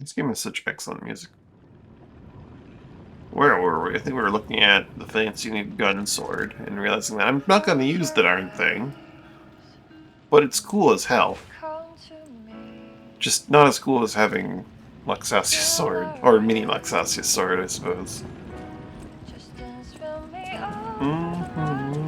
This game has such excellent music. Where were we? I think we were looking at the fancy new gun sword and realizing that I'm not going to use the darn thing, but it's cool as hell. Just not as cool as having Luxasia's sword, or mini Luxasia's sword, I suppose. Mhm. Mhm.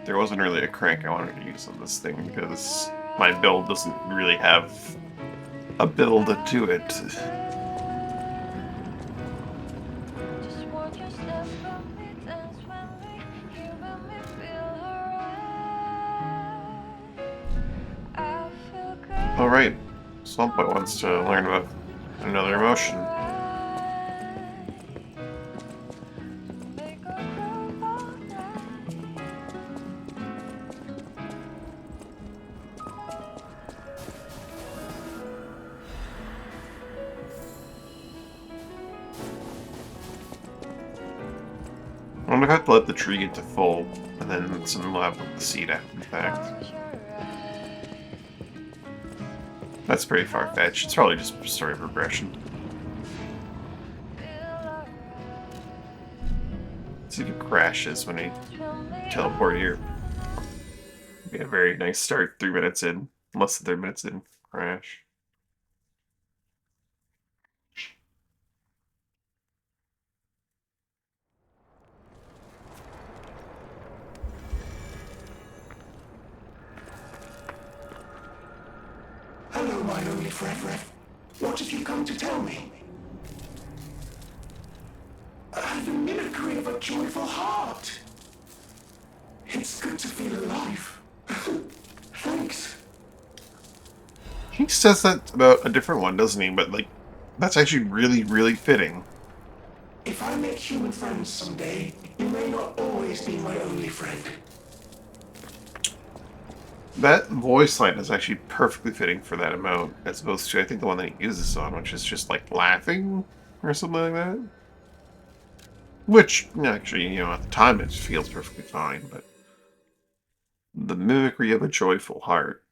There wasn't really a crank I wanted to use on this thing because my build doesn't really have a build to it. Alright, Slumpboy wants to learn about another emotion. I'm gonna have to let the tree get to full, and then some will have the seed after the fact. That's pretty far-fetched. It's probably just story progression. See if it crashes when I teleport here. Be a very nice start 3 minutes in. Less than 3 minutes in. Crash. Hello, my only friend. What have you come to tell me? The mimicry of a joyful heart. It's good to feel alive. Thanks. He says that about a different one, doesn't he? But, like, that's actually really, really fitting. If I make human friends someday, you may not always be my only friend. That voice line is actually perfectly fitting for that emote, as opposed to, I think, the one that he uses on, which is just, like, laughing or something like that. Which, actually, at the time it feels perfectly fine, but the mimicry of a joyful heart.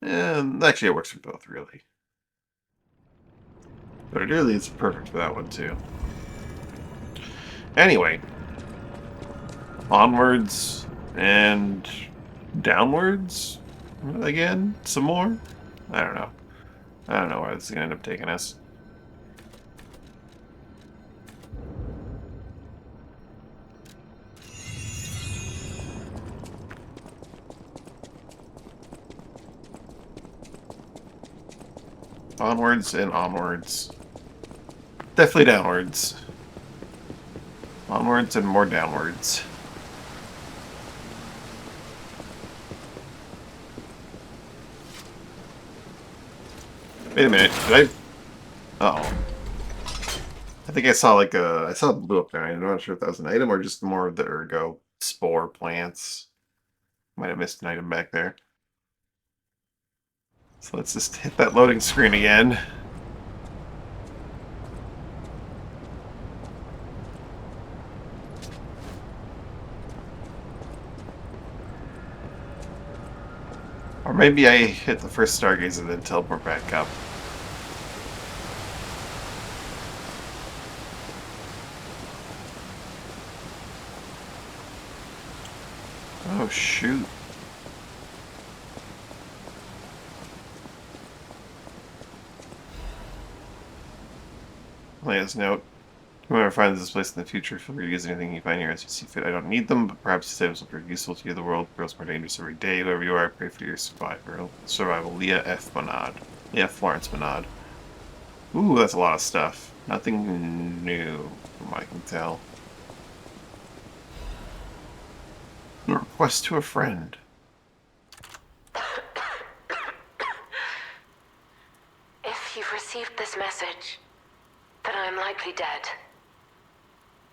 And actually, it works for both, really. But it really is perfect for that one, too. Anyway, onwards and downwards again? Some more? I don't know. I don't know where this is going to end up taking us. Onwards and onwards. Definitely downwards. Onwards and more downwards. Wait a minute. Did I... Uh-oh. I think I saw like a... I saw a blue up there. I'm not sure if that was an item or just more of the ergo spore plants. Might have missed an item back there. So let's just hit that loading screen again. Or maybe I hit the first Stargaze and then teleport back up. Oh, shoot. Leia's note. Whoever finds this place in the future, feel free to use anything you find here as you see fit. I don't need them, but perhaps these items will prove useful to you. The world grows more dangerous every day. Whoever you are, I pray for your survival. Leah F. Monod. Leah Florence Monod. Ooh, that's a lot of stuff. Nothing new, from what I can tell. A request to a friend. If you've received this message, then I am likely dead.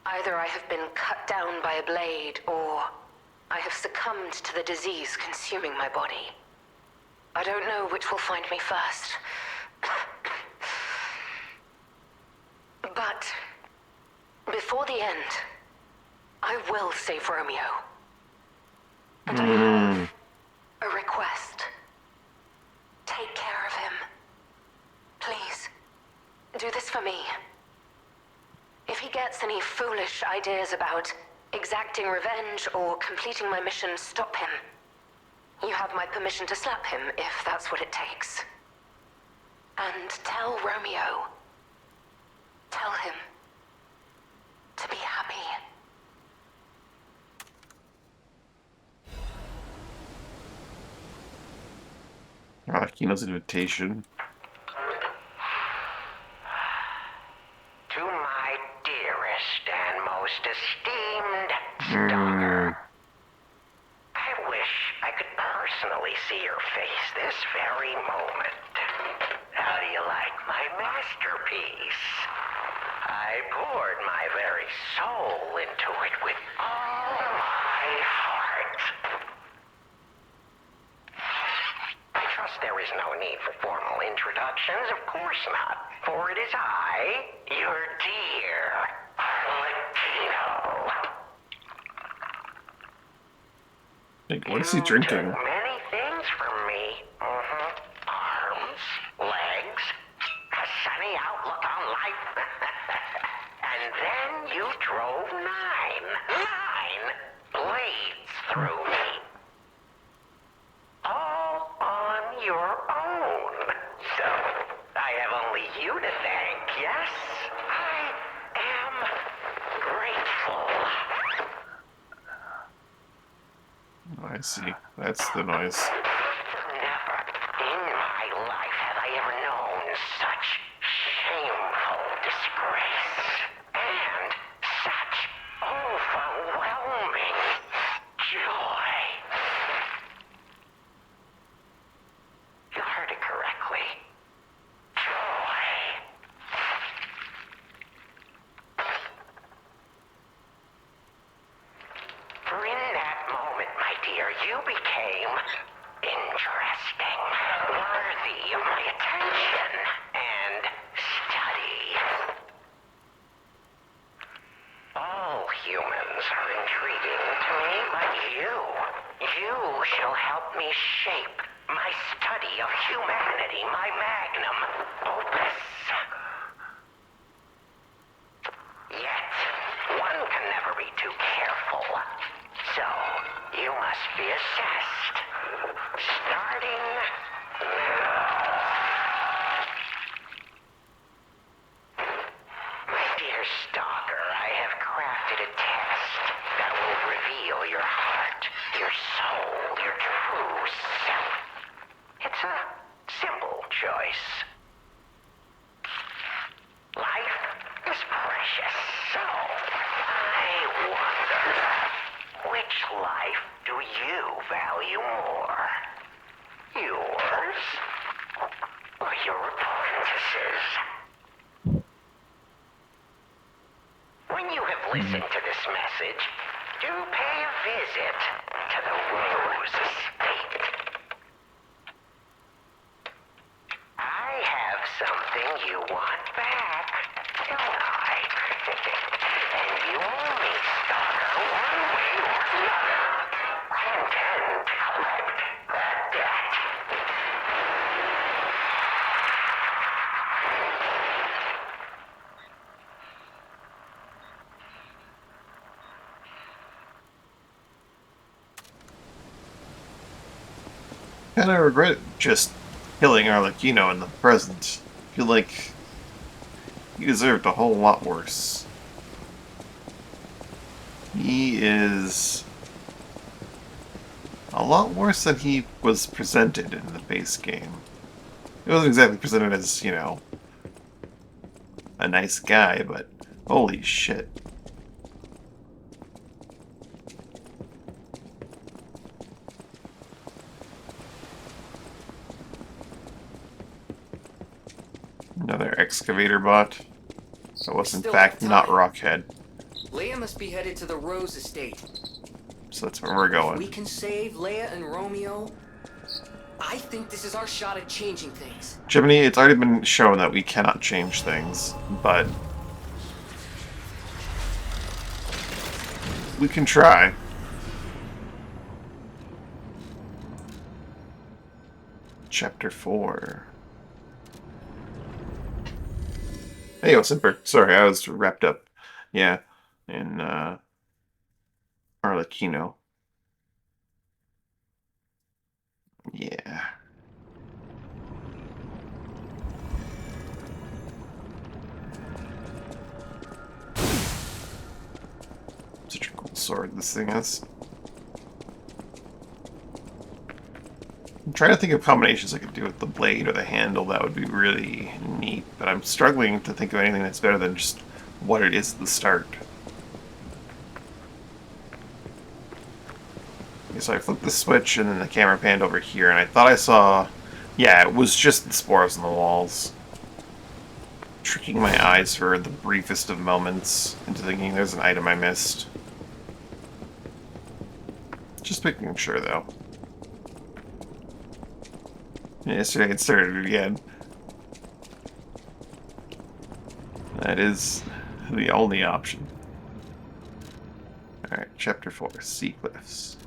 Either I have been cut down by a blade, or I have succumbed to the disease consuming my body. I don't know which will find me first. But before the end, I will save Romeo. And I have a request. Take care of him. Please, do this for me. If he gets any foolish ideas about exacting revenge or completing my mission, stop him. You have my permission to slap him if that's what it takes. And tell Romeo. Tell him to be happy. Kino's invitation. To my dearest and most esteemed stalker. I wish I could personally see your face this very moment. How do you like my masterpiece? I poured my very soul into it with all my heart. I trust there is no need for formal introductions, of course not. For it is I, your dear Latino. Like, what is he drinking? You took many things from me. Arms, legs, a sunny outlook on life. And then you drove nine blades through me. All on your own. So, I have only you to thank, yes? I am grateful. I see. That's the noise. Never in my life have I ever known such shameful disgrace. And such overwhelming joy. You heard it correctly. Joy. For in that moment, my dear, you became interesting, worthy of my attention and study. All humans are intriguing to me, but you shall help me shape my study of humanity, my magnum opus. Yet, one can never be too careful. So, you must be assessed. Starting now. My dear stalker, I have crafted a test that will reveal your heart, your soul, your true self. It's a simple choice. Life is precious, so I wonder, which life do you value more? Yours or your apprentice's? When you have listened to this message, do pay a visit to the Rose Estate. I have something you want back, don't I? And you owe me, stalker, one way or another. I intend to collect that debt. And I regret just killing Arlecchino in the present. I feel like he deserved a whole lot worse. He is a lot worse than he was presented in the base game. He wasn't exactly presented as, you know, a nice guy, but holy shit. Another excavator bot. That was in Still fact have not time. Rockhead. Leia must be headed to the Rose Estate. so that's where we're If we going. can save Leia and Romeo, I think this is our shot at changing things. Jiminy, it's already been shown that we cannot change things, but we can try. Chapter 4. Hey, yo, Simper. Sorry, I was wrapped up. Yeah, in Arlecchino. Yeah. Such a cool sword this thing is. I'm trying to think of combinations I could do with the blade or the handle that would be really neat, but I'm struggling to think of anything that's better than just what it is at the start. Okay, so I flipped the switch and then the camera panned over here, and I thought I saw... Yeah, it was just the spores on the walls. Tricking my eyes for the briefest of moments into thinking there's an item I missed. Just making sure, though. Yesterday it started again. That is the only option. Alright, Chapter 4, Sea Cliffs.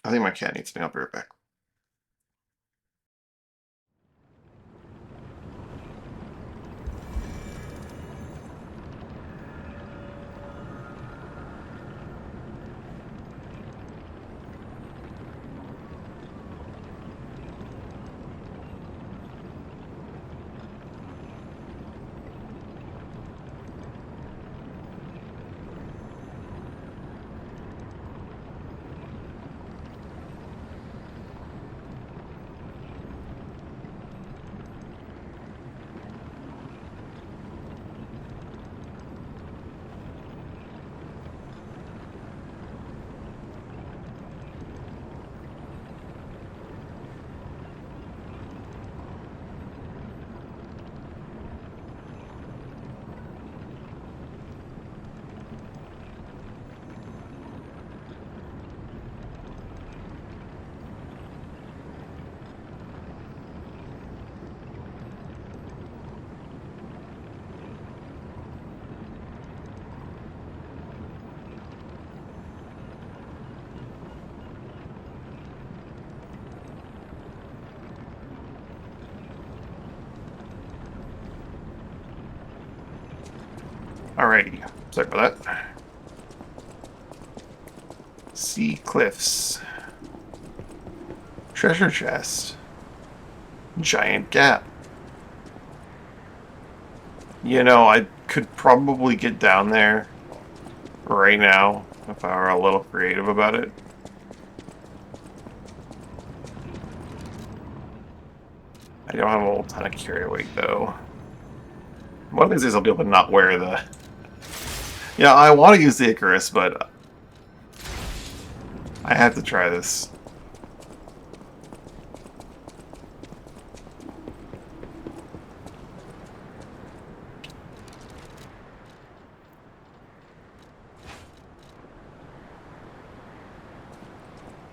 I think my cat needs me. I'll be right back. Alrighty, sorry about that. Sea Cliffs. Treasure chest. Giant gap. You know, I could probably get down there right now if I were a little creative about it. I don't have a whole ton of carry weight though. One of these days I'll be able to not wear the... Yeah, I want to use the Icarus, but I have to try this.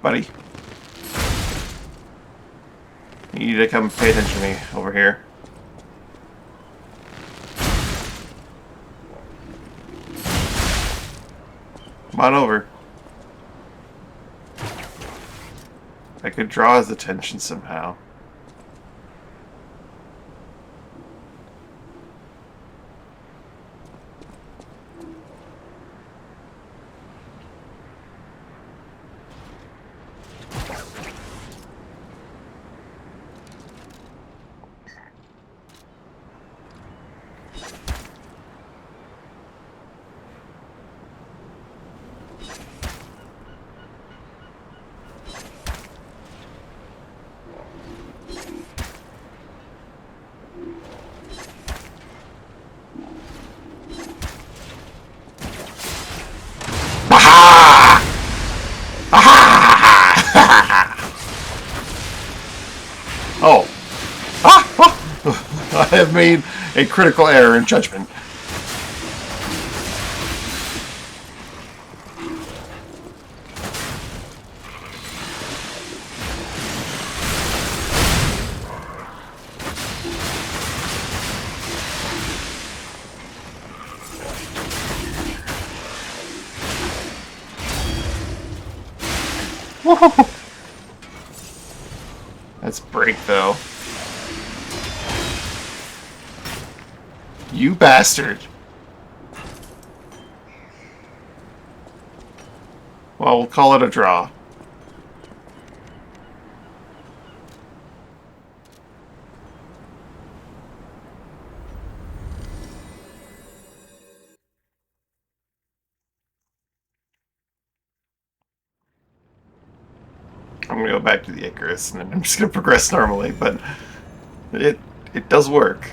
Buddy. You need to come pay attention to me over here. Come on over. I could draw his attention somehow. Oh. Ah! Ah! I have made a critical error in judgment. Whoa! That's break, though. You bastard. Well, we'll call it a draw. I'm gonna go back to the Icarus, and then I'm just gonna progress normally, but it does work.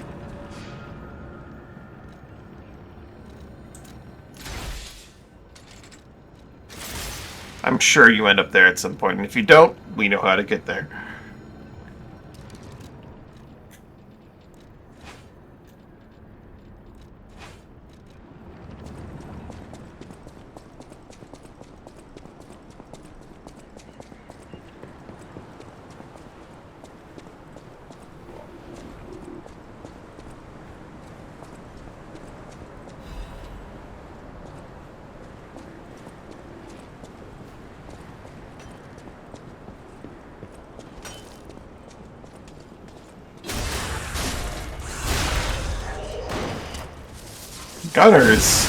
I'm sure you end up there at some point, and if you don't, we know how to get there. Gunners!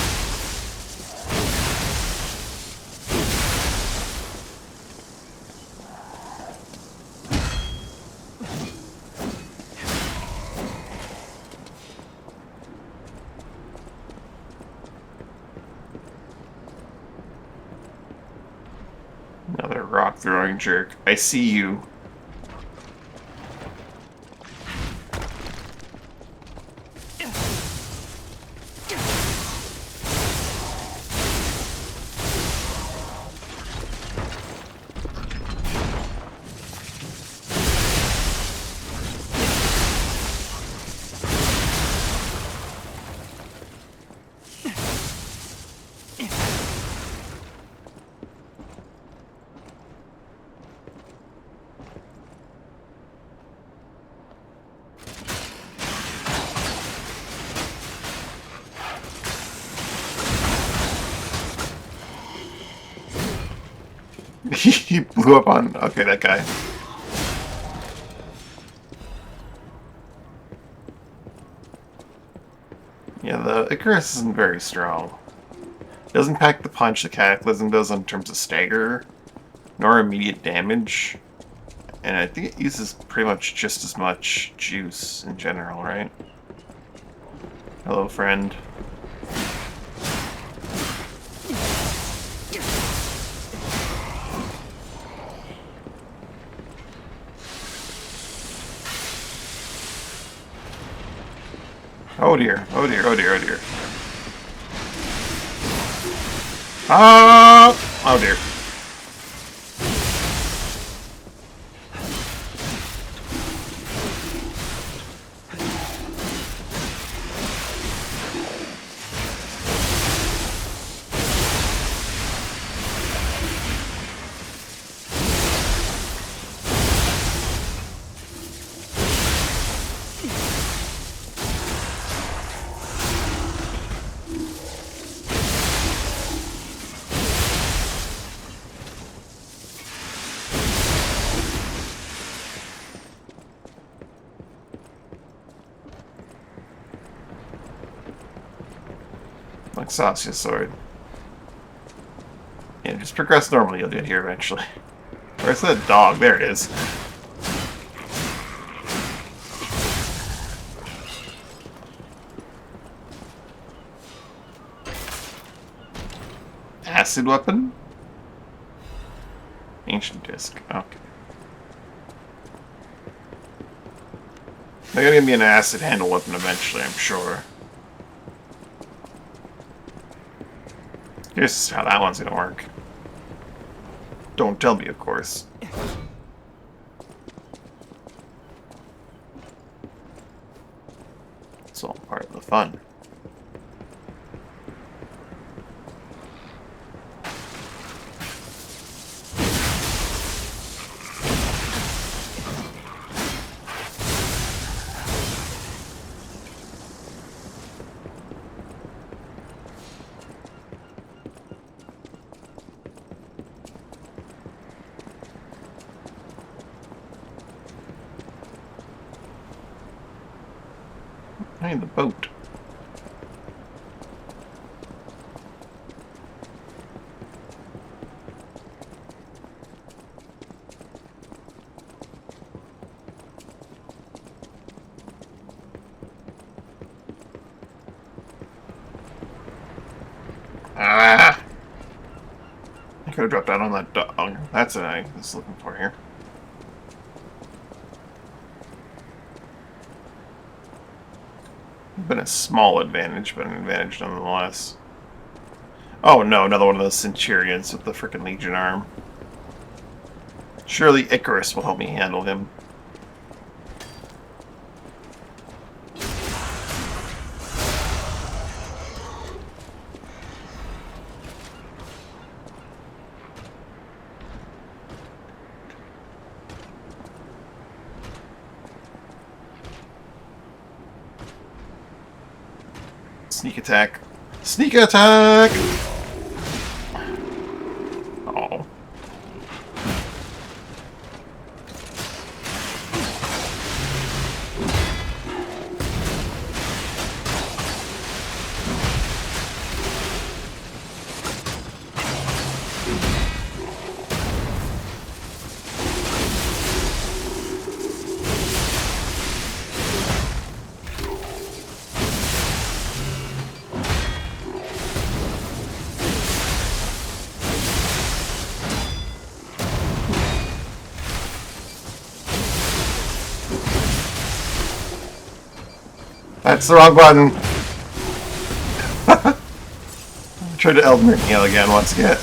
Another rock throwing jerk. I see you. He blew up on... Okay, that guy. Yeah, the Icarus isn't very strong. It doesn't pack the punch the Cataclysm does in terms of stagger, nor immediate damage. And I think it uses pretty much just as much juice in general, right? Hello, friend. Oh dear, oh dear, oh dear, oh dear. Ah! Oh dear. Like Sasha's sword. Yeah, just progress normally, you'll get here eventually. Where's that dog? There it is. Acid weapon? Ancient disc. Okay. They're gonna give me an acid handle weapon eventually, I'm sure. Here's how that one's gonna work. Don't tell me, of course. It's all part of the fun. I need the boat. Ah! I could have dropped down on that dog. That's what I was looking for here. Been a small advantage, but an advantage nonetheless. Oh no, another one of those Centurions with the frickin' Legion arm. Surely Icarus will help me handle him. Sneak attack. Sneak attack! Oh. That's the wrong button. Tried to Elden Ring heal again once again.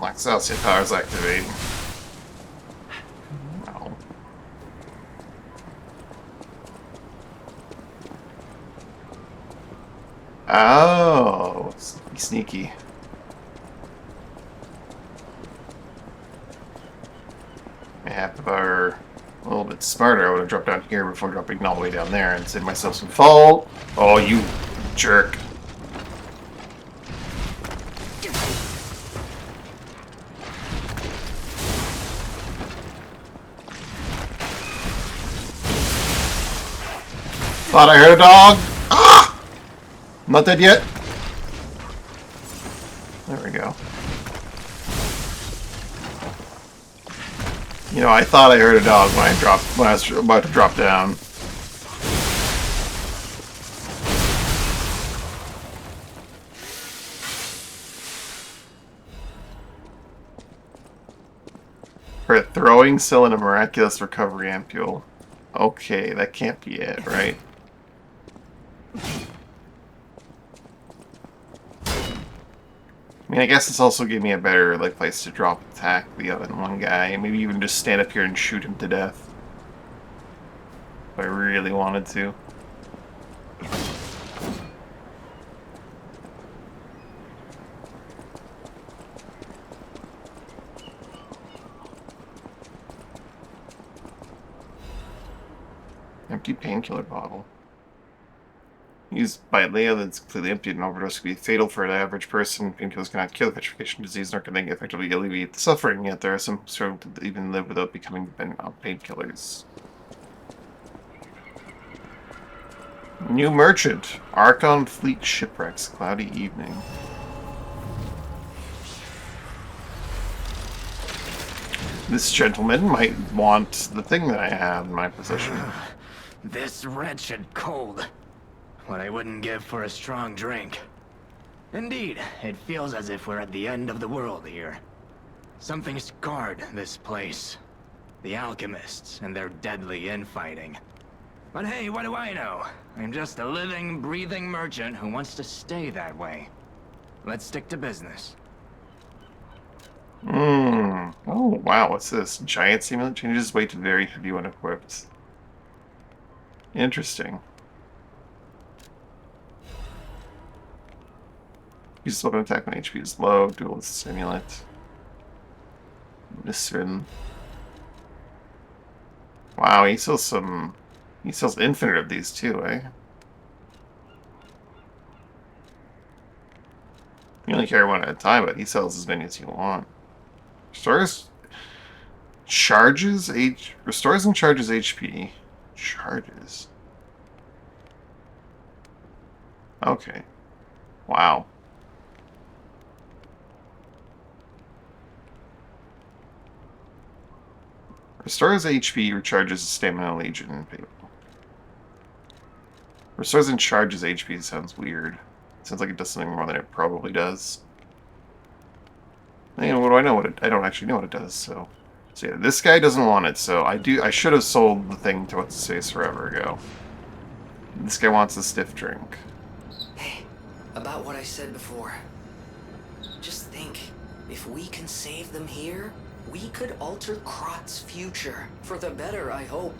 Excelsior powers activate. No. Oh, sneaky. Yeah, if I were a little bit smarter, I would have dropped down here before dropping all the way down there and saved myself some fault. Oh, you jerk. Thought I heard a dog. Ah! I'm not dead yet. There we go. You know, I thought I heard a dog when I was about to drop down. For a throwing cell and a miraculous recovery ampule. Okay, that can't be it, right? I mean, I guess this also gave me a better place to drop attack the other one guy. Maybe even just stand up here and shoot him to death. If I really wanted to. Empty painkiller bottle. Used by Leia that's completely empty and overdose could be fatal for an average person. Painkillers cannot cure the petrification disease, nor can they effectively alleviate the suffering, yet there are some who even live without becoming dependent on painkillers. New merchant. Archon Fleet shipwrecks. Cloudy evening. This gentleman might want the thing that I have in my possession. This wretched cold. What I wouldn't give for a strong drink. Indeed, it feels as if we're at the end of the world here. Something scarred this place. The alchemists and their deadly infighting. But hey, what do I know? I'm just a living, breathing merchant who wants to stay that way. Let's stick to business. Oh, wow, what's this? Giant simulant changes weight to very heavy when equipped. Interesting. Uses weapon attack when HP is low. Duelist simulant. Nisrin. Wow, he sells some... He sells infinite of these too, eh? You only carry one at a time, but he sells as many as you want. Restores and charges HP. Charges. Okay. Wow. Restores HP, recharges Stamina Legion. Restores and charges HP sounds weird. Sounds like it does something more than it probably does. You know, what do I know? I don't actually know what it does, so yeah, this guy doesn't want it, so I should have sold the thing to what's his face forever ago. This guy wants a stiff drink. Hey, about what I said before. Just think, if we can save them here, we could alter Krot's future. For the better, I hope.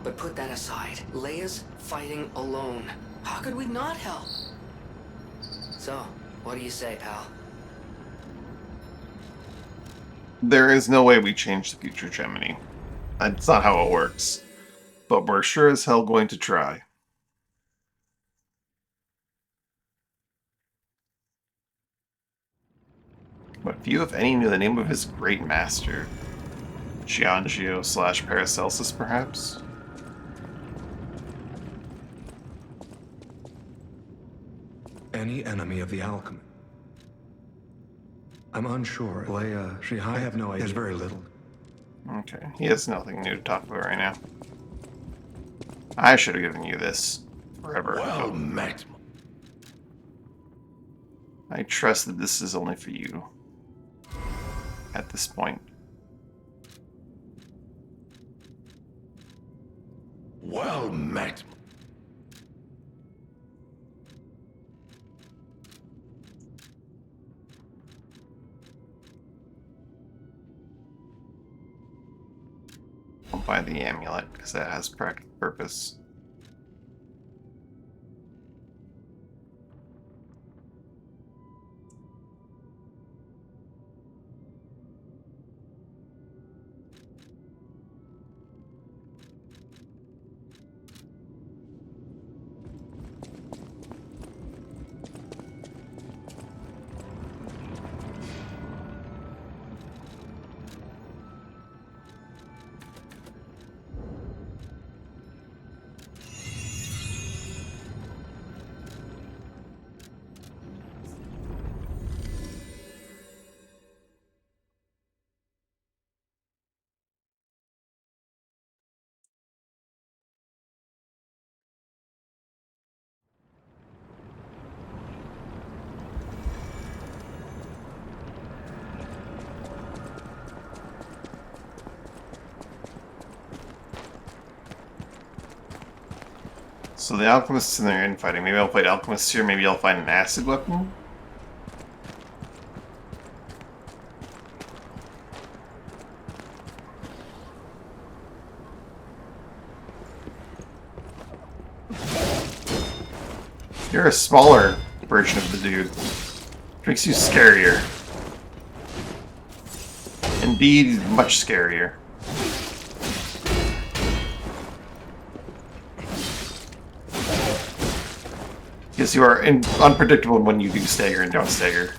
But put that aside, Leia's fighting alone. How could we not help? So, what do you say, pal? There is no way we change the future, Gemini. That's not how it works. But we're sure as hell going to try. But few, if any, knew the name of his great master. Giangio / Paracelsus, perhaps? Any enemy of the alchemy? I'm unsure. Leia, I have no idea. There's very little. Okay, he has nothing new to talk about right now. I should have given you this forever Well ago. met. I trust that this is only for you. At this point. Well met. I'll buy the amulet, because that has practical purpose. So the alchemists in there infighting. Maybe I'll fight alchemists here. Maybe I'll find an acid weapon. You're a smaller version of the dude. Makes you scarier. Indeed, much scarier. Because you are unpredictable when you do stagger and don't stagger.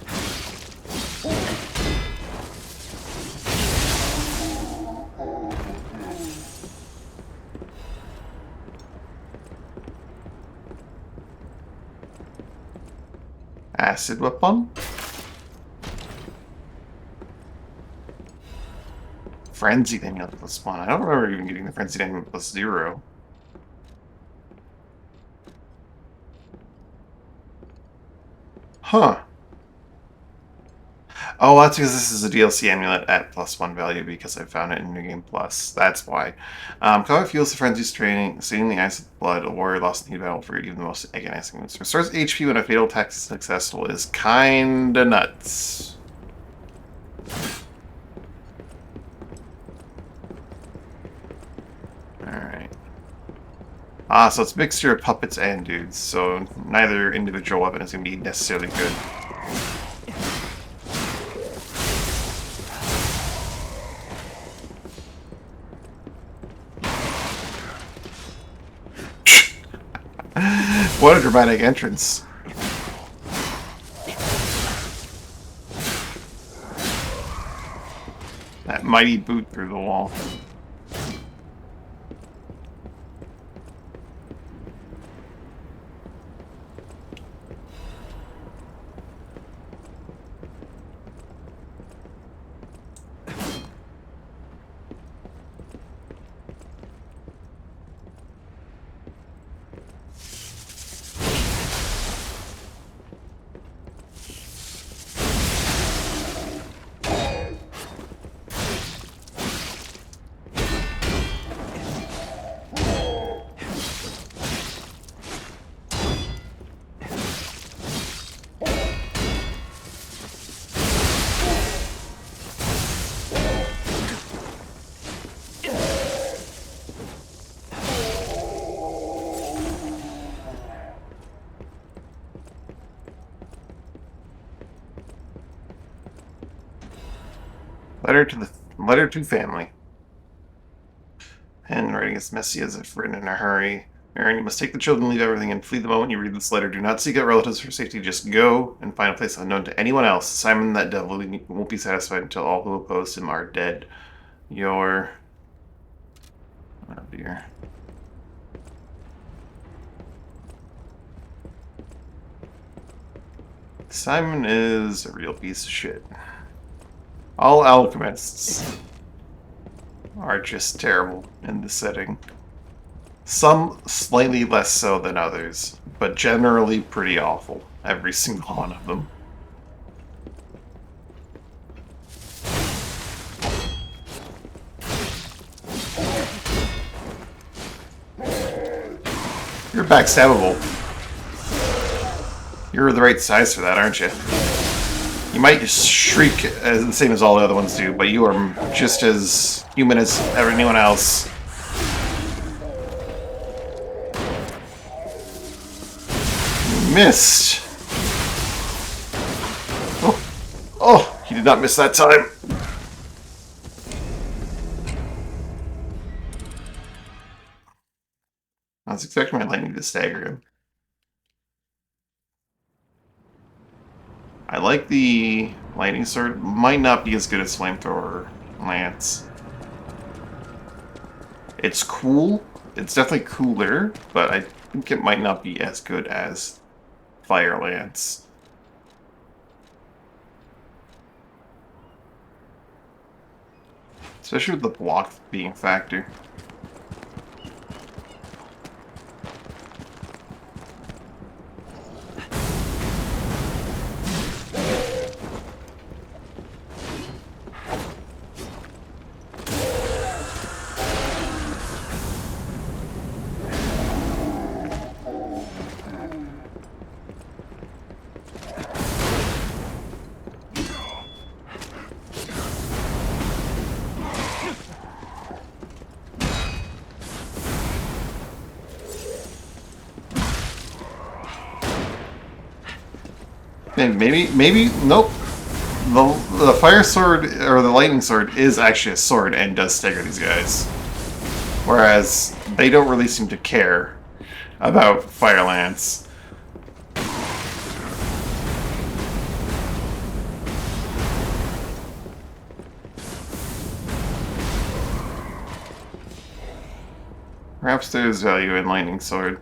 acid weapon. Frenzied amulet +1. I don't remember even getting the frenzied amulet +0. Huh. Oh, that's because this is a DLC amulet at +1 value because I found it in New Game Plus. That's why. Combat fuels the frenzy straining the ice with blood. A warrior lost in the battle for even the most agonizing moves. Restores HP when a fatal attack is successful is kinda nuts. Alright. So it's a mixture of puppets and dudes, so neither individual weapon is going to be necessarily good. What a dramatic entrance. That mighty boot through the wall. Letter to family. Handwriting is messy as if written in a hurry. Aaron, you must take the children, leave everything, and flee the moment you read this letter. Do not seek out relatives for safety. Just go and find a place unknown to anyone else. Simon, that devil, won't be satisfied until all who oppose him are dead. Your... Oh dear. Simon is a real piece of shit. All alchemists are just terrible in this setting. Some slightly less so than others, but generally pretty awful. Every single one of them. You're backstabbable. You're the right size for that, aren't you? You might just shriek as the same as all the other ones do, but you are just as human as anyone else. You missed. Oh, he did not miss that time. I was expecting my lightning to stagger him. I like the lightning sword. Might not be as good as flamethrower lance. It's cool. It's definitely cooler, but I think it might not be as good as fire lance. Especially with the block being a factor. Maybe, nope. The fire sword, or the lightning sword, is actually a sword and does stagger these guys. Whereas, they don't really seem to care about fire lance. Perhaps there's value in lightning sword.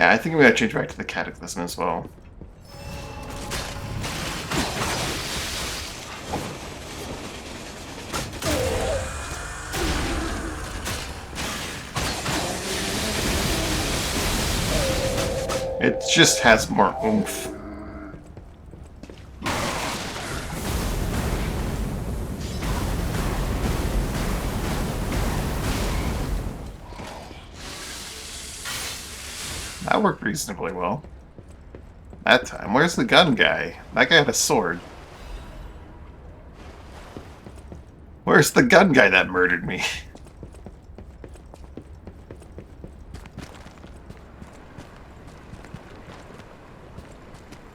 Yeah, I think we gotta change back to the Cataclysm as well. It just has more oomph. That worked reasonably well. That time. Where's the gun guy? That guy had a sword. Where's the gun guy that murdered me?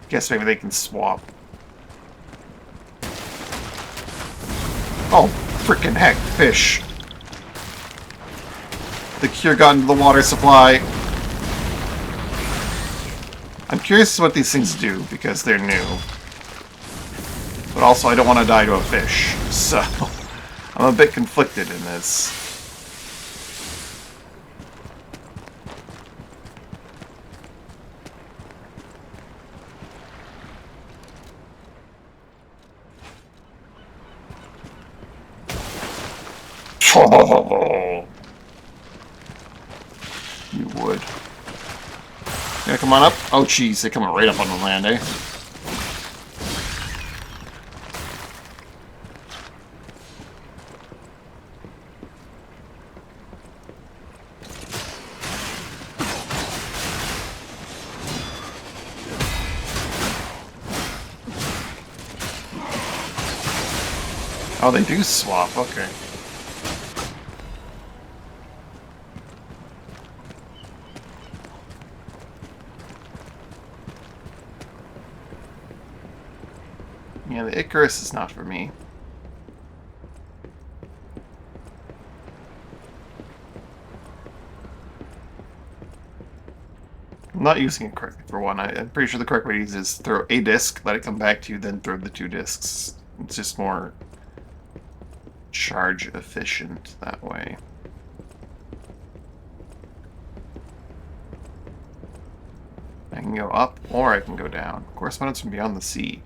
Guess maybe they can swap. Oh, frickin' heck, fish. The cure got into the water supply. I'm curious what these things do, because they're new. But also, I don't want to die to a fish, so I'm a bit conflicted in this. You would. Yeah, come on up. Oh, jeez, they're coming right up on the land, eh? Oh, they do swap, okay. Yeah, the Icarus is not for me. I'm not using it correctly for one. I'm pretty sure the correct way to use it is throw a disc, let it come back to you, then throw the 2 discs. It's just more charge efficient that way. I can go up or I can go down. Correspondence from beyond the sea.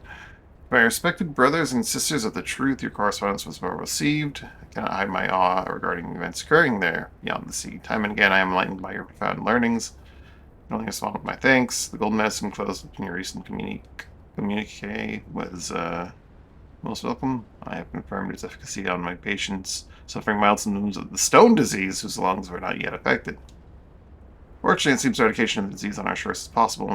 My respected brothers and sisters of the truth, your correspondence was well received. I cannot hide my awe regarding events occurring there beyond the sea. Time and again I am enlightened by your profound learnings. I only respond with my thanks. The golden medicine closed in your recent communique was most welcome. I have confirmed its efficacy on my patients suffering mild symptoms of the stone disease whose lungs were not yet affected. Fortunately, it seems eradication of the disease on our shores is possible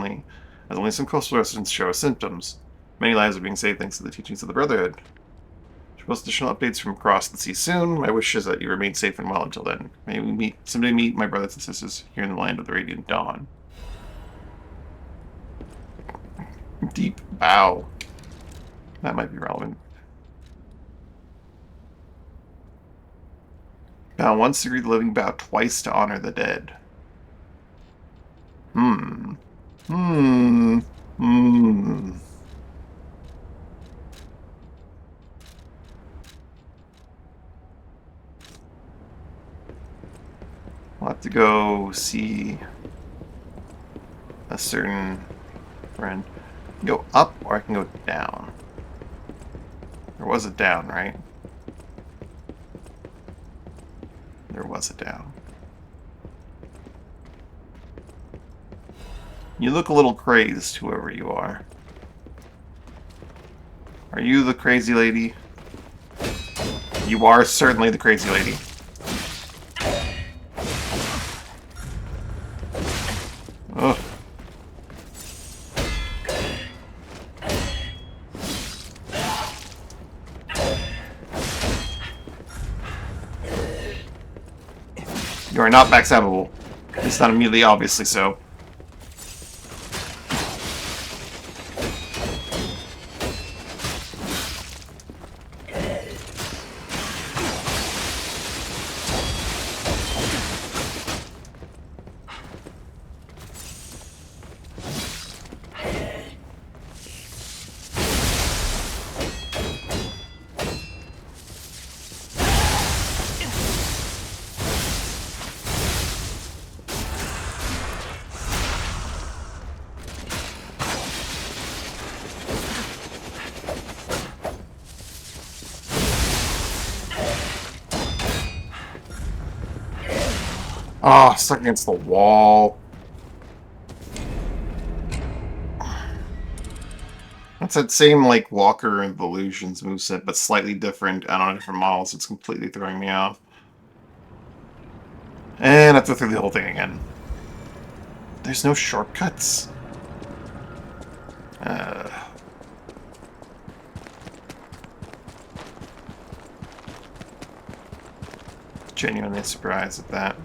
as only some coastal residents show symptoms. Many lives are being saved thanks to the teachings of the Brotherhood. To post additional updates from across the sea soon. My wish is that you remain safe and well until then. May we someday meet my brothers and sisters here in the land of the Radiant Dawn. Deep bow. That might be relevant. Bow once to greet the living, bow twice to honor the dead. I'll have to go see a certain friend. I can go up or I can go down. There was a down, right? There was a down. You look a little crazed, whoever you are. Are you the crazy lady? You are certainly the crazy lady. Ugh. You are not backstabbable. It's not immediately obviously so. Oh, stuck against the wall. That's that same, like, Walker and Illusions moveset, but slightly different and on different models. It's completely throwing me off. And I have to go through the whole thing again. There's no shortcuts. Genuinely surprised at that.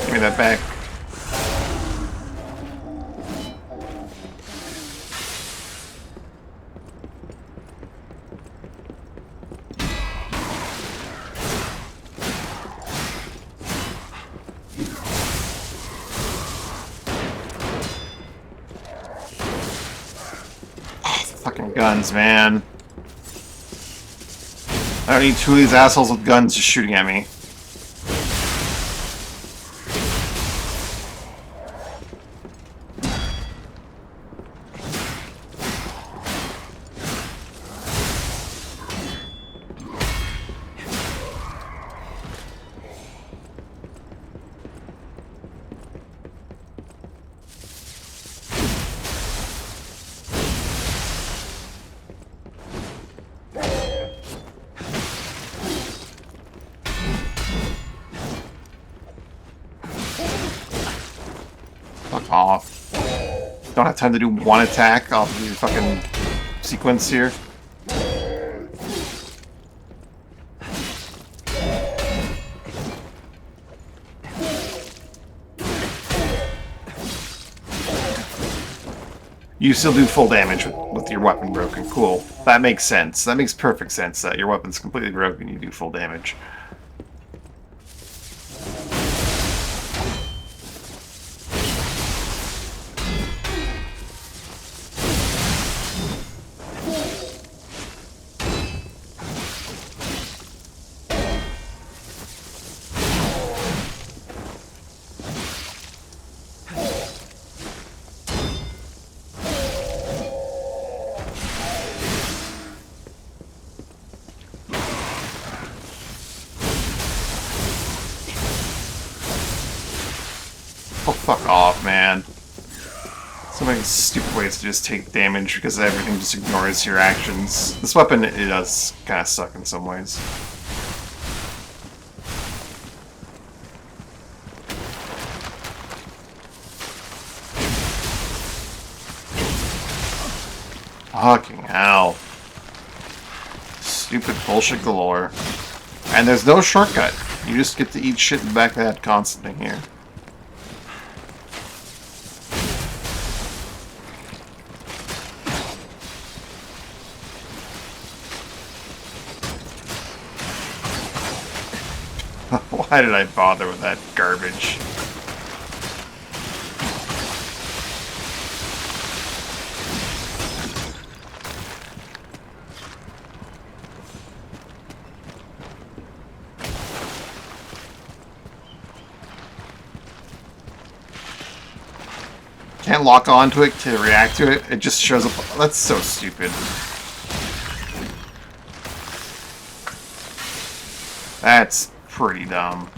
Give me that back. Fucking guns, man. I don't need two of these assholes with guns just shooting at me. Fuck off. Don't have time to do one attack off of your fucking sequence here. You still do full damage with your weapon broken. Cool. That makes sense. That makes perfect sense that your weapon's completely broken, you do full damage. Oh, fuck off, man. So many stupid ways to just take damage because everything just ignores your actions. This weapon, it does kind of suck in some ways. Fucking hell. Stupid bullshit galore. And there's no shortcut. You just get to eat shit in the back of that constantly here. Why did I bother with that garbage? Can't lock onto it to react to it. It just shows up. That's so stupid. That's pretty dumb.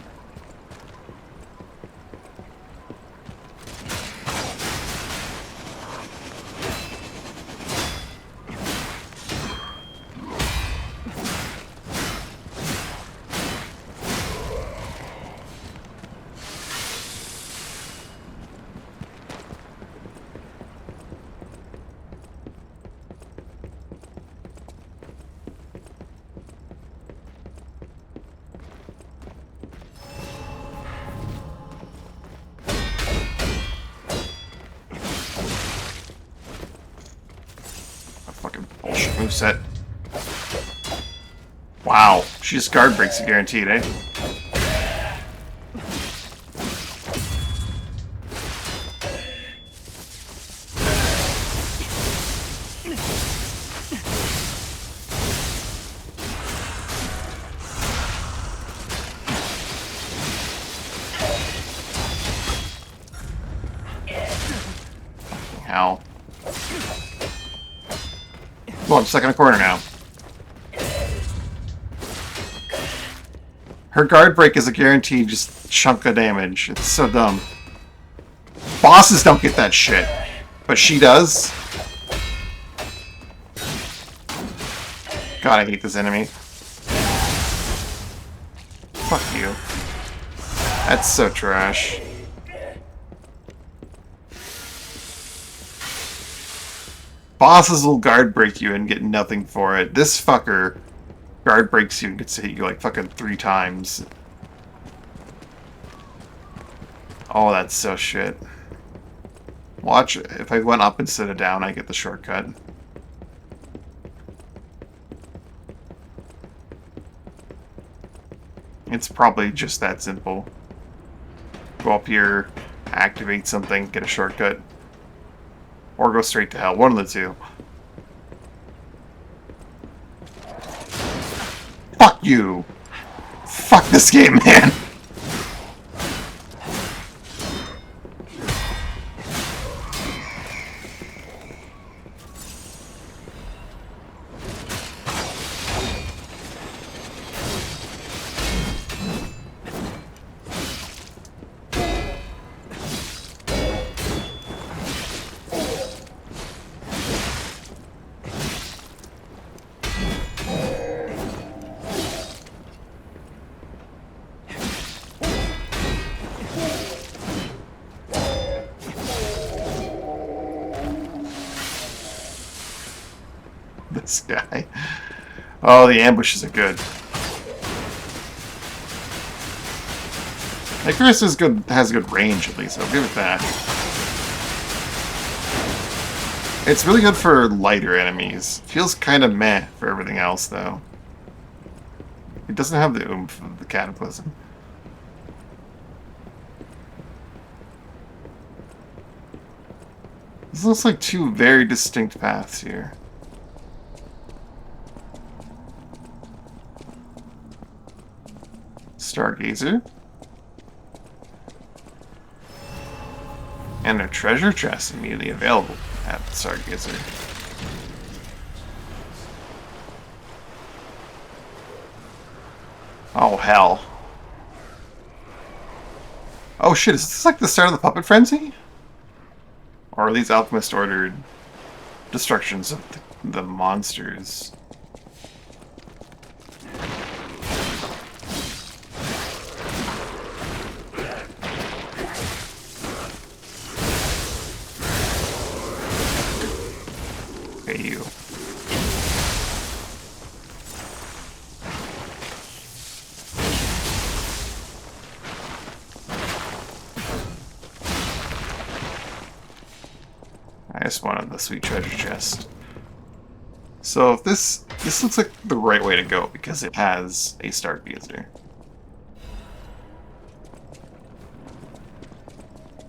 Bullshit moveset. Wow, she just guard breaks it guaranteed, eh? stuck in a corner now. Her guard break is a guaranteed just chunk of damage. It's so dumb. Bosses don't get that shit. But she does. God, I hate this enemy. Fuck you. That's so trash. Bosses will guard break you and get nothing for it. This fucker guard breaks you and gets to hit you like fucking 3 times. Oh, that's so shit. Watch, if I went up instead of down, I get the shortcut. It's probably just that simple. Go up here, activate something, get a shortcut. Or go straight to hell. One of the two. Fuck you! Fuck this game, man! This guy. Oh, the ambushes are good. Icarus is good, has good range at least. I'll give it that. It's really good for lighter enemies. Feels kind of meh for everything else, though. It doesn't have the oomph of the Cataclysm. This looks like 2 very distinct paths here. Stargazer. And a treasure chest immediately available at the Stargazer. Oh, hell. Oh shit, is this like the start of the Puppet Frenzy? Or are these Alchemist ordered destructions of the monsters? Okay, you. I just wanted the sweet treasure chest. So if this looks like the right way to go because it has a Stargazer.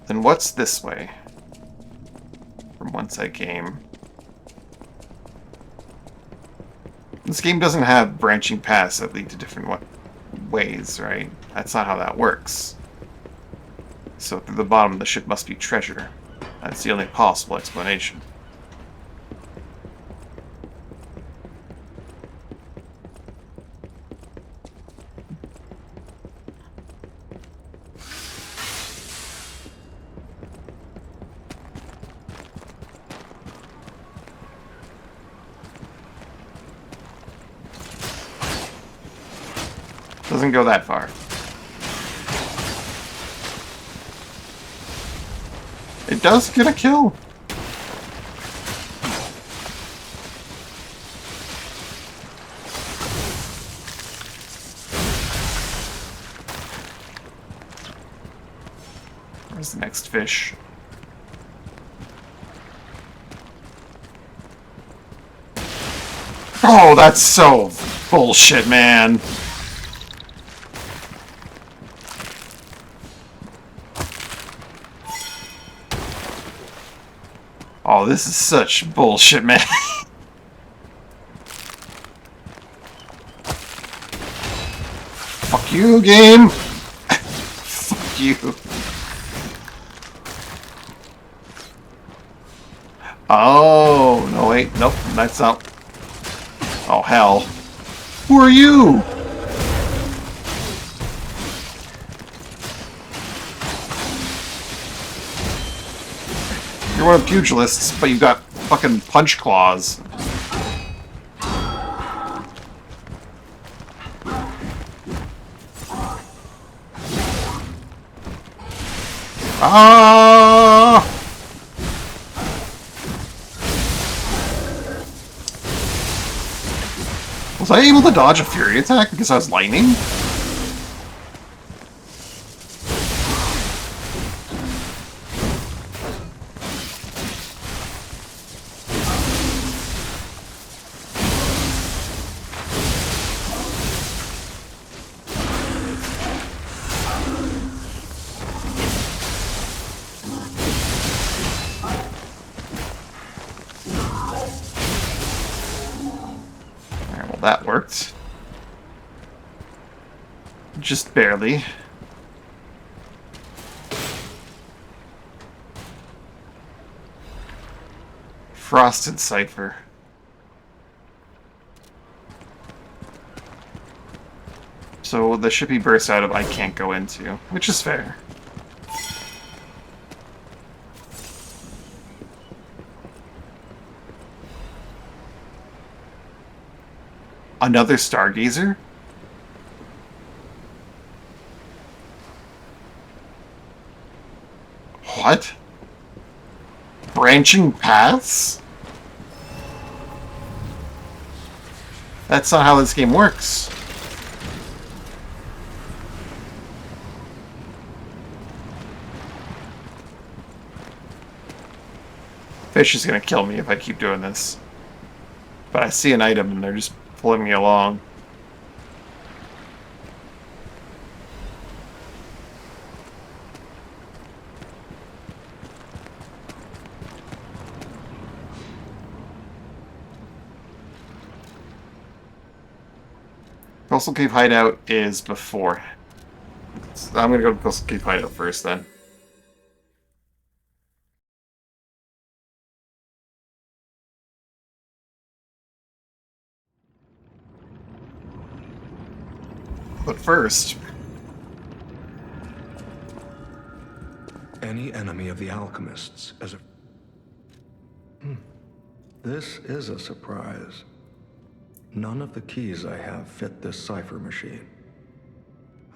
Then what's this way? From whence I came. This game doesn't have branching paths that lead to different ways, right? That's not how that works. So through the bottom of the ship must be treasure. That's the only possible explanation. Doesn't go that far. It does get a kill. Where's the next fish? Oh, that's so bullshit, man. Oh, this is such bullshit, man. Fuck you, game. Fuck you. Oh, no, wait. Nope, that's not. Oh, hell. Who are you? You're one of the pugilists, but you got fucking punch claws. Ah! Was I able to dodge a fury attack because I was lightning? Alright, well that worked. Just barely. Frosted Cipher. So the ship he bursts out of I can't go into, which is fair. Another Stargazer? What? Branching paths? That's not how this game works. Fish is gonna kill me if I keep doing this. But I see an item and they're just pulling me along. Coastal Cave Hideout is before. I'm gonna go to Coastal Cave Hideout first then. But first, Any enemy of the alchemists as a... This is a surprise. None of the keys I have fit this cipher machine.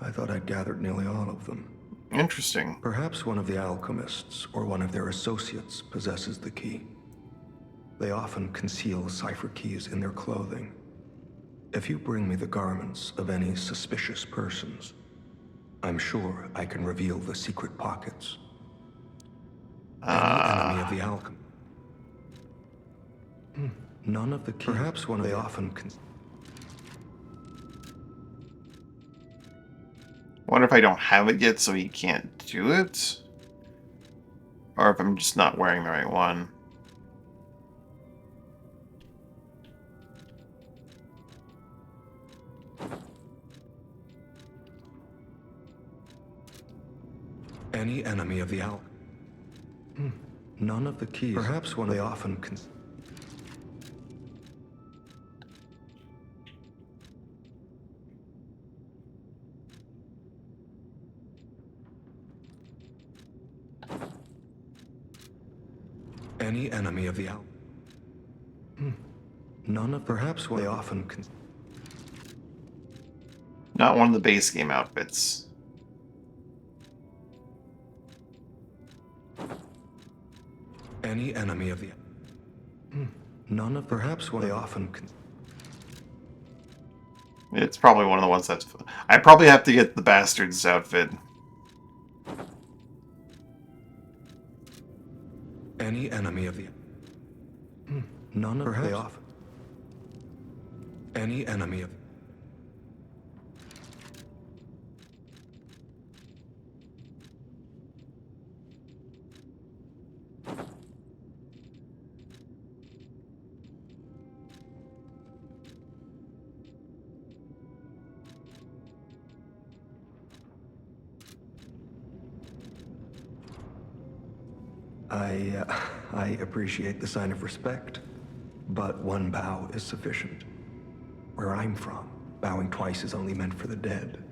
I thought I'd gathered nearly all of them. interesting. Perhaps one of the alchemists or one of their associates possesses the key. They often conceal cipher keys in their clothing. If you bring me the garments of any suspicious persons, I'm sure I can reveal the secret pockets. Any enemy of the alchemy. None of the keys. Perhaps one of they often Wonder if I don't have it yet so he can't do it? Or if I'm just not wearing the right one. Any enemy of the alchemy. None of the keys. Perhaps one they often Any enemy of the alchemy. None of perhaps what they often Not one of the base game outfits. Any enemy of the... None of perhaps what they often... It's probably one of the ones that's... I probably have to get the Bastards outfit. Any enemy of the... None of perhaps they often... Any enemy of... I appreciate the sign of respect, but one bow is sufficient. Where I'm from, bowing twice is only meant for the dead.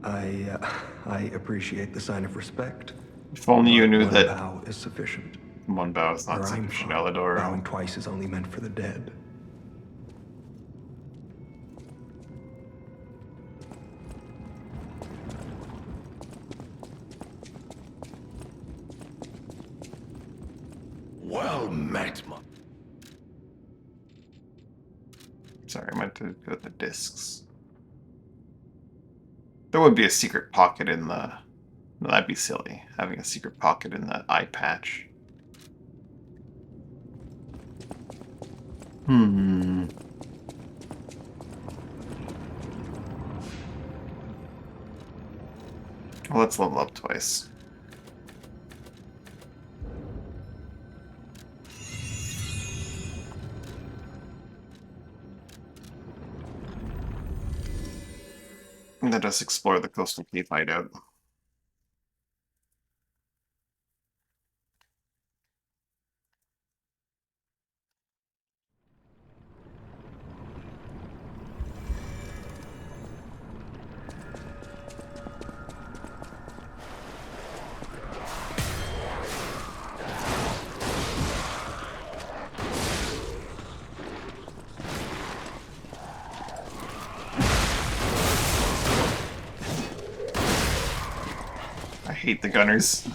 I appreciate the sign of respect. If only you but knew one that bow is sufficient. one bow is not Where I'm sufficient, from, Elidor. bowing twice is only meant for the dead. Well met, Sorry, I meant to go to the discs. There would be a secret pocket in the... No, that'd be silly, having a secret pocket in that eye patch. Well, let's level up twice. And then just explore the Coastal Cave hideout. I hate the gunners.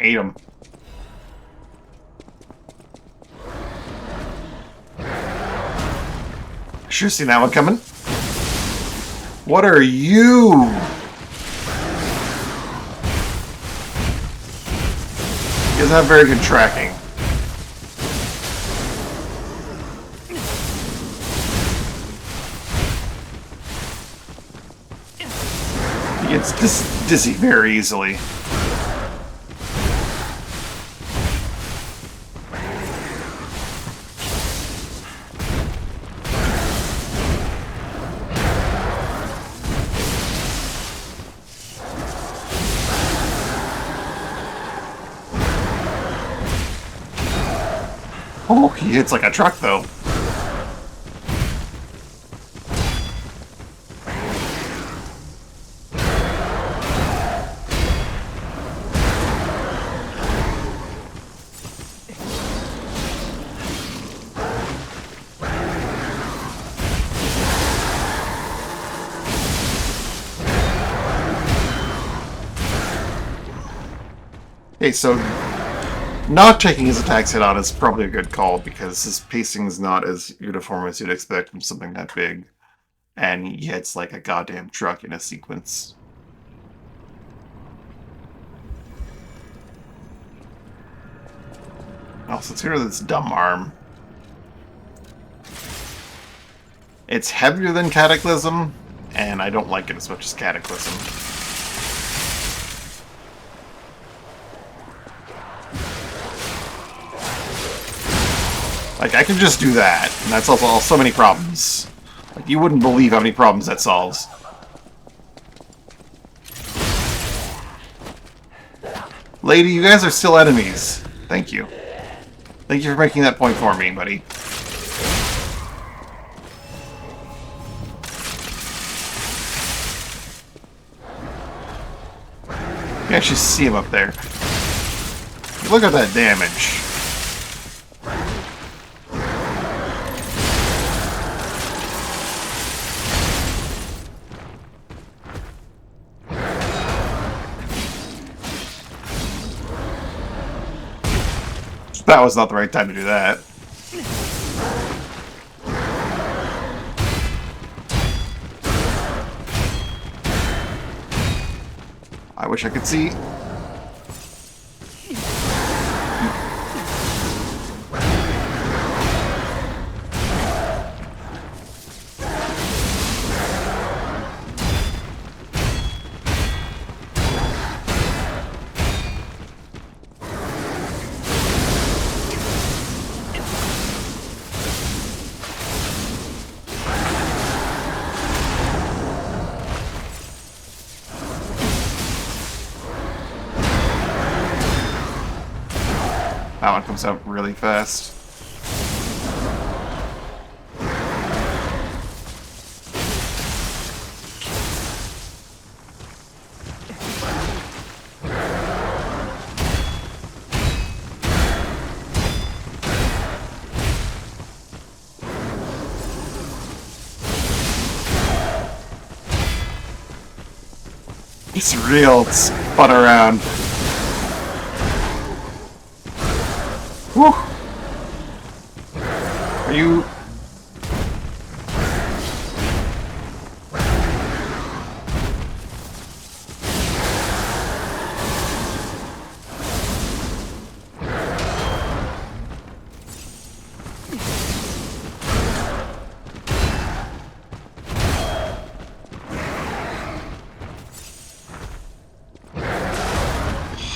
Hate them. Sure seen that one coming. What are you? He doesn't have very good tracking. He gets dizzy very easily. Oh, he hits like a truck, though. Okay, so not taking his attacks head on is probably a good call because his pacing is not as uniform as you'd expect from something that big. And he hits like a goddamn truck in a sequence. Also, let's hear this dumb arm. It's heavier than Cataclysm, and I don't like it as much as Cataclysm. Like, I can just do that, and that solves so many problems. Like, you wouldn't believe how many problems that solves. Lady, you guys are still enemies. Thank you. Thank you for making that point for me, buddy. You can actually see him up there. Look at that damage. That was not the right time to do that. I wish I could see. That one comes out really fast. It's real spun around. Whew. Are you...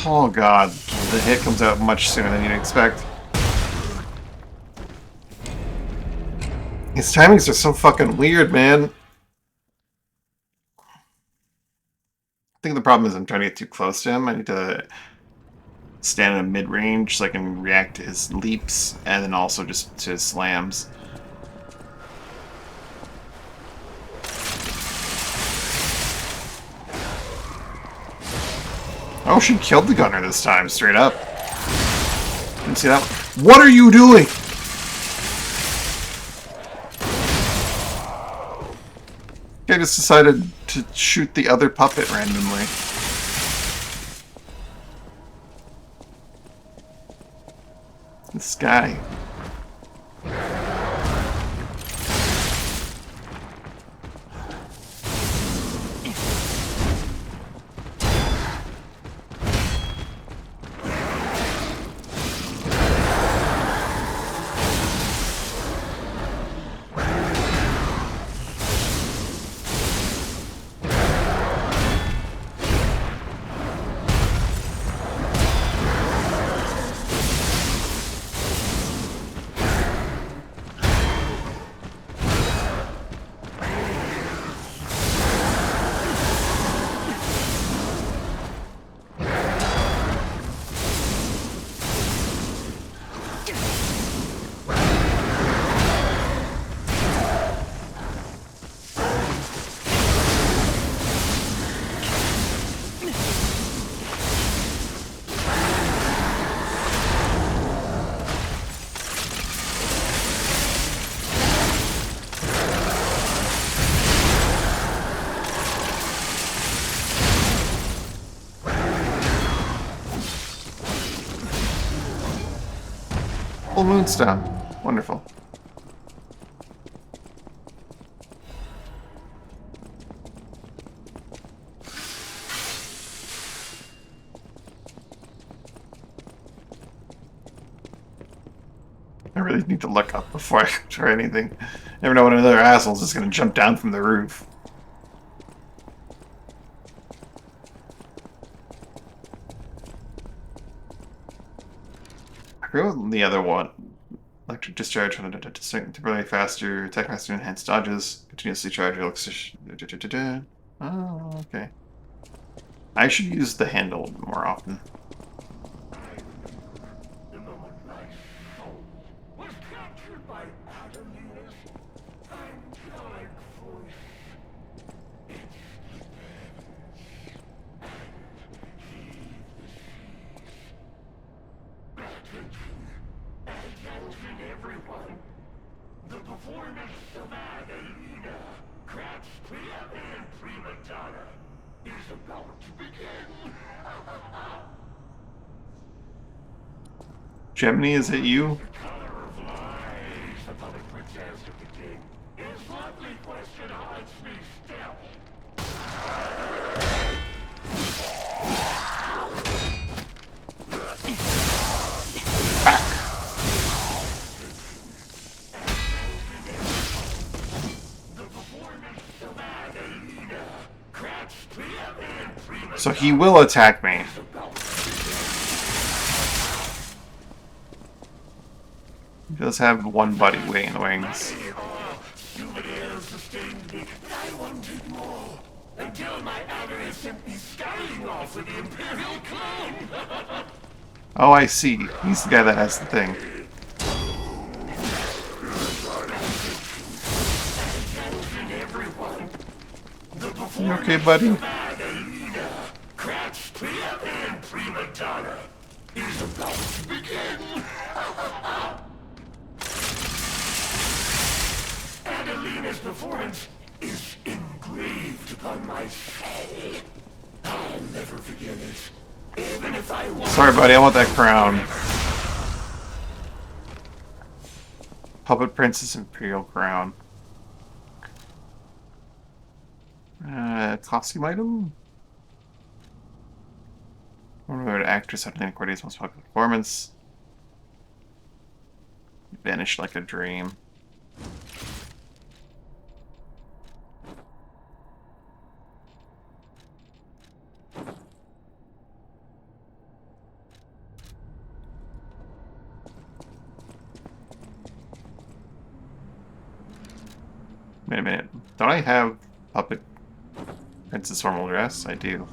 Oh god, the hit comes out much sooner than you'd expect. His timings are so fucking weird, man. I think the problem is I'm trying to get too close to him. I need to stand in mid-range so I can react to his leaps and then also just to his slams. Oh, she killed the gunner this time, straight up. Didn't see that one. What are you doing? I just decided to shoot the other puppet randomly. This guy. Full moonstone. Wonderful. I really need to look up before I try anything. Never know when another asshole's just gonna jump down from the roof. I forgot what the other one. Electric discharge, temporarily faster, attack master enhanced dodges, continuously charge your Oh, okay. I should use the handle more often. Gemini, is it you? So he will attack me. He does have one buddy waiting in the wings. Oh, I see. He's the guy that has the thing. You okay, buddy? Adelina's performance is engraved upon my soul. I'll never forget it. Even if I want. Sorry, buddy. I want that crown. Puppet Princess Imperial Crown. Costume item? Remember actress Adelina Corde's most popular performance. Vanished like a dream. Wait a minute. Don't I have Puppet Princess formal dress? I do.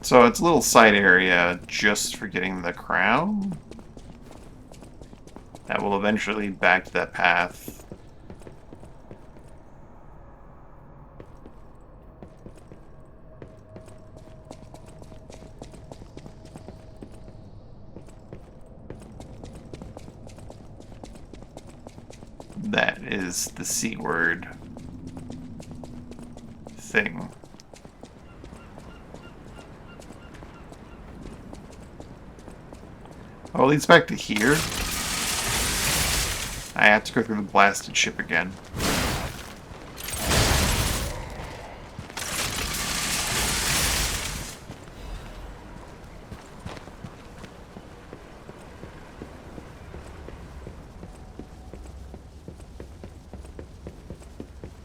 So it's a little side area just for getting the crown. That will eventually lead back to that path. That is the C word thing. Oh, it leads back to here. I have to go through the blasted ship again.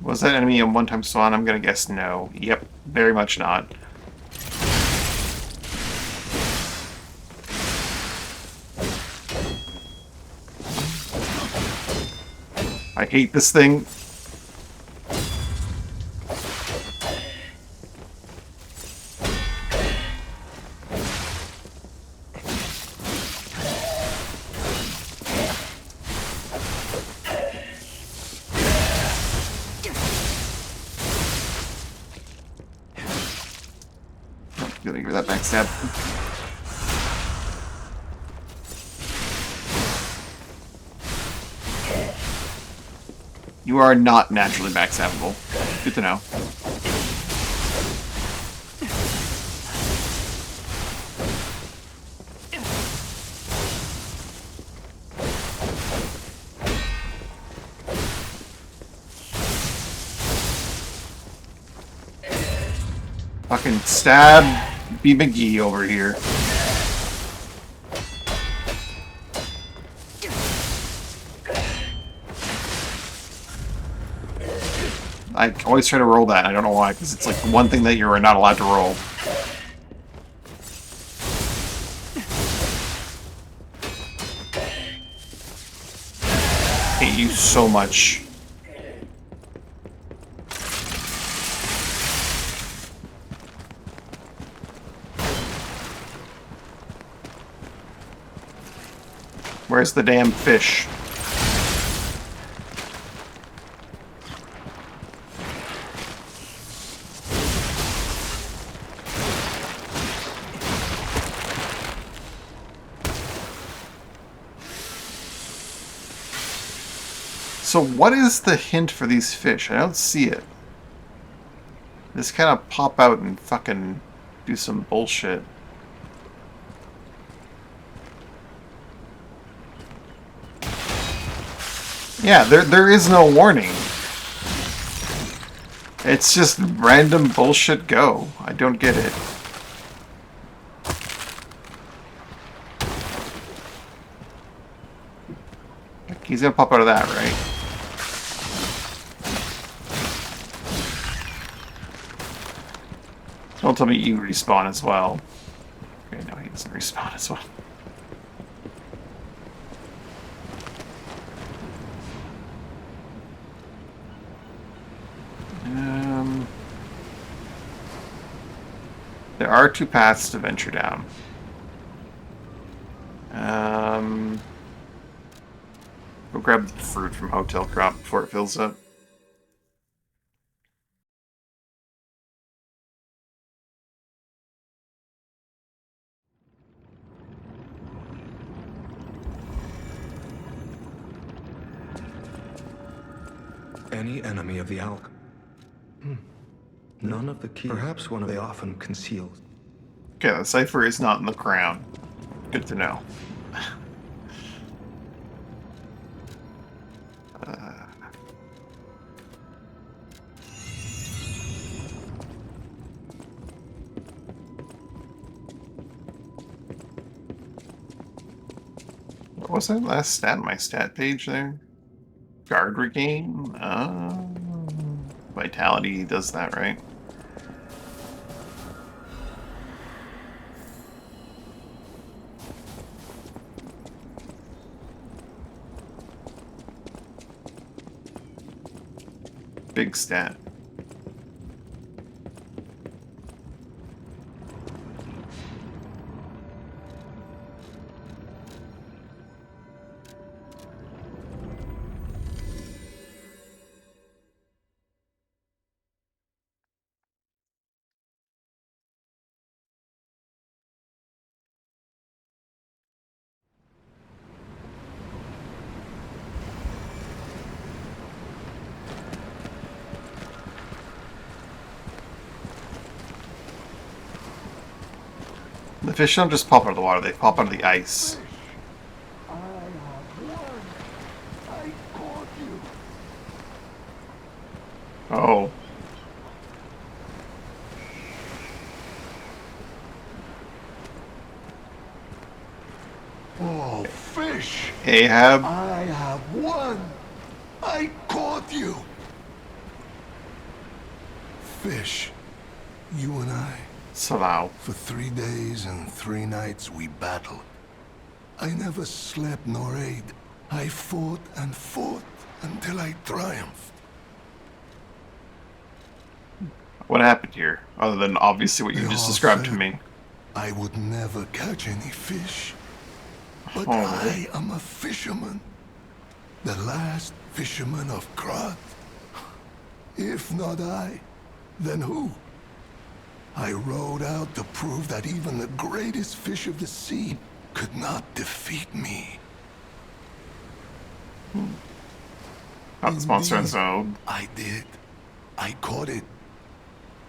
Was that enemy a one-time spawn? I'm gonna guess no. Yep, very much not. I hate this thing. Gonna give her that backstab. You are not naturally backstabbable. Good to know. Fucking stab B. McGee over here. I always try to roll that. I don't know why, because it's like the one thing that you're not allowed to roll. I hate you so much. Where's the damn fish? So what is the hint for these fish? I don't see it. They just kind of pop out and fucking do some bullshit. Yeah, there is no warning. It's just random bullshit go. I don't get it. Like, he's gonna pop out of that, right? Don't tell me you respawn as well. Okay, no, he doesn't respawn as well. There are two paths to venture down. Go grab the fruit from Hotel Crop before it fills up. Any enemy of the Alchemy? None of the keys. Perhaps one of they often concealed. Okay, the cipher is not in the crown. Good to know. What was that last stat on my stat page there? Guard regain? Vitality does that, right? Big stat. The fish don't just pop out of the water, they pop out of the ice. I have won. I caught you. Oh. Oh, fish! Ahab. I have won. I caught you. Fish, you and I. Salau. For 3 days and 3 nights we battled. I never slept nor ate. I fought and fought until I triumphed. What happened here? Other than obviously what you They just all described to said me. I would never catch any fish. But Oh. I am a fisherman. The last fisherman of Krat. If not I, then who? I rowed out to prove that even the greatest fish of the sea could not defeat me. Not this monster on its Indeed, own. I did. I caught it.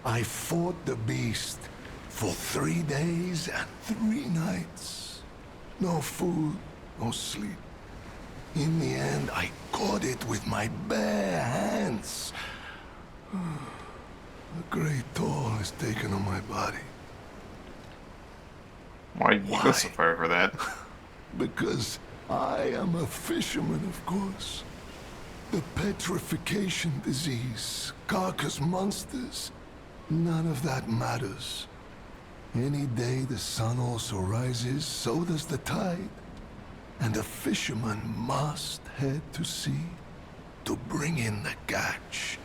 I fought the beast for 3 days and 3 nights. No food, no sleep. In the end, I caught it with my bare hands. A great toll is taken on my body. Why did you go so Why? far for that? Because I am a fisherman, of course. The petrification disease, carcass monsters, none of that matters. Any day the sun also rises, so does the tide. And a fisherman must head to sea to bring in the catch.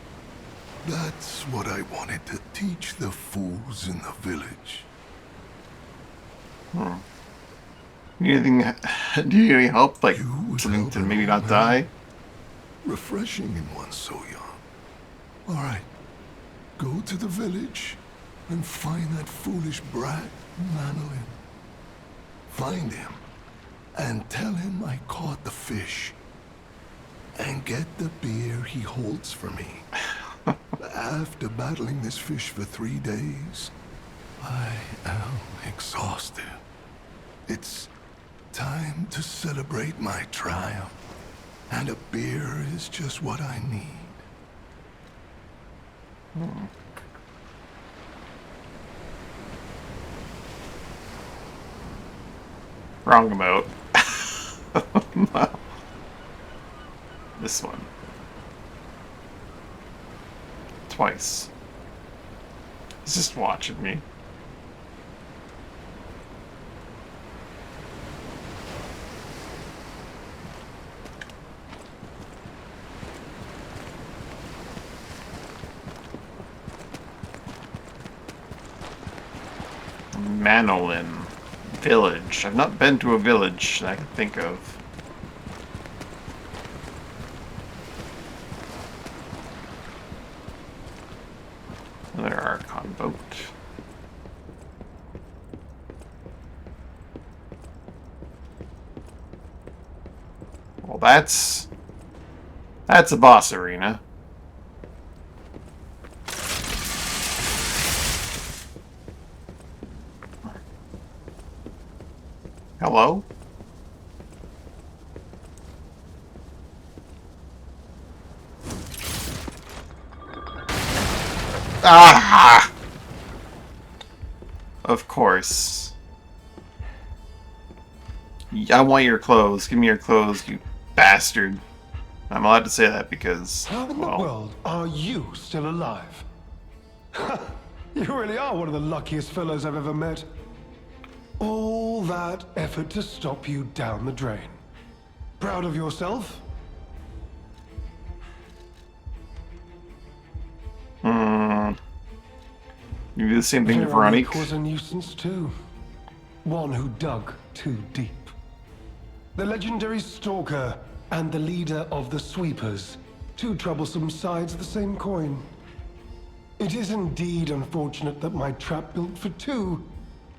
That's what I wanted to teach the fools in the village. Need anything? Do you need any help? Like You would something help to an maybe old not man. die? Refreshing in one so young. All right, go to the village and find that foolish brat, Manolin. Find him and tell him I caught the fish. And get the beer he holds for me. After battling this fish for 3 days, I am exhausted. It's time to celebrate my triumph. And a beer is just what I need. Wrong emote. This one. Twice. He's just watching me. Manolin village. I've not been to a village that I can think of. Another Archon boat. Well, that's a boss arena. Hello? Ah! Of course. I want your clothes. Give me your clothes, you bastard. I'm allowed to say that because, How in the well, world are you still alive? You really are one of the luckiest fellows I've ever met. All that effort to stop you down the drain. Proud of yourself? you do the same thing to Veronique Veronique. was a nuisance too. One who dug too deep. The legendary stalker and the leader of the sweepers. Two troublesome sides of the same coin. It is indeed unfortunate that my trap built for two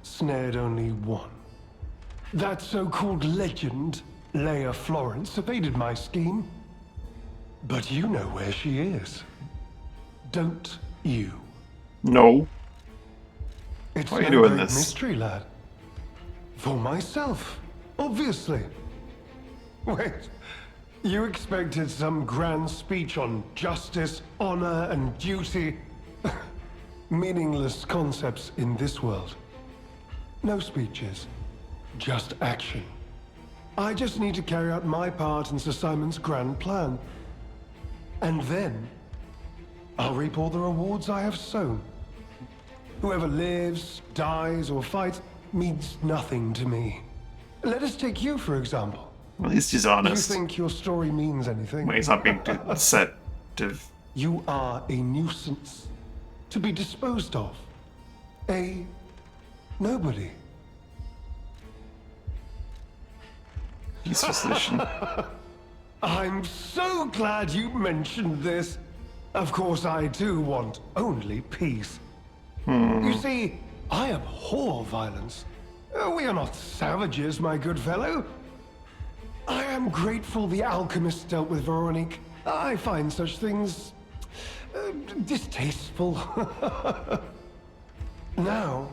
snared only one. That so-called legend, Leia Florence, evaded my scheme. But you know where she is. Don't you? No. It's Why are you no doing great this? mystery, lad. For myself, obviously. Wait, you expected some grand speech on justice, honor, and duty? Meaningless concepts in this world. No speeches, just action. I just need to carry out my part in Sir Simon's grand plan. And then, I'll reap all the rewards I have sown. Whoever lives, dies, or fights means nothing to me. Let us take you, for example. At least he's You honest. think your story means anything? When he's not being too deceptive. You are a nuisance to be disposed of. A nobody. He's physician. I'm so glad you mentioned this. Of course, I too want only peace. You see, I abhor violence. We are not savages, my good fellow. I am grateful the alchemist dealt with Veronique. I find such things distasteful. Now,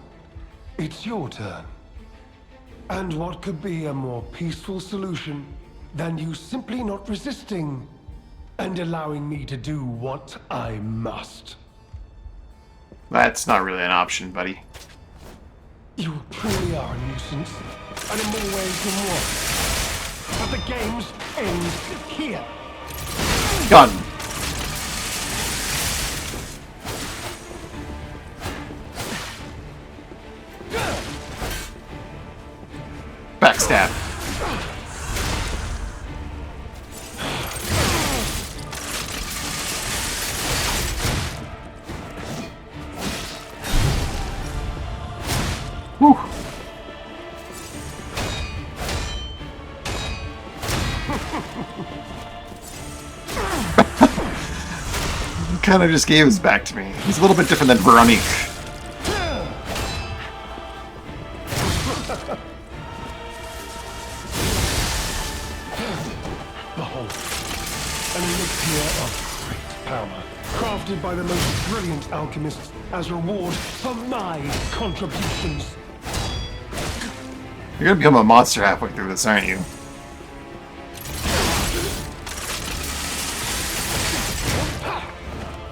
it's your turn. And what could be a more peaceful solution than you simply not resisting and allowing me to do what I must? That's not really an option, buddy. You truly are a nuisance, and in more ways than one. But the games end here. Gun. Backstab. Whew. He kind of just gave his back to me. He's a little bit different than Veronique. Behold, an elixir of great power, crafted by the most brilliant alchemists as reward for my contributions. You're gonna become a monster halfway through this, aren't you?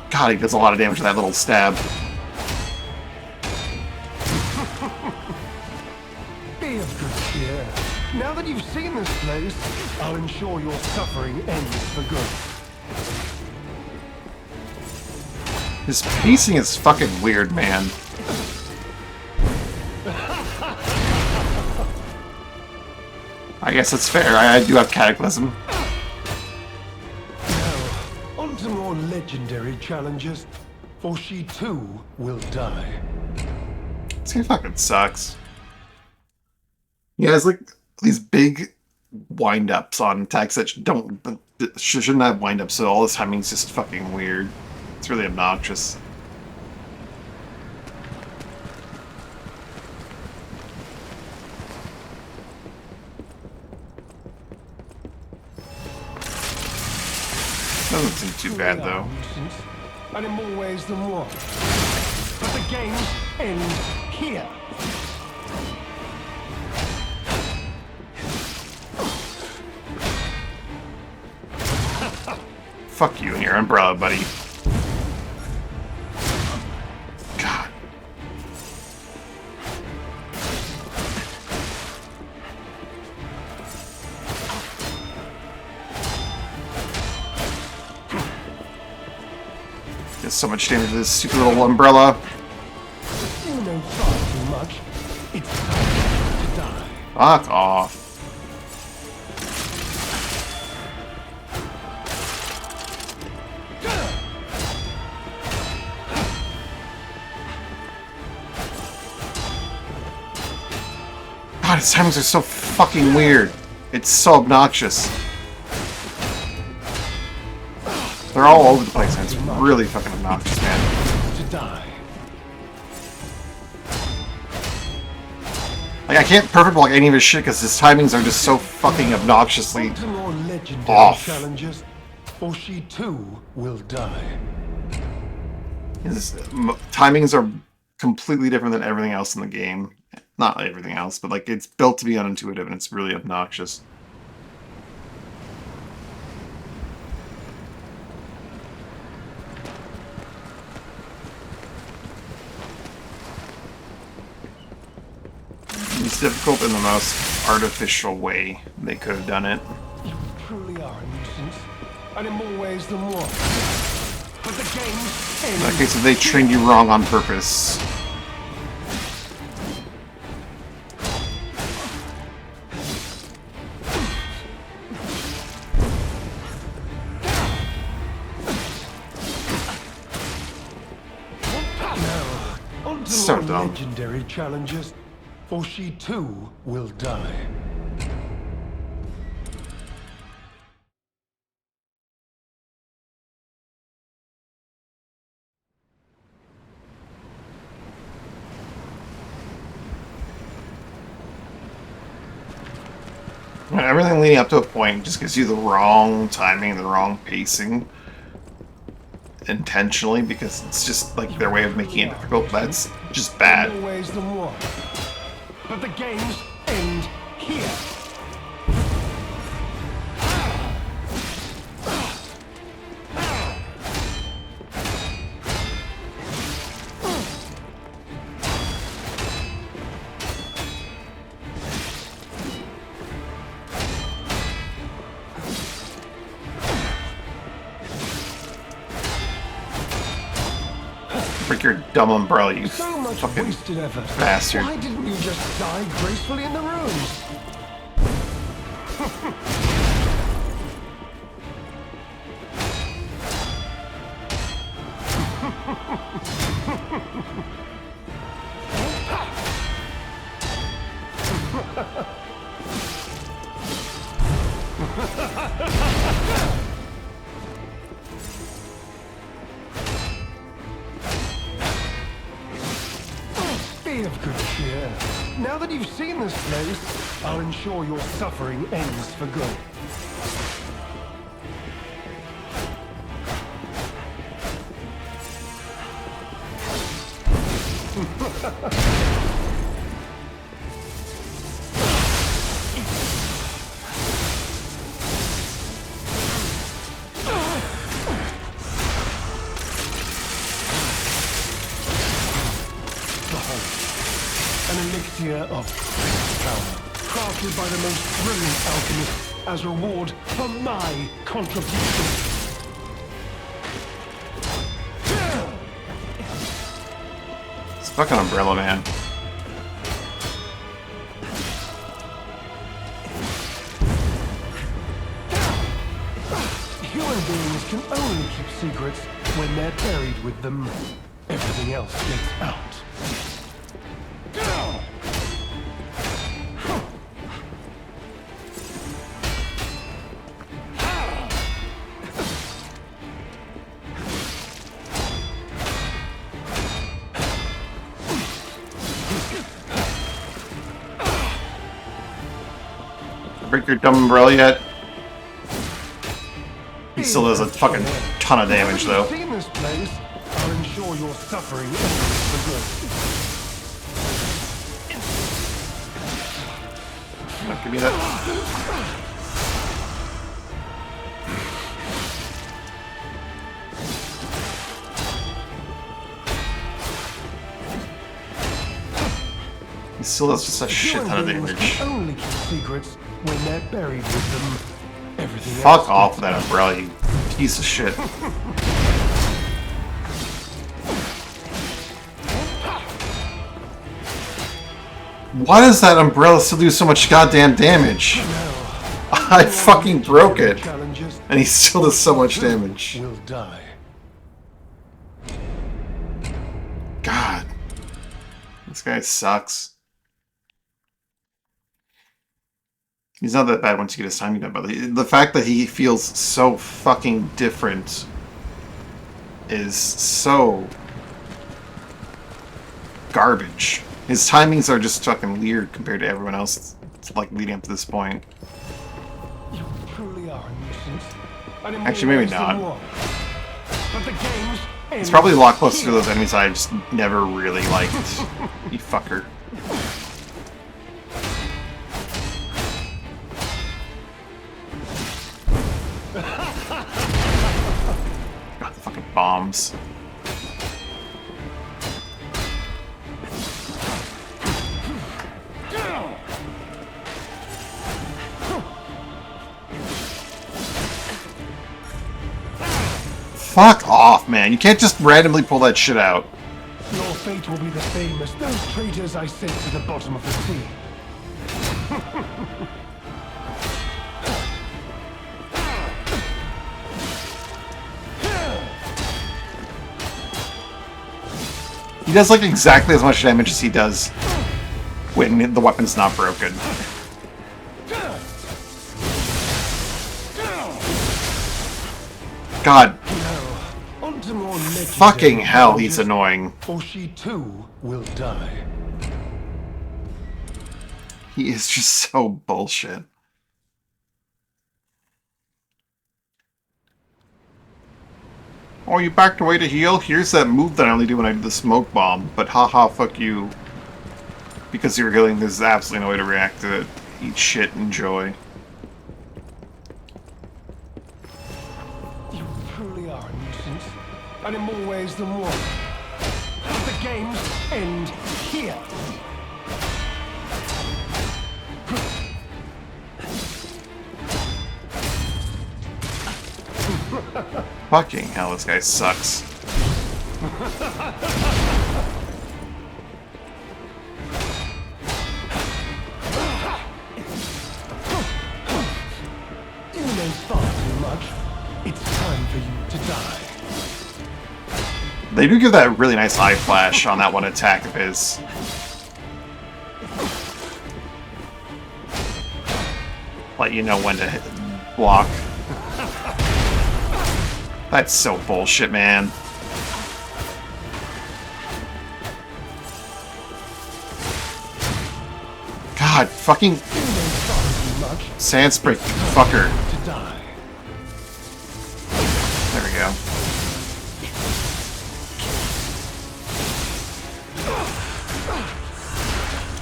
God, he does a lot of damage with that little stab. Be of good cheer. Now that you've seen this place, I'll ensure your suffering ends for good. His pacing is fucking weird, man. I guess that's fair. I do have Cataclysm. Now, on to more legendary challenges, for she too will die. This game fucking sucks. Yeah, it's like these big wind-ups on attacks that shouldn't have wind-ups, so all this timing's just fucking weird. It's really obnoxious. Doesn't seem too bad, though. And in more ways than one. But the games end here. Fuck you and your umbrella, buddy. God. Does so much damage to this stupid little umbrella. You know far too much. It's time to die. Fuck off. God, his timings are so fucking weird. It's so obnoxious. They're all over the place, and it's really fucking obnoxious, man. To die. Like, I can't perfect block any of his shit because his timings are just so fucking obnoxiously Want some more legendary off. challenges, or she too will die. His timings are completely different than everything else in the game. Not everything else, but like it's built to be unintuitive and it's really obnoxious. It's difficult in the most artificial way they could have done it. You truly are a nuisance, and in more ways than one. But the game's In that case, if they trained you wrong on purpose. On to So more dumb. legendary challenges, or she too will die. Everything leading up to a point just gives you the wrong timing, the wrong pacing. Intentionally, because it's just like their way of making it difficult. That's just bad. In more ways than one. But the games end here. Break your dumb umbrella, you So much fucking wasted effort. bastard. Why didn't you just die gracefully in the ruins? Be of good cheer. Now that you've seen this place, I'll ensure your suffering ends for good. An elixir of power, crafted by the most brilliant alchemist as reward for my contribution. It's fucking umbrella, man. Human beings can only keep secrets when they're buried with them. Everything else gets out. break your dumb umbrella yet? He still does a fucking ton of damage, though. Seen this place? I'll ensure your suffering ends for good. Give me that. He still does just a shit ton of Human beings damage. can only keep secrets when they're buried with them. Everything Fuck else off with that umbrella, you piece of shit. Why does that umbrella still do so much goddamn damage? I fucking broke it. challenges And he still does so much damage. will die. God. This guy sucks. He's not that bad once you get his timing done, but the fact that he feels so fucking different is so garbage. His timings are just fucking weird compared to everyone else, like, leading up to this point. You truly are a nuisance. And in Actually, more maybe ways than not. one. But the game's It's probably a lot closer to those enemies I just never really liked. You fucker. God, the fucking bombs. Fuck off, man. You can't just randomly pull that shit out. Your fate will be the same as those traitors I sent to the bottom of the sea. He does like exactly as much damage as he does when the weapon's not broken. God, On to more legendary fucking hell, he's challenges, annoying. or she too will die. He is just so bullshit. Oh, you backed away to heal? Here's that move that I only do when I do the smoke bomb, but haha, fuck you. Because you're healing, there's absolutely no way to react to it. Eat shit, enjoy. You truly are a nuisance, and in more ways than one. But the games end here. Fucking hell, this guy sucks. You know far too much. It's time for you to die. They do give that really nice eye flash on that one attack of his. Let you know when to hit block. That's so bullshit, man. God, fucking You know far too much Sandsprite, fucker. to die. There we go.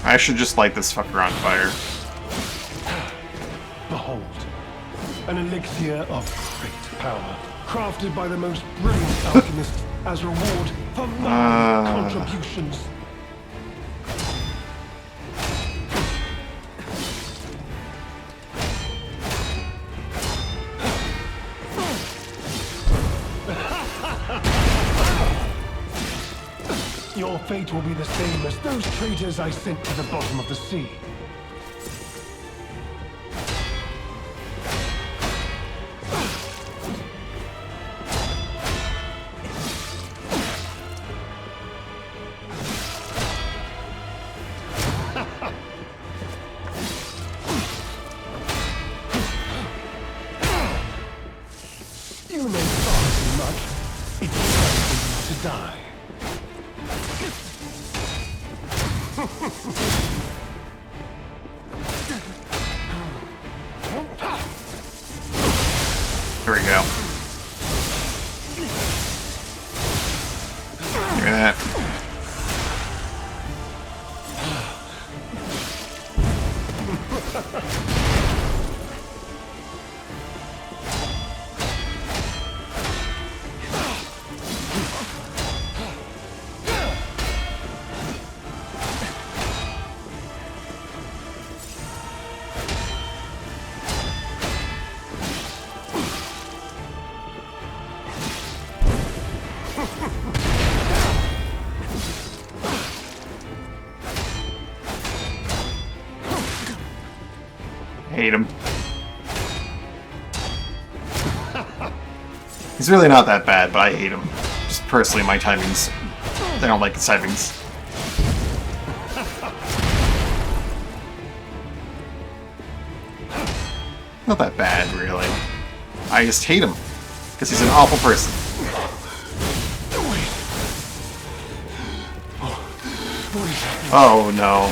I should just light this fucker on fire. Behold, an elixir of great power, crafted by the most brilliant alchemists as reward for my contributions. Your fate will be the same as those traitors I sent to the bottom of the sea. You know far too much. It's time for you to die. There we go. Give me that. Hate him. He's really not that bad, but I hate him. Just personally, my timings. I don't like his timings. Not that bad, really. I just hate him. Because he's an awful person. Oh no.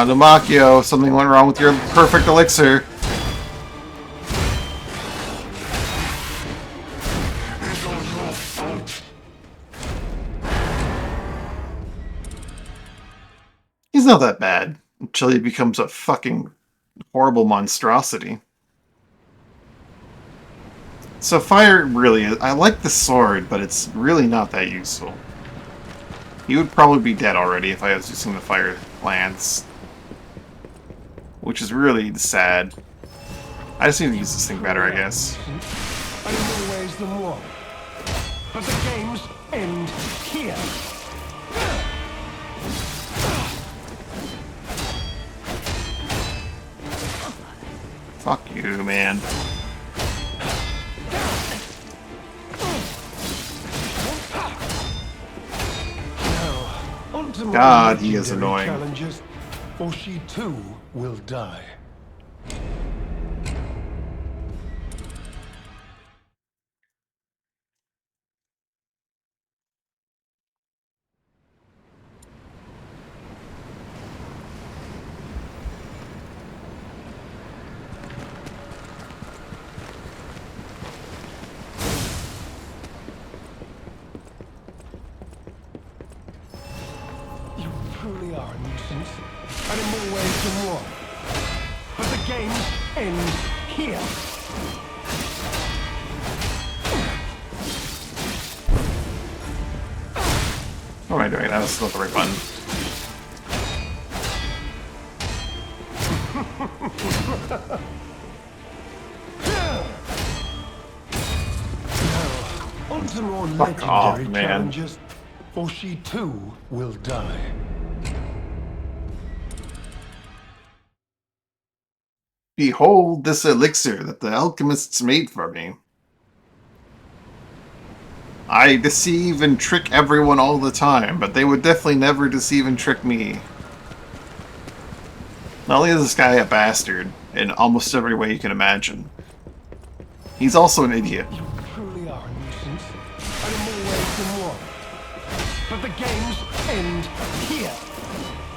Numakio, something went wrong with your perfect elixir. He's not that bad until he becomes a fucking horrible monstrosity. So fire really is... I like the sword, but it's really not that useful. He would probably be dead already if I was using the fire lance. Which is really sad. I just need to use this thing better, I guess. And in more ways than one. But the games end here. Fuck you, man. God, he is annoying. Challenges, or she too will die. Truly are a nuisance, and in more ways than one. But the games end here. What am I doing? That's not the right button. Now, on to more Fuck legendary off, man. challenges, or she too will die. Behold this elixir that the alchemists made for me. I deceive and trick everyone all the time, but they would definitely never deceive and trick me. Not only is this guy a bastard in almost every way you can imagine, he's also an idiot. You truly are a nuisance, and in more ways than one. But the games end here.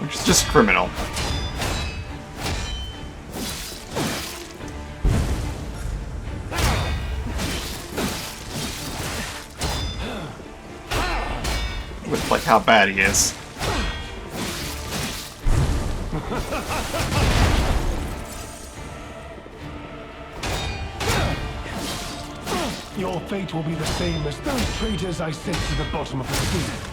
Which is just criminal. With like how bad he is. Your fate will be the same as those traitors I sent to the bottom of the sea.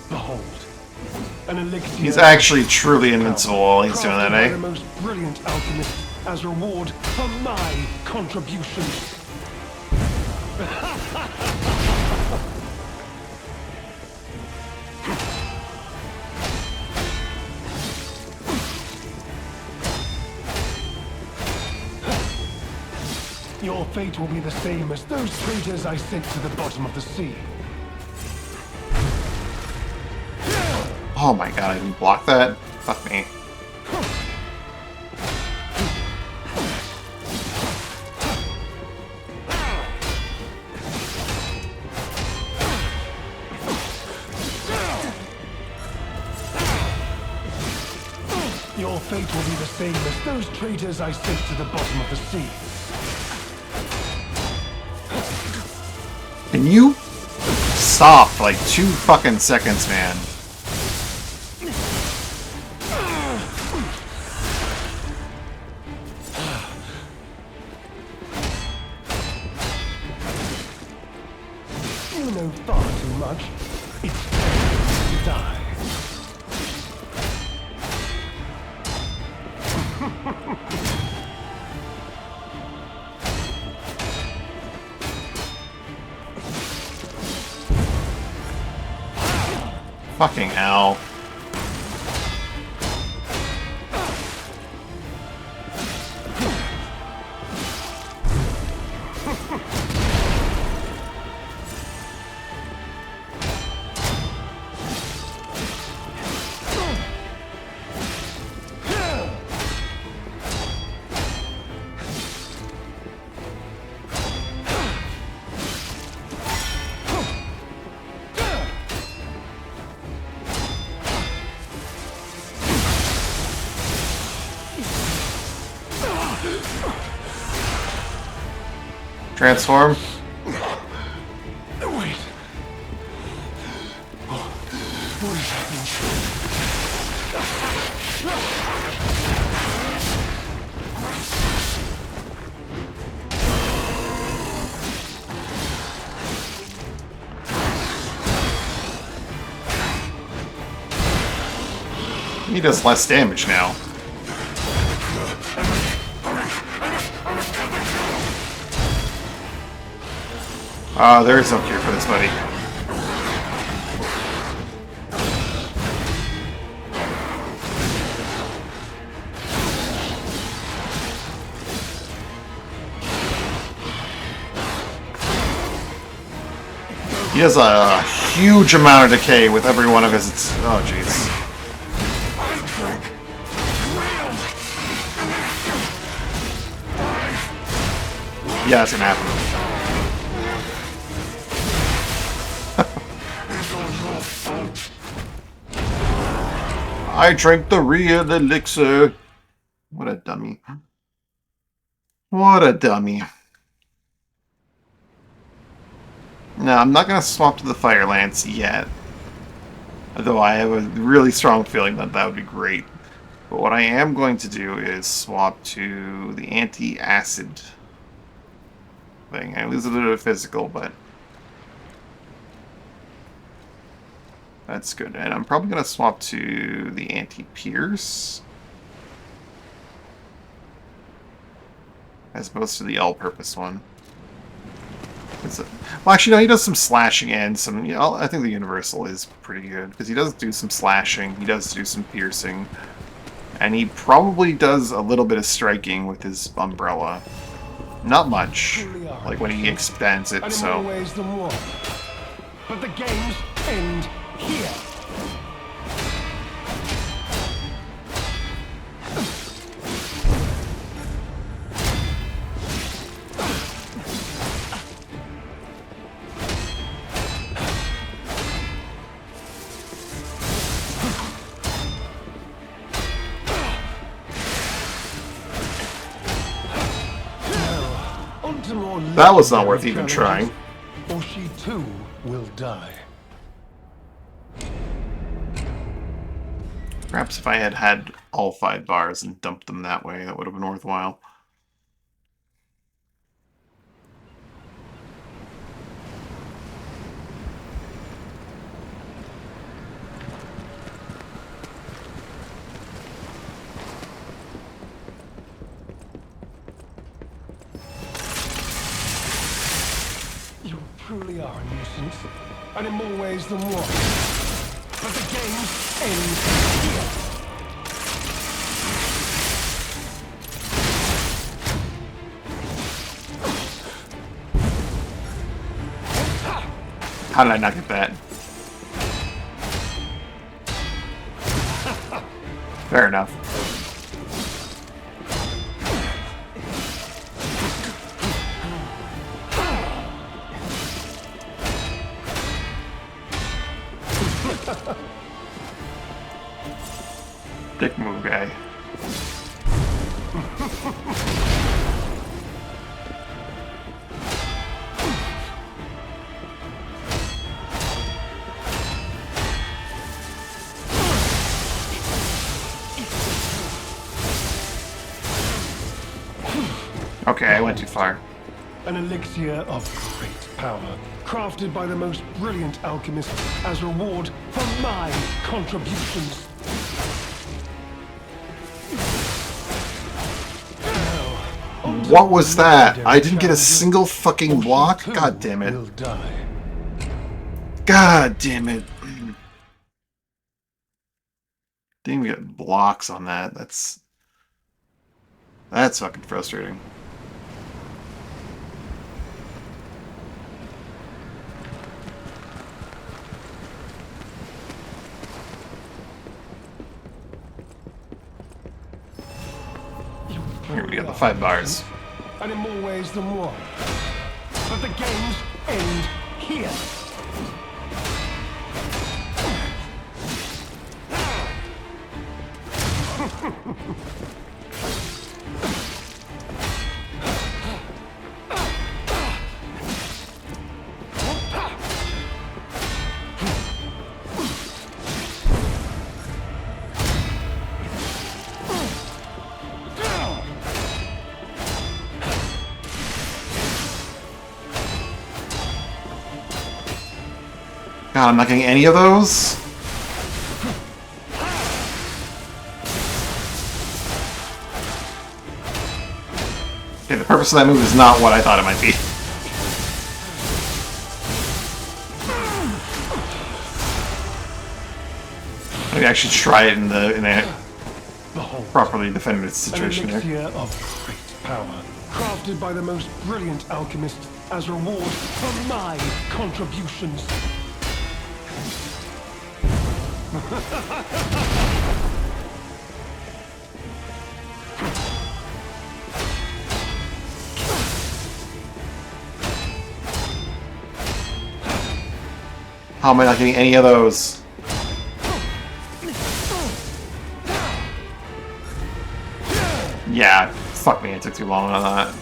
Behold, an elixir. He's actually truly invincible while he's doing that, crafted by eh? the most brilliant alchemist as reward for my contribution. Your fate will be the same as those traitors I sent to the bottom of the sea. Oh my god, I didn't block that? Fuck me. Your fate will be the same as those traitors I sent to the bottom of the sea. Can you stop for like 2 fucking seconds, man? You know far too much. It's time to die. Fucking hell. Transform. Wait. What is happening? He does less damage now. There is no cure for this, buddy. He has a huge amount of decay with every one of his... Oh, jeez. Yeah, it's gonna happen. I drank the real elixir. What a dummy. What a dummy. No, I'm not going to swap to the Fire Lance yet. Although I have a really strong feeling that that would be great. But what I am going to do is swap to the anti-acid thing. I lose a bit of physical, but that's good. And I'm probably going to swap to the anti-pierce as opposed to the all-purpose one. Well, actually, no, he does some slashing and some... You know, I think the universal is pretty good, because he does do some slashing, he does do some piercing, and he probably does a little bit of striking with his umbrella. Not much, like when he expands it, so... ways than one. But the games end here. That was not worth even trying. Or she too will die. Perhaps if I had had all 5 bars and dumped them that way, that would have been worthwhile. You truly are a nuisance, and in more ways than one. But the games end here. How did I not get that? Fair enough. Dick move, guy. Okay, I went too far. An elixir of great power, crafted by the most brilliant alchemist as reward for my contributions. What was that? I didn't get a single fucking block? God damn it. Will die. God damn it. Didn't even get blocks on that. That's fucking frustrating. Here we got the 5 bars. And in more ways than one. But the games end here. God, I'm not getting any of those? Okay, the purpose of that move is not what I thought it might be. Maybe I should try it in a properly defended situation An here. elixir of great power, crafted by the most brilliant alchemist as reward for my contributions. How am I not getting any of those? Yeah, fuck me, it took too long on that.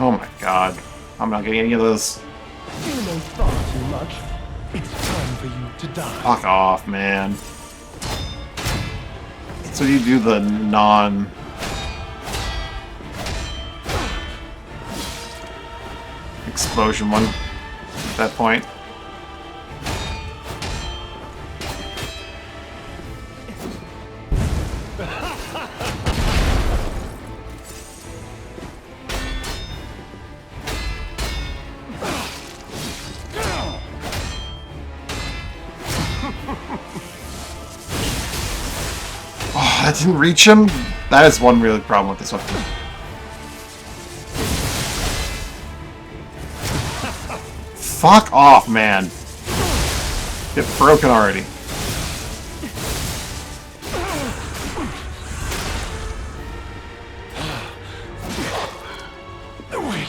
Oh my god. I'm not getting any of those. You know far too much. It's time for you to die. Fuck off, man. So you do the non... explosion one at that point. Oh, that didn't reach him? That is one really problem with this weapon. Fuck off, man. Get broken already. Wait.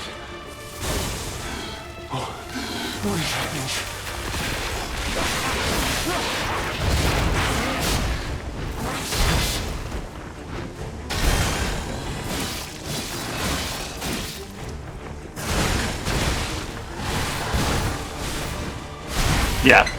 What is happening? Yeah.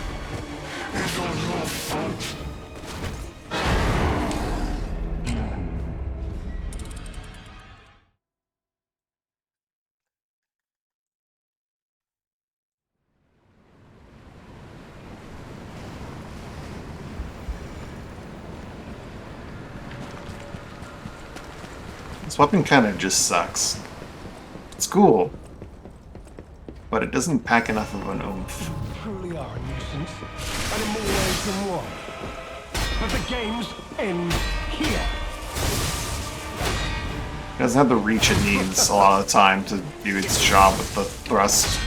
This weapon kind of just sucks. It's cool, but it doesn't pack enough of an oomph. Truly are a nuisance, and in more ways than one. But the games end here. It doesn't have the reach it needs a lot of the time to do its job with the thrust.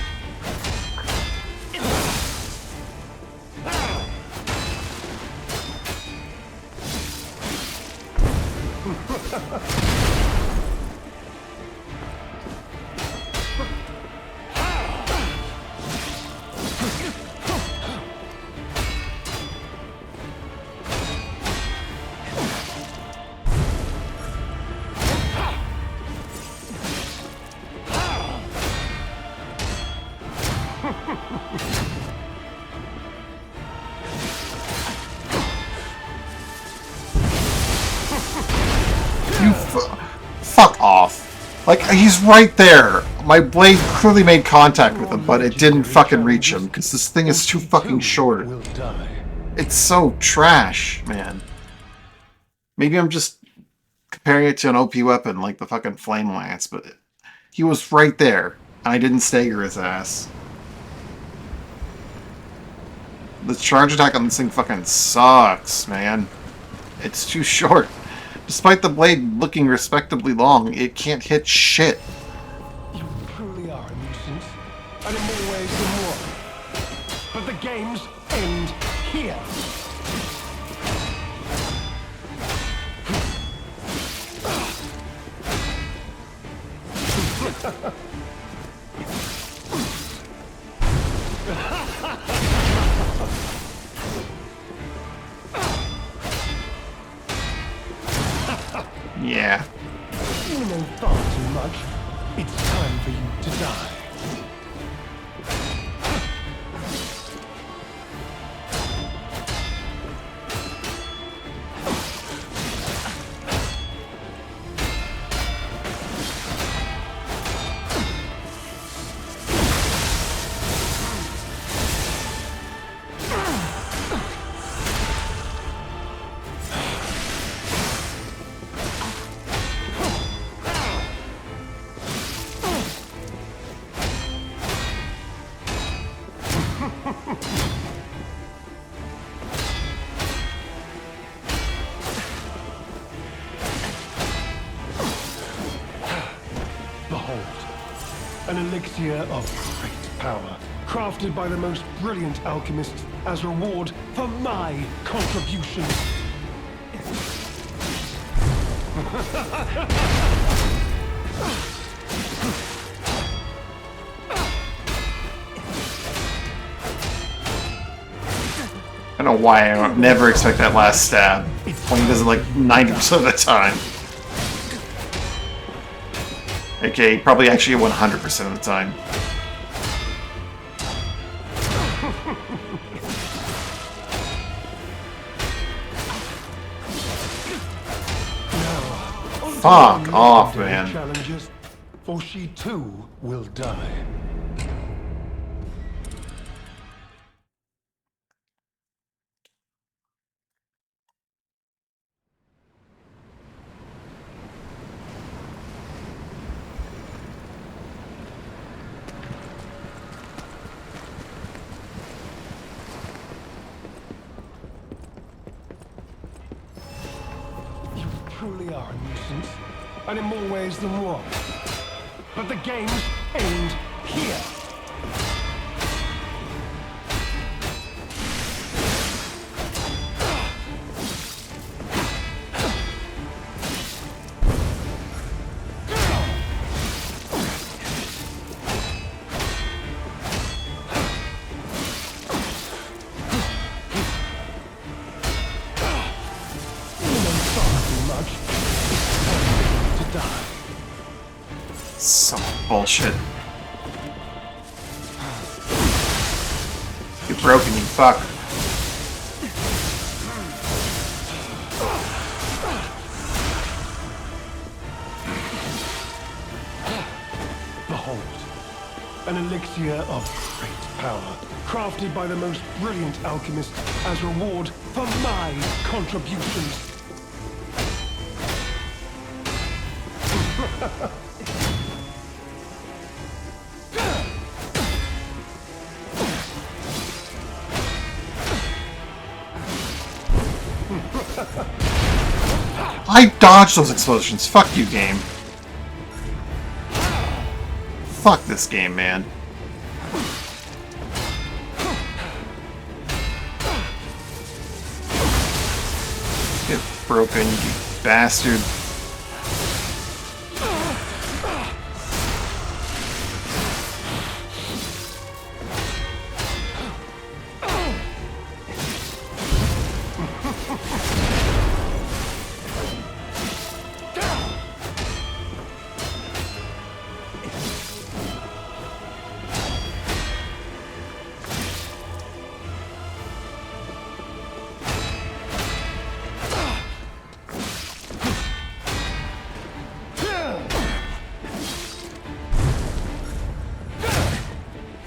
Fuck off. Like, he's right there. My blade clearly made contact with him, but it didn't fucking reach him, because this thing is too fucking short. It's so trash, man. Maybe I'm just comparing it to an OP weapon, like the fucking Flame Lance, but he was right there, and I didn't stagger his ass. The charge attack on this thing fucking sucks, man. It's too short. Despite the blade looking respectably long, it can't hit shit. You truly are a nuisance, and in more ways than one. But the games end here. Yeah. You know far too much. It's time for you to die. An elixir of great power, crafted by the most brilliant alchemists as reward for my contribution. I don't know why I never expect that last stab, when he does it like 90% of the time. Okay, probably actually 100% of the time. Fuck off, man. Challenges, for she too will die. Truly are a nuisance, and in more ways than one. But the games end here. Some bullshit. Get broken, you fuck. Behold, an elixir of great power, crafted by the most brilliant alchemist as reward for my contributions. I dodged those explosions. Fuck you, game. Fuck this game, man. Get broken, you bastard.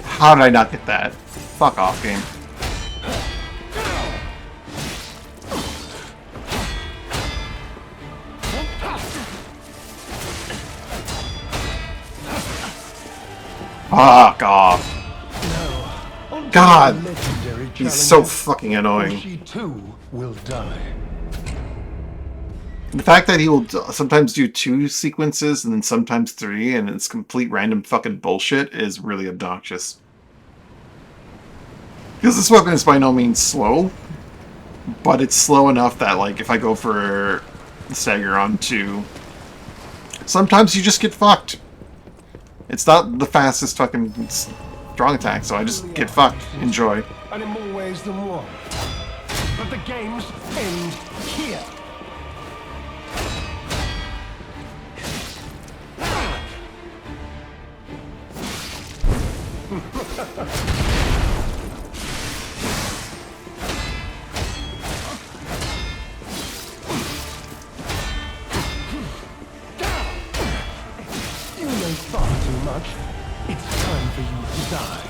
How did I not get that? Fuck off, game. Fuck off. Now, God! legendary He's so challenger, fucking or annoying. she too will die. The fact that he will sometimes do 2 sequences and then sometimes 3 and it's complete random fucking bullshit is really obnoxious. Because this weapon is by no means slow, but it's slow enough that, like, if I go for the Stagger on 2, sometimes you just get fucked. It's not the fastest fucking strong attack, so I just get fucked. Enjoy. And in more ways than one. But the games end here. You know far too much. It's time for you to die.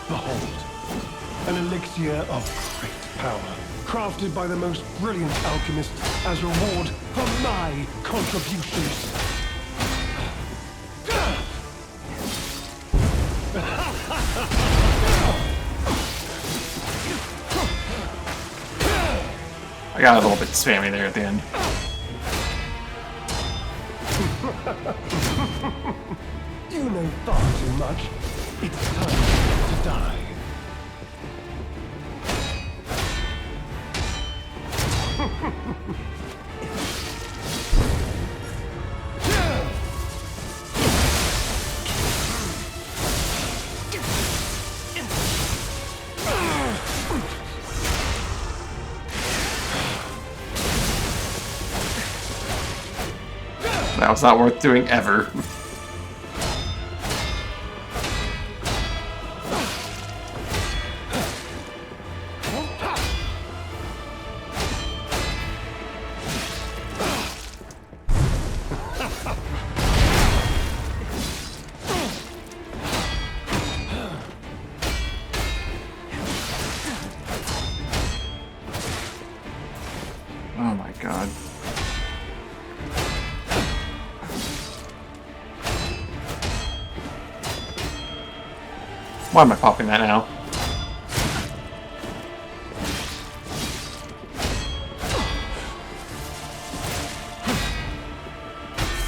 Behold, an elixir of great power, crafted by the most brilliant alchemist as reward for my contributions. I got a little bit spammy there at the end. You know far too much. It's time to die. That was not worth doing ever. Oh my god. Why am I popping that now?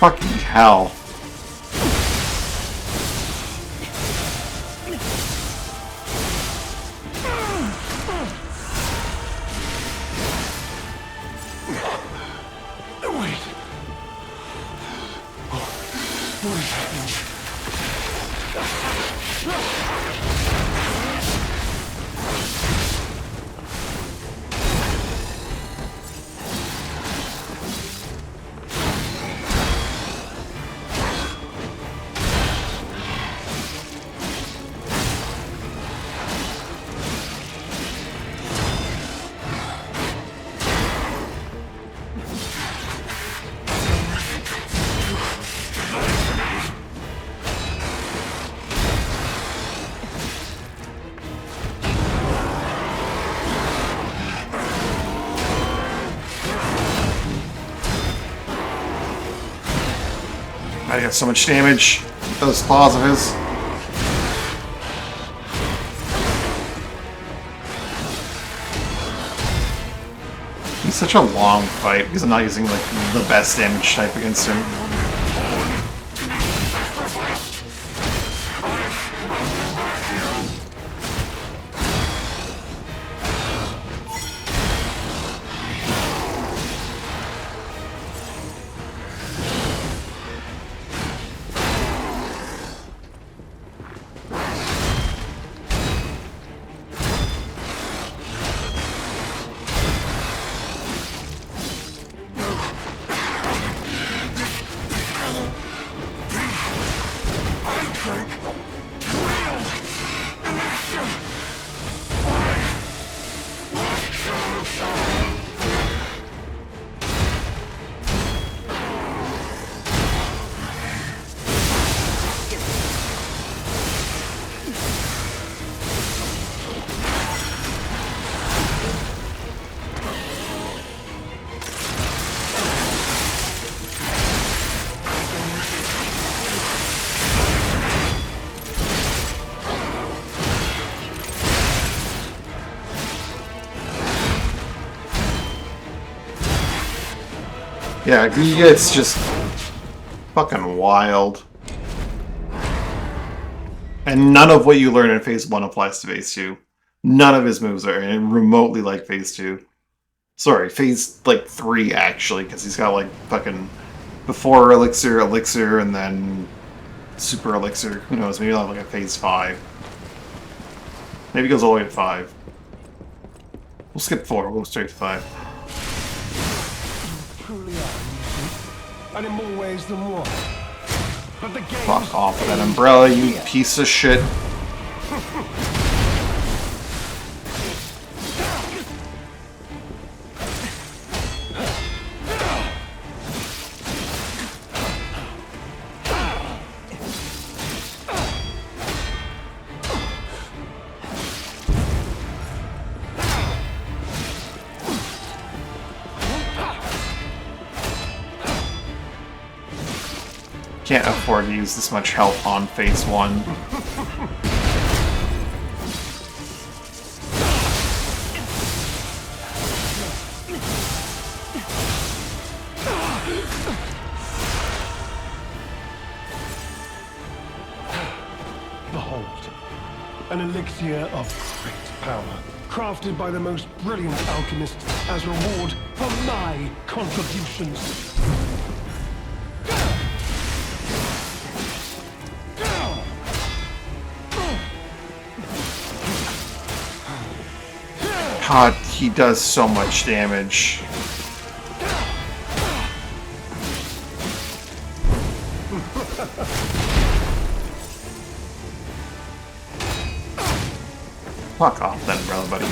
Fucking hell. Wait. I got so much damage with those claws of his. He's such a long fight because I'm not using like the best damage type against him. Yeah, he gets just fucking wild. And none of what you learn in Phase 1 applies to Phase 2. None of his moves are remotely like Phase 2. Sorry, Phase, like, 3, actually, because he's got, like, fucking Before Elixir, Elixir, and then Super Elixir. Who knows, maybe like a Phase 5. Maybe it goes all the way to 5. We'll skip 4, we'll go straight to 5. Truly are, and in more ways than one. But the game. Fuck off with that umbrella, you piece of shit. Can't afford to use this much health on Phase 1. Behold, an elixir of great power, crafted by the most brilliant alchemists as reward for my contributions. God, he does so much damage. Fuck off then, brother, buddy.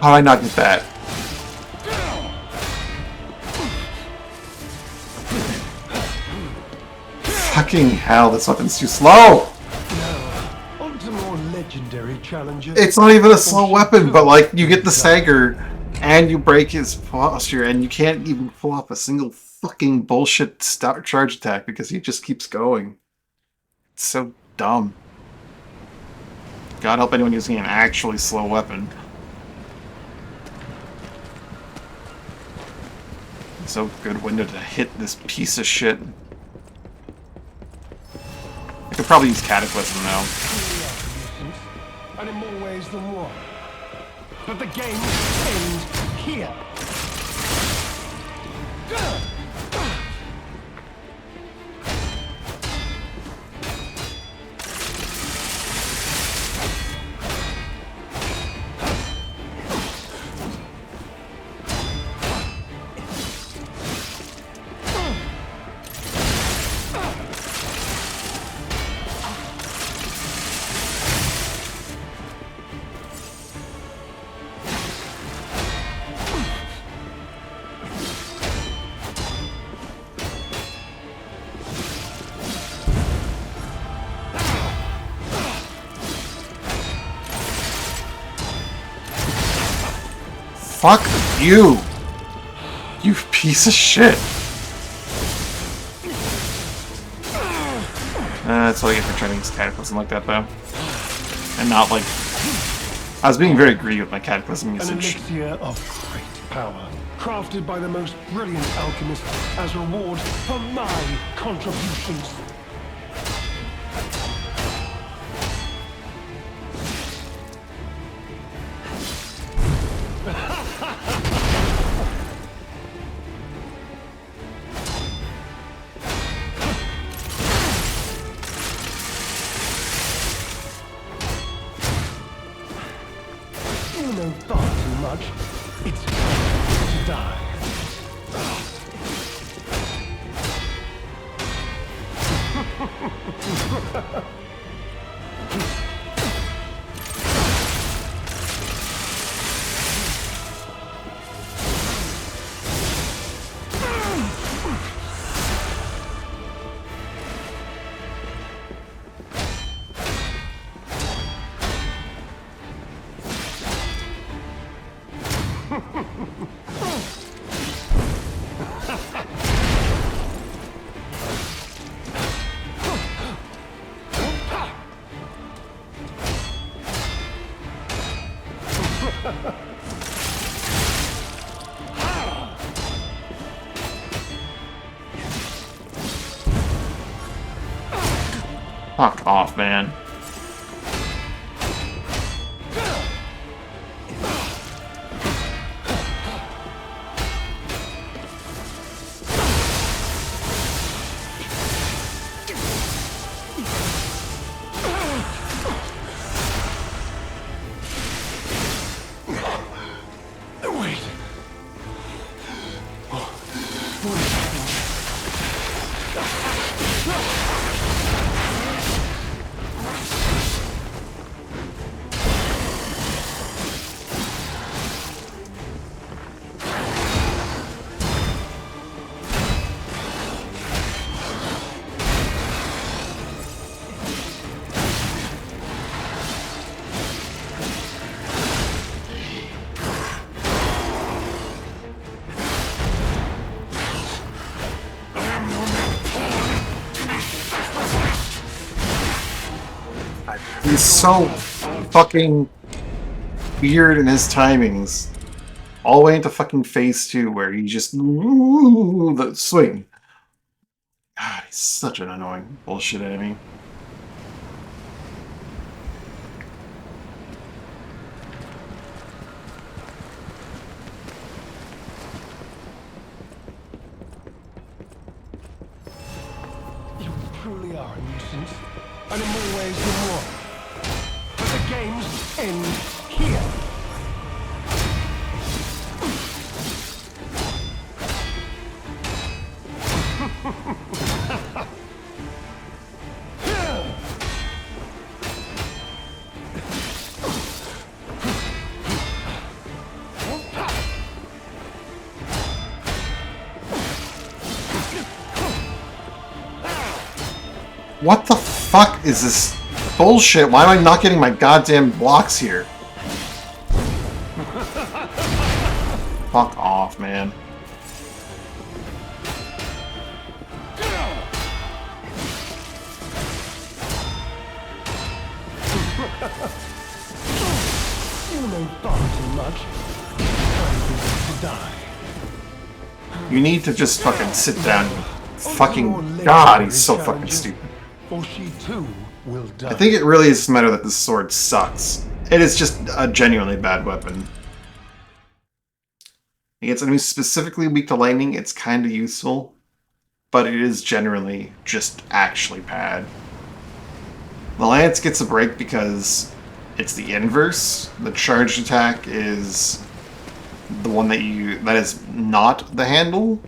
How did I not get that? Fucking hell, this weapon's too slow! On to more legendary challenges. It's not even a slow weapon, but like, you get the stagger, and you break his posture, and you can't even pull off a single fucking bullshit charge attack because he just keeps going. It's so dumb. God help anyone using an actually slow weapon. So good window to hit this piece of shit. I could probably use Cataclysm now. And in more ways than one. But the game ends here. Fuck you! You piece of shit! That's what I get for trying to use Cataclysm like that, though. And not like... I was being very greedy with my Cataclysm An usage. elixir of great power, crafted by the most brilliant alchemist as reward for my contributions. You know far too much. It's time to die. Fuck off, man. Wait. He's so fucking weird in his timings. All the way into fucking phase 2 where he just the swing. God, he's such an annoying bullshit enemy. You truly are a nuisance, and in more ways than one. But the games end here. What the fuck is this bullshit? Why am I not getting my goddamn blocks here? Fuck off, man. You know far too much. Time for you to die. You need to just fucking sit down. Fucking God, he's so fucking stupid. Or she too will die. I think it really is a matter that this sword sucks. It is just a genuinely bad weapon. Against enemies specifically weak to lightning, it's kind of useful, but it is generally just actually bad. The lance gets a break because it's the inverse. The charged attack is the one that is not the handle,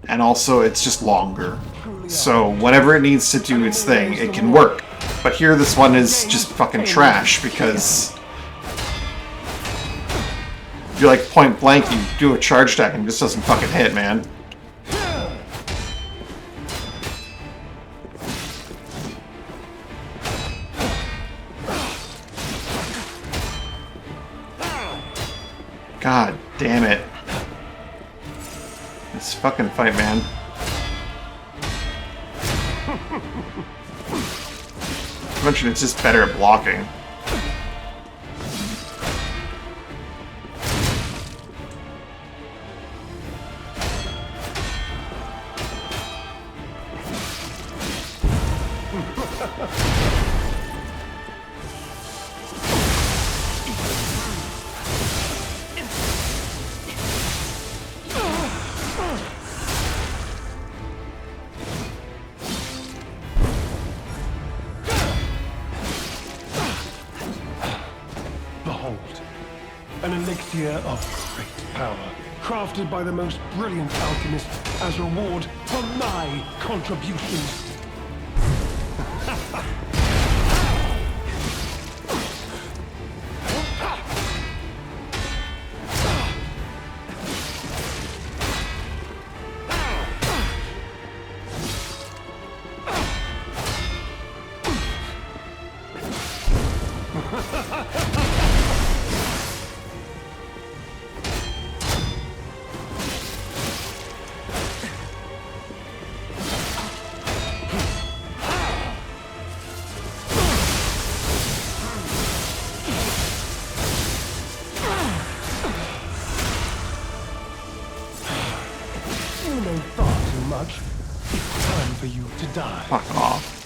and also it's just longer. So whenever it needs to do its thing, it can work. But here this one is just fucking trash because if you're like point blank, you do a charge attack and it just doesn't fucking hit, man. God damn it. This fucking fight, man. I mentioned it's just better at blocking. An elixir of great power, crafted by the most brilliant alchemist as reward for my contributions. It's time for you to die. Fuck off.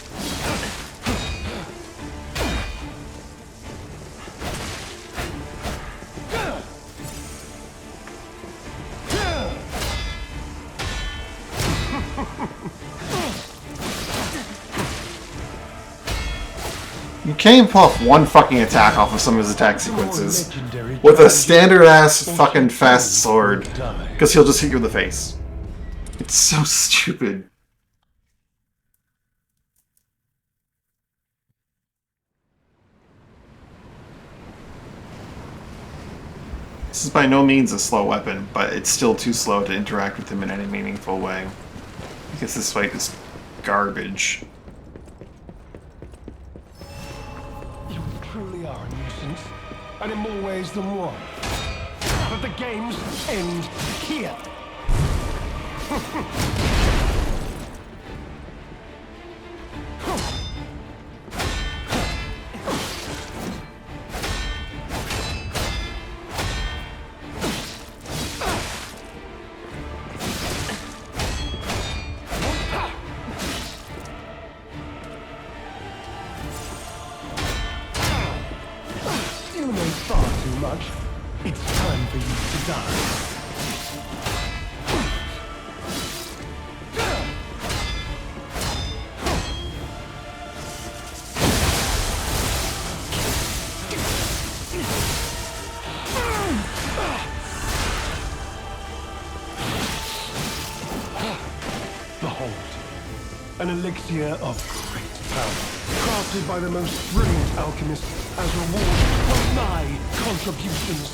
You can't pull off one fucking attack off of some of his attack sequences with a standard ass fucking fast sword, because he'll just hit you in the face. It's so stupid. This is by no means a slow weapon, but it's still too slow to interact with him in any meaningful way. Because this fight is garbage. You truly are a nuisance, and in more ways than one. But the games end here. You know far too much. It's time for you to die. Behold, an elixir of great power, crafted by the most brilliant alchemist as reward for my contributions.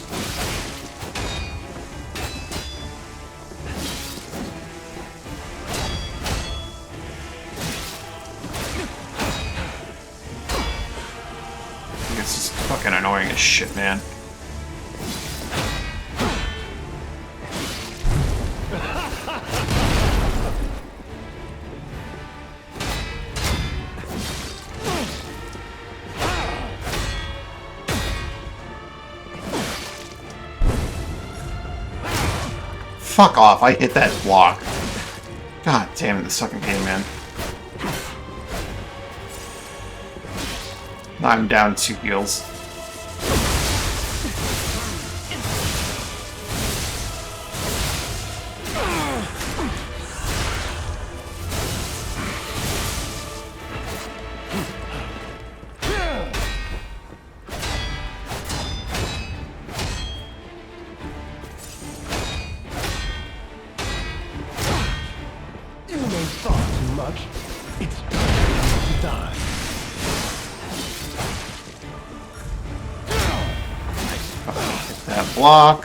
shit, man. Fuck off, I hit that block. God damn it, this fucking game, man. Now I'm down 2 heals. You may thought too much. It's time to die. Hit that block.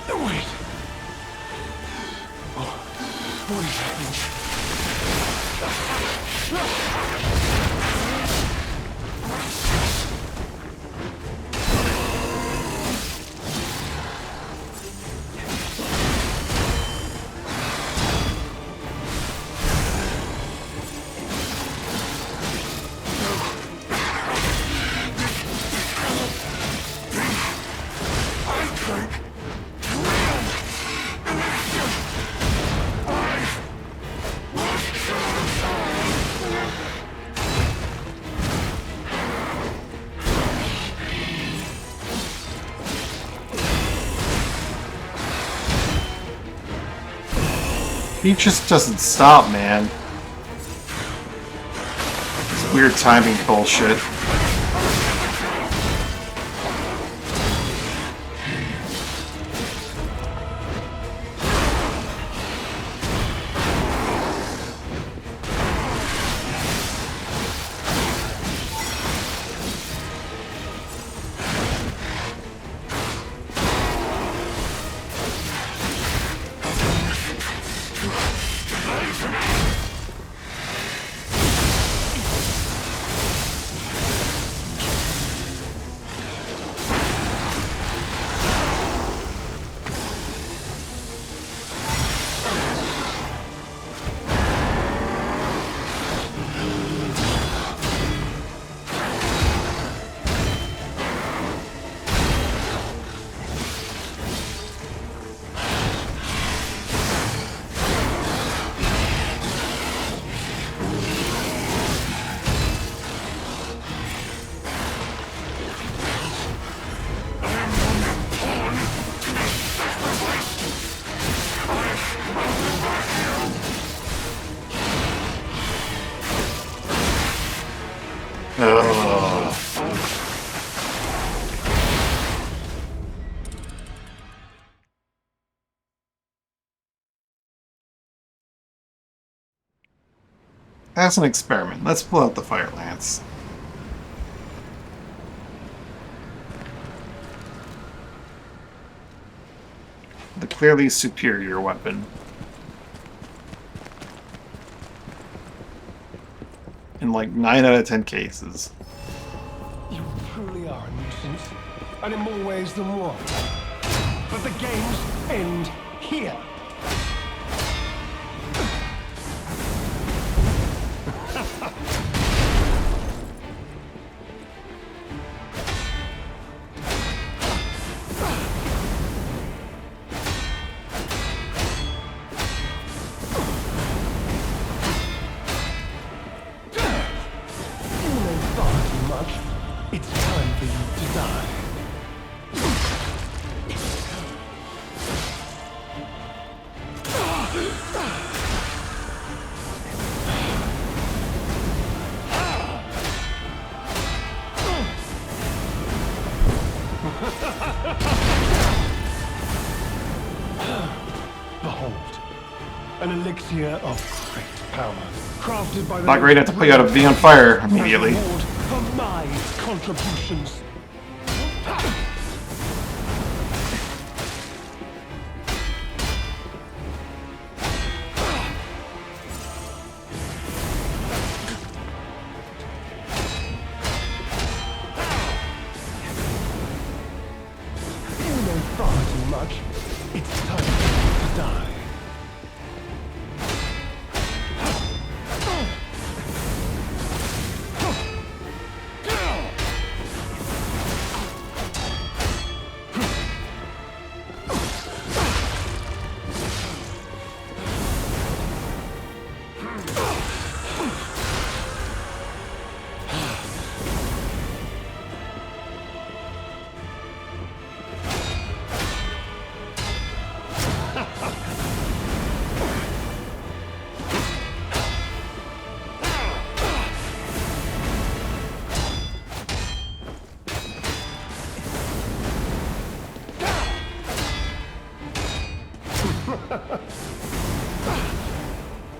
Wait. What is happening? He just doesn't stop, man. This weird timing bullshit. Ugh. As an experiment, let's pull out the Fire Lance. The clearly superior weapon. In like 9 out of 10 cases. You truly are a nuisance, and in more ways than one. But the games end here. It's time for you to die. Behold, an elixir of great power, crafted by the Not great enough to put you out of being on fire immediately. As a reward for my contributions. You know far too much. It's time to die.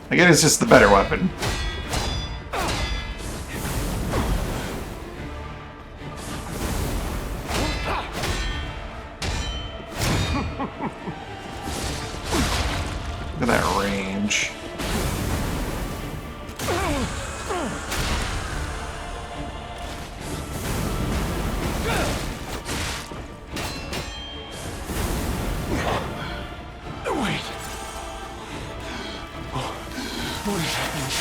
Again, it's just the better weapon. Look at that range. Wait. What is happening?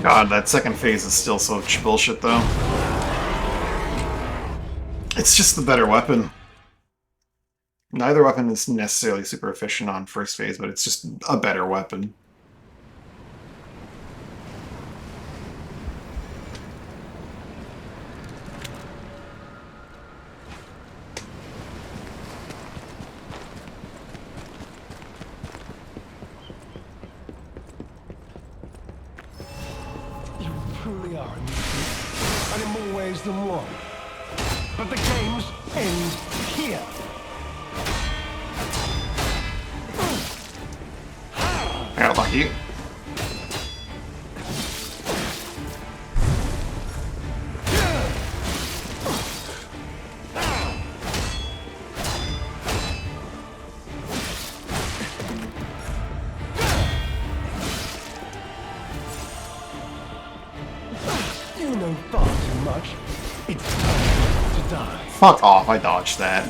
God, that second phase is still so bullshit, though. It's just the better weapon. Neither weapon is necessarily super efficient on first phase, but it's just a better weapon. You truly are a nuisance, and in more ways than one. But the games end here. I got lucky. You know far too much. It's time to die. Fuck off, I dodged that.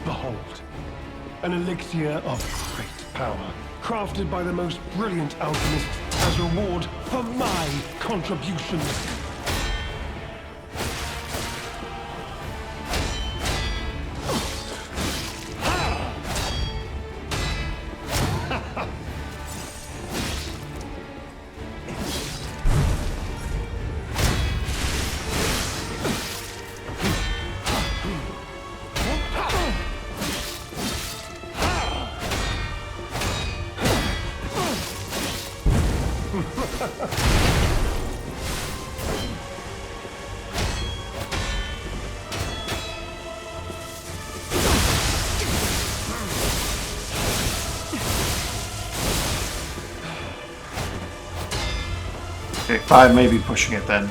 Behold, an elixir of great power, crafted by the most brilliant alchemists as reward for my contributions. Okay, 5 may be pushing it then.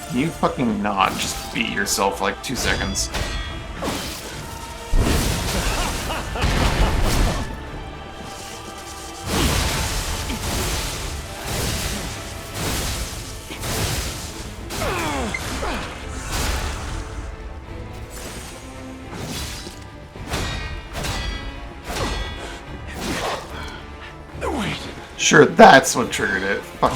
Can you fucking not just beat yourself for like 2 seconds? Sure, that's what triggered it. Fuck.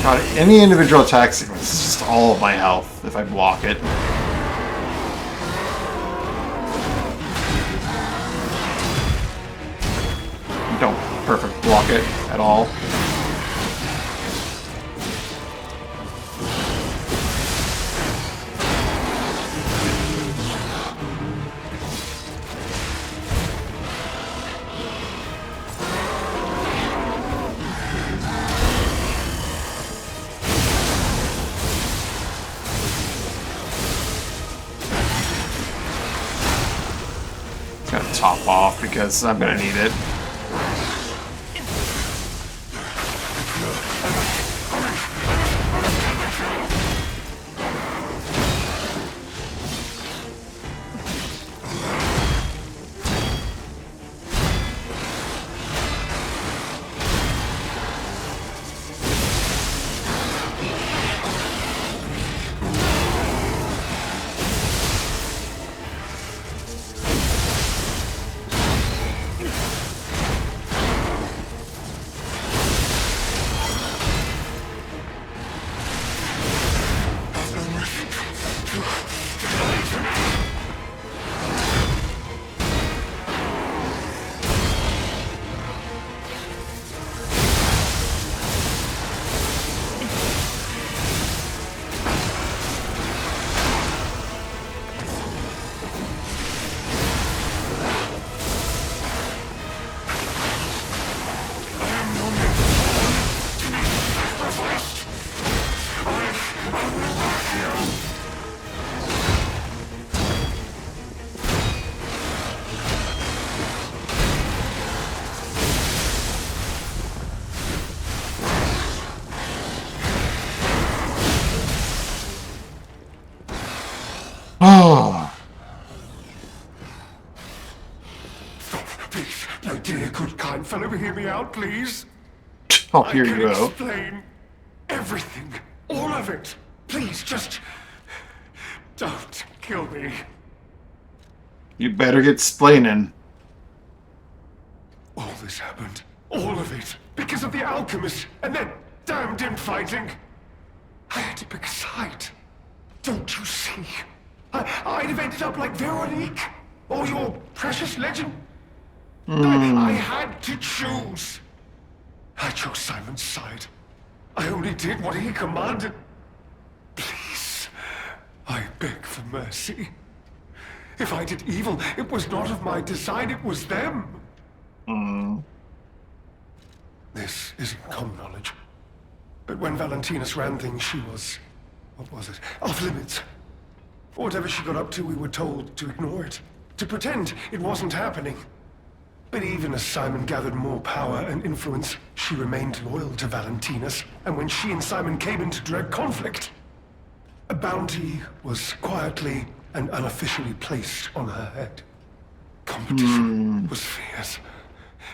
God, any individual attack sequence is just all of my health if I block it. Don't perfect block it at all. Gonna top off because I'm gonna need it. Oh. Please, my dear, good, kind fellow, hear me out, please. I'll hear you I can out. explain everything, all of it. Please, just don't kill me. You better get splaining. All this happened, all of it, because of the alchemist and that damned infighting. I had to pick a side. Don't you see? I'd have ended up like Veronique, or your precious legend. I had to choose. I chose Simon's side. I only did what he commanded. Please, I beg for mercy. If I did evil, it was not of my design, it was them. This isn't common knowledge. But when Valentinus ran things, she was... what was it? Off limits. Whatever she got up to, we were told to ignore it. To pretend it wasn't happening. But even as Simon gathered more power and influence, she remained loyal to Valentinus. And when she and Simon came into direct conflict, a bounty was quietly and unofficially placed on her head. Competition was fierce.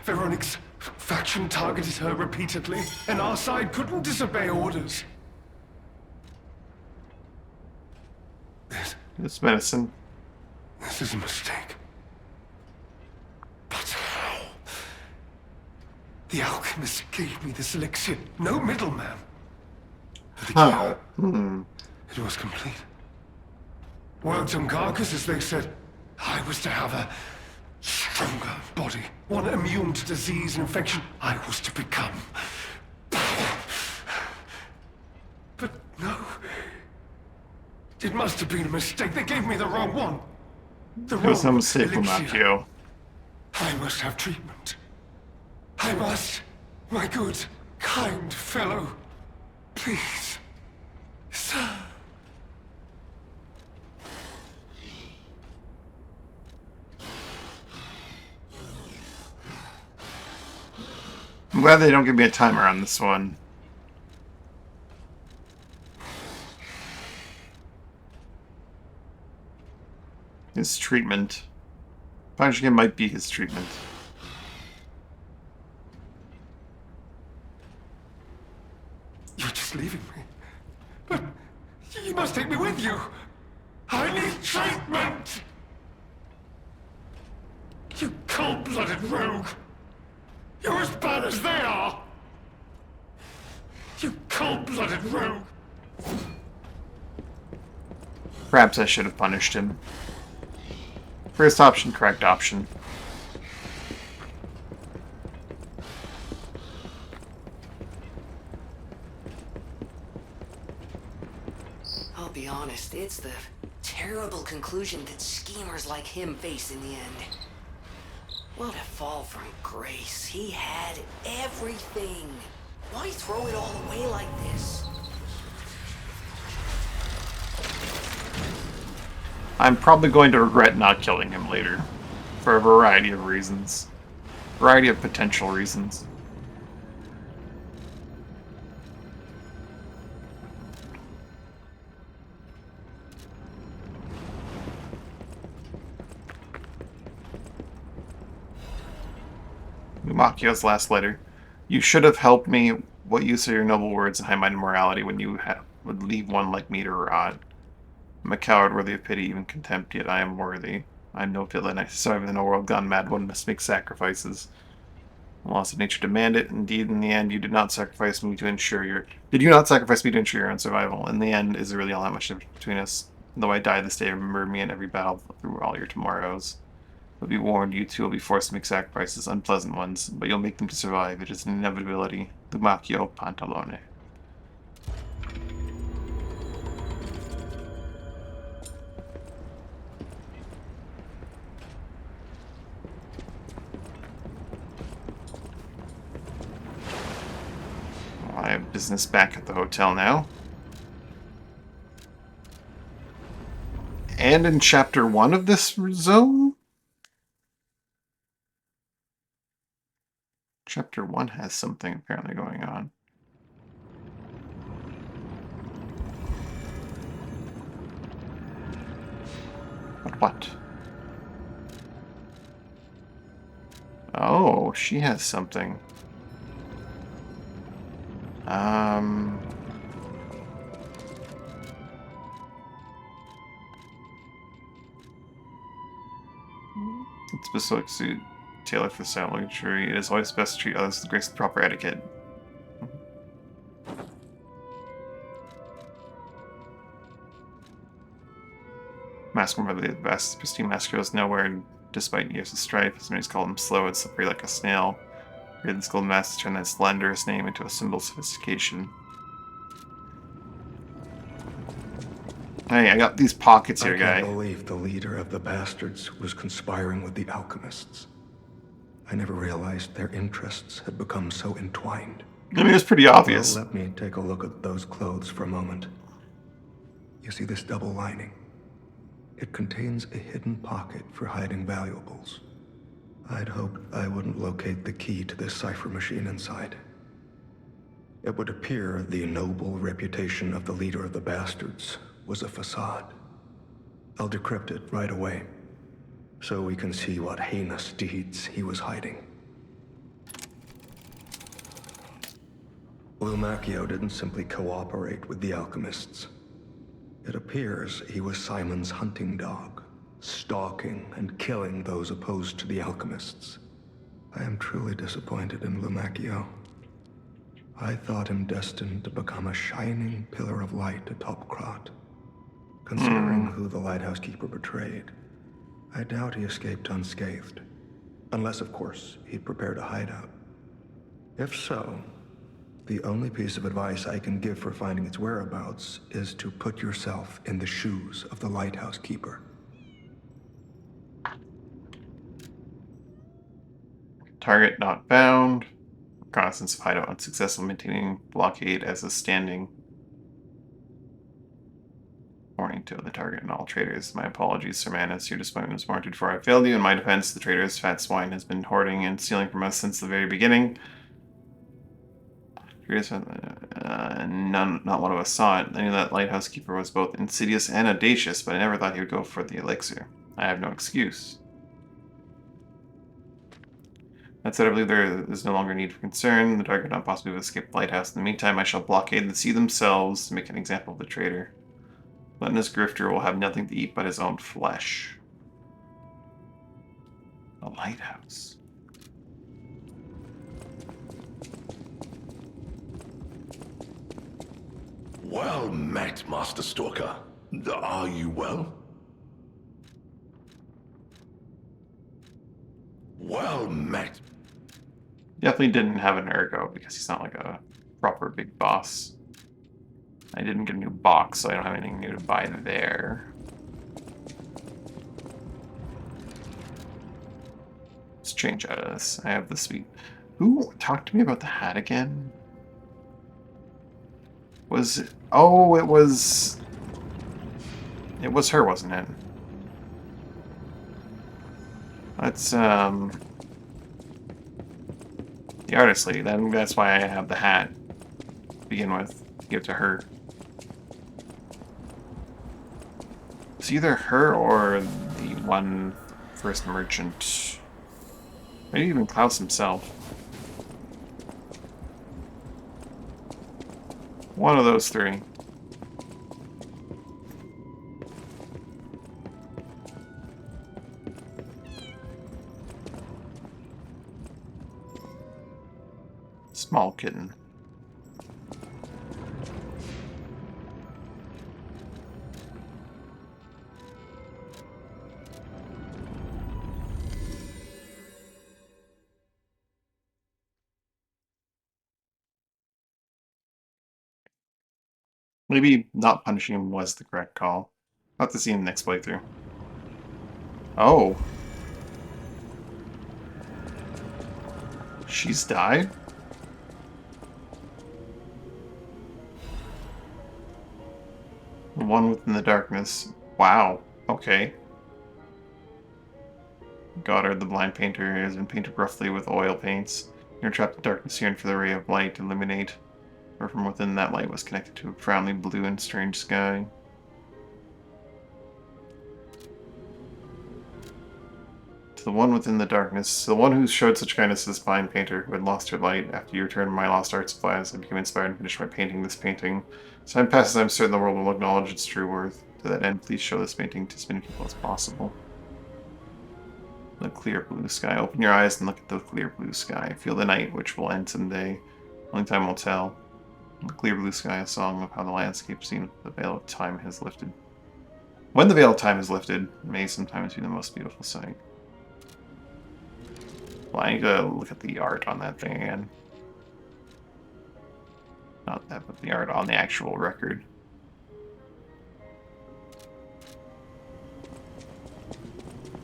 Veronique's faction targeted her repeatedly, and our side couldn't disobey orders. This medicine. This is a mistake. But how? The alchemist gave me this elixir. No middleman. The How? cure, it was complete. Worked on carcass, as they said. I was to have a stronger body. One immune to disease and infection. I was to become It must have been a mistake. They gave me the wrong one. The It was no wrong mistake, elixir. Lumakio. I must have treatment. I must. My good, kind fellow. Please. Sir. I'm glad they don't give me a timer on this one. His treatment. Punishing him might be his treatment. You're just leaving me. But you must take me with you. I need treatment. You cold-blooded rogue. You're as bad as they are. You cold-blooded rogue. Perhaps I should have punished him. First option, correct option. I'll be honest, it's the terrible conclusion that schemers like him face in the end. What a fall from grace. He had everything. Why throw it all away like this? I'm probably going to regret not killing him later. For a variety of reasons. Variety of potential reasons. Lumakio's last letter. You should have helped me. What use are your noble words and high-minded morality when you would leave one like me to rot? I'm a coward worthy of pity, even contempt, yet I am worthy. I am no villain. I survive in a world gone mad. One must make sacrifices. The laws of nature demand it. Indeed, in the end, you did not sacrifice me to ensure your... Did you not sacrifice me to ensure your own survival? In the end, is there really all that much difference between us? Though I die this day, remember me in every battle through all your tomorrows. But be warned, you too will be forced to make sacrifices, unpleasant ones, but you'll make them to survive. It is an inevitability. Lumakio Pantalone. I have business back at the hotel now. And in Chapter 1 of this zone? Chapter 1 has something apparently going on. But what? Oh, she has something. It's bespoke suit tailored for silent luxury. It is always best to treat others with grace and proper etiquette. Mask worn by the best pristine mask goes nowhere despite years of strife. As many call him slow and slippery like a snail. Created this gold mask to turn that slenderous name into a symbol of sophistication. Hey, I got these pockets here, guy. I can't believe the leader of the bastards was conspiring with the alchemists. I never realized their interests had become so entwined. I mean, it's pretty obvious. Well, let me take a look at those clothes for a moment. You see this double lining? It contains a hidden pocket for hiding valuables. I'd hoped I wouldn't locate the key to this cipher machine inside. It would appear the noble reputation of the leader of the bastards was a facade. I'll decrypt it right away, so we can see what heinous deeds he was hiding. Lumakio didn't simply cooperate with the alchemists. It appears he was Simon's hunting dog, stalking and killing those opposed to the alchemists. I am truly disappointed in Lumakio. I thought him destined to become a shining pillar of light atop Krat. Considering who the lighthouse keeper betrayed, I doubt he escaped unscathed. Unless, of course, he'd prepared a hideout. If so, The only piece of advice I can give for finding its whereabouts is to put yourself in the shoes of the lighthouse keeper. Target not found. Reconnaissance of hideout unsuccessful. Maintaining blockade as a standing. Warning to the target and all traders. My apologies, Sir Manus. Your disappointment was warranted, for I failed you. In my defense, the traitor's fat swine has been hoarding and stealing from us since the very beginning. Not one of us saw it. I knew that lighthouse keeper was both insidious and audacious, but I never thought he would go for the elixir. I have no excuse. That said, I believe there is no longer need for concern. The target could not possibly have escaped the lighthouse. In the meantime, I shall blockade the sea themselves to make an example of the traitor. Gluttonous grifter will have nothing to eat but his own flesh. A lighthouse. Well met, Master Stalker. Are you well? Well met. Definitely didn't have an ergo because he's not like a proper big boss. I didn't get a new box, so I don't have anything new to buy there. Let's change out of this. I have the sweet. Who talked to me about the hat again? Was it? Oh, it was. It was her, wasn't it? That's the artist lady. That's why I have the hat to begin with. To give to her. It's either her or the one first merchant. Maybe even Klaus himself. One of those three. Small kitten. Maybe not punishing him was the correct call. I'll have to see him next playthrough. Oh. She's died? The one within the darkness. Wow. Okay. Goddard, the blind painter, has been painted roughly with oil paints. You're trapped in darkness, yearning for the ray of light to illuminate. Or from within that light was connected to a profoundly blue and strange sky. To the one within the darkness, the one who showed such kindness to this blind painter who had lost her light. After you returned my lost art supplies, I became inspired and finished my painting this painting. As time passes, I'm certain the world will acknowledge its true worth. To that end, please show this painting to as many people as possible. The clear blue sky. Open your eyes and look at the clear blue sky. Feel the night, which will end someday. Only time will tell. The clear blue sky, a song of how the landscape seen the veil of time has lifted. When the veil of time is lifted, it may sometimes be the most beautiful sight. Well, I need to look at the art on that thing again. Not that, but the art on the actual record.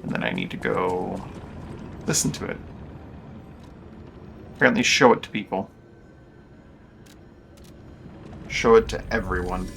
And then I need to go listen to it. Apparently show it to people. Show it to everyone.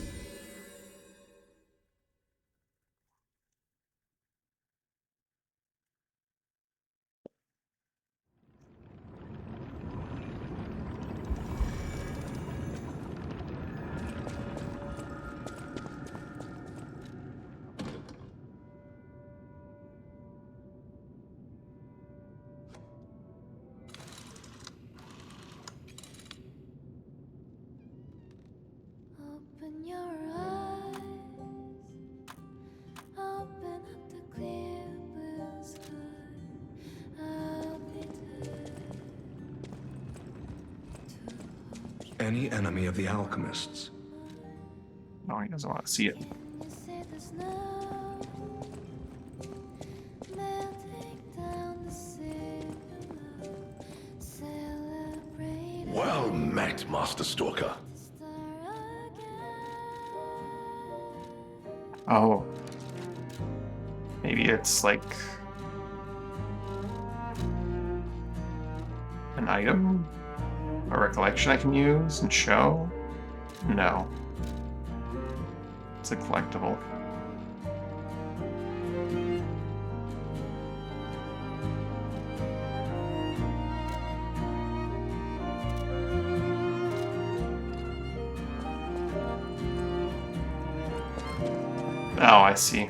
Open your eyes, open up the clear blue sky. I'll be there to hold Any enemy of the alchemists. No, he doesn't want to see it. you. See the snow melting down the sea below. Celebrate Well met, Master Stalker. Oh. Maybe it's like an item? A recollection I can use and show? No. It's a collectible. Oh, I see.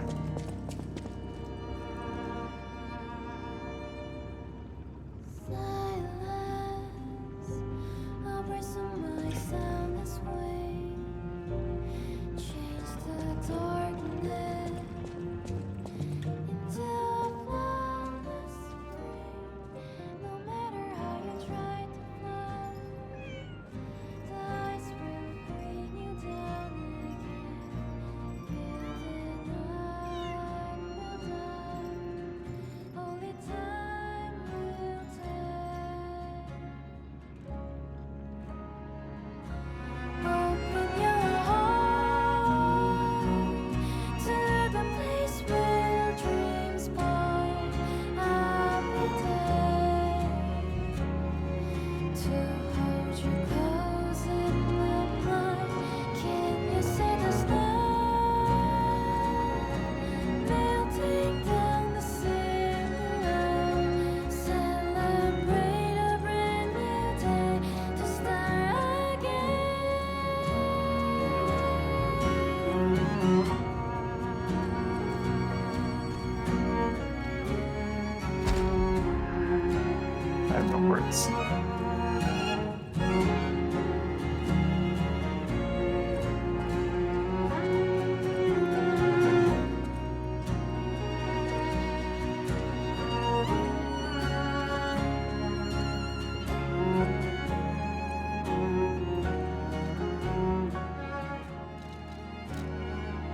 I have no words.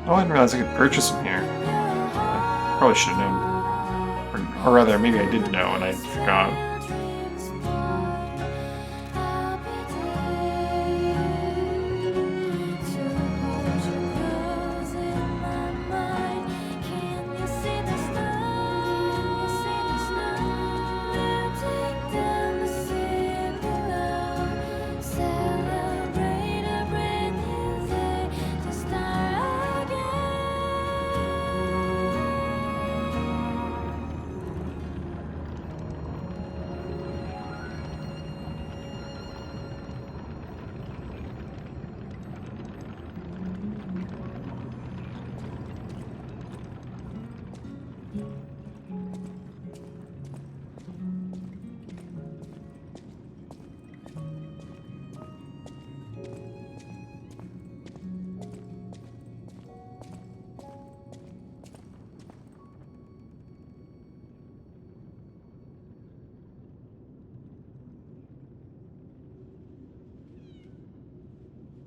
Oh, I didn't realize I could purchase them here. I probably should have known. Or rather, maybe I did know and I forgot.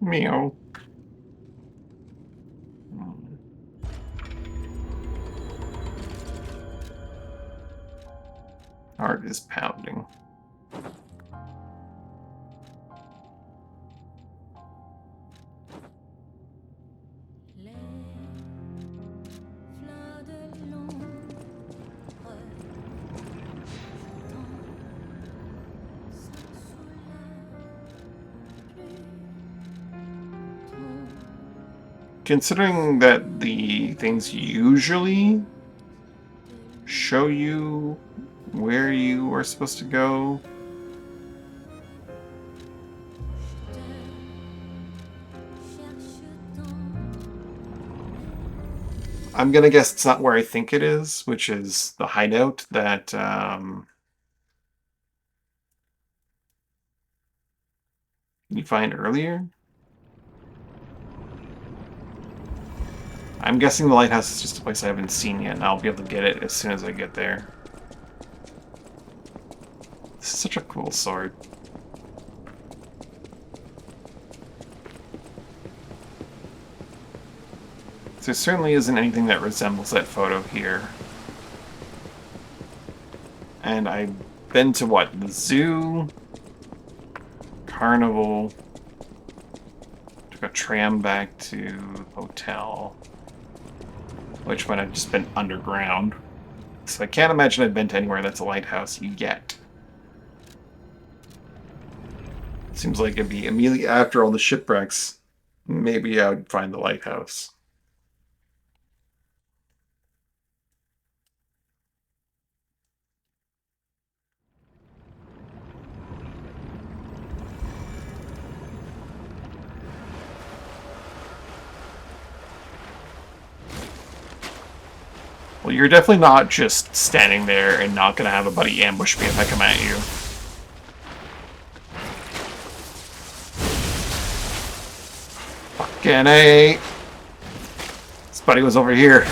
Meow. Heart is pounding. Considering that the things usually show you where you are supposed to go, I'm gonna guess it's not where I think it is, which is the hideout that you find earlier. I'm guessing the lighthouse is just a place I haven't seen yet, and I'll be able to get it as soon as I get there. This is such a cool sword. There certainly isn't anything that resembles that photo here. And I've been to what? The zoo? carnival. Took a tram back to hotel, which might have just been underground. So I can't imagine I've been to anywhere that's a lighthouse yet. Seems like it'd be immediately after all the shipwrecks. Maybe I would find the lighthouse. Well, you're definitely not just standing there and not gonna have a buddy ambush me if I come at you. Fucking A. This buddy was over here.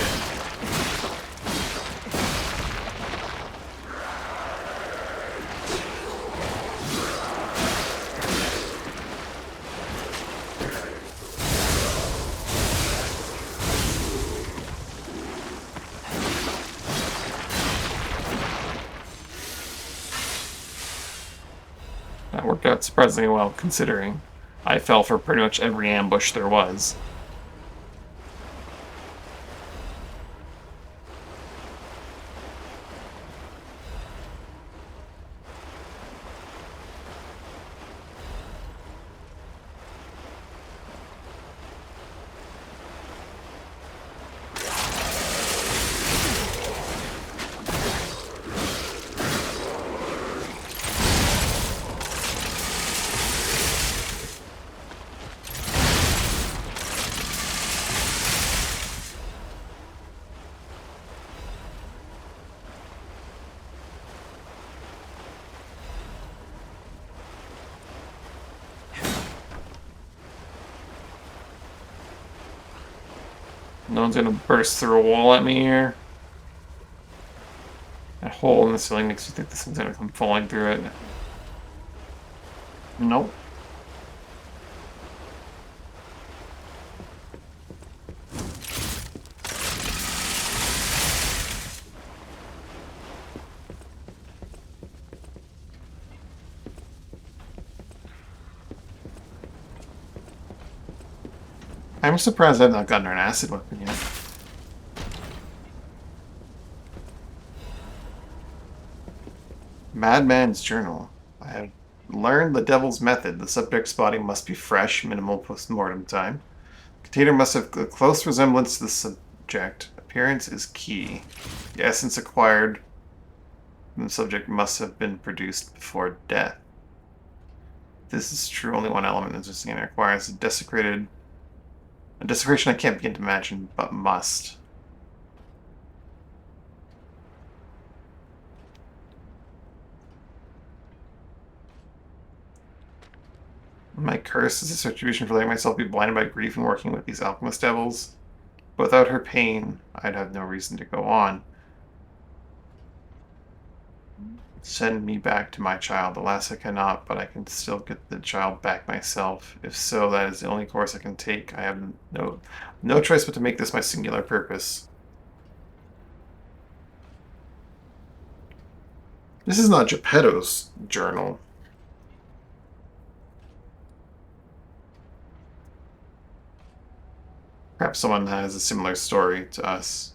That worked out surprisingly well, considering I fell for pretty much every ambush there was. No one's gonna burst through a wall at me here. That hole in the ceiling makes you think this thing's gonna come falling through it. Nope. I'm surprised I've not gotten an acid weapon yet. Madman's Journal. I have learned the devil's method. The subject's body must be fresh, minimal post-mortem time. Container must have a close resemblance to the subject. Appearance is key. The essence acquired from the subject must have been produced before death. This is true. Only one element is missing and it requires a desecration I can't begin to imagine, but must. My curse is a retribution for letting myself be blinded by grief and working with these alchemist devils. But without her pain, I'd have no reason to go on. Send me back to my child. Alas, I cannot, but I can still get the child back myself. If so, that is the only course I can take. I have no choice but to make this my singular purpose. This is not Geppetto's journal. Perhaps someone has a similar story to us.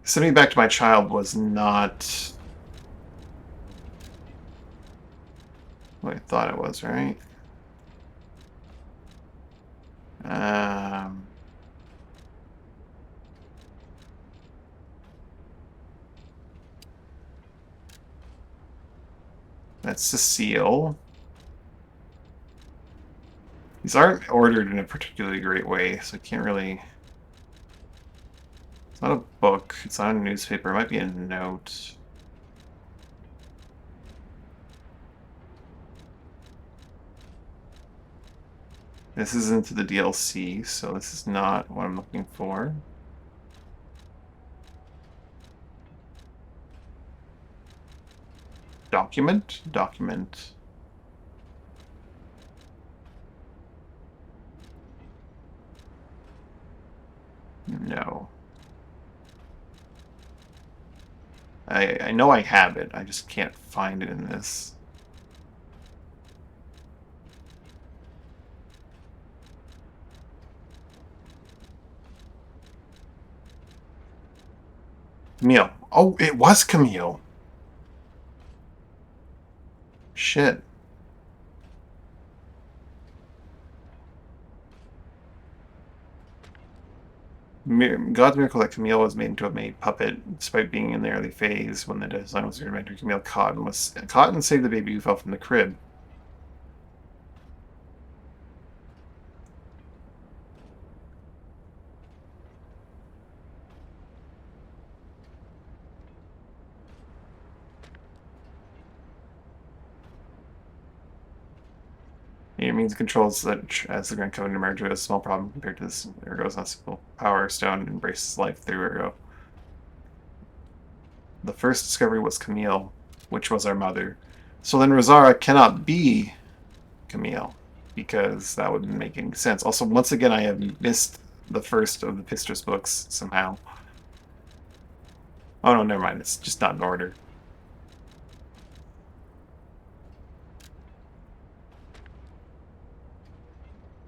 Sending me back to my child was not what I thought it was, right? That's Cecile. These aren't ordered in a particularly great way, so I can't really... It's not a book, it's not a newspaper, it might be a note. This is into the DLC, so this is not what I'm looking for. Document? Document. No. I know I have it. I just can't find it in this. Camille. Oh, it was Camille. Shit. God's miracle that Camille was made into a made puppet, despite being in the early phase when the design was invented. Camille Cotton saved the baby who fell from the crib. It means controls such as the Grand Covenant emerge with a small problem compared to this Ergo's unstable power stone embraces life through Ergo. The first discovery was Camille, which was our mother. So then Rosara cannot be Camille, because that wouldn't make any sense. Also, once again, I have missed the first of the Pistis books somehow. Oh no, never mind. It's just not in order.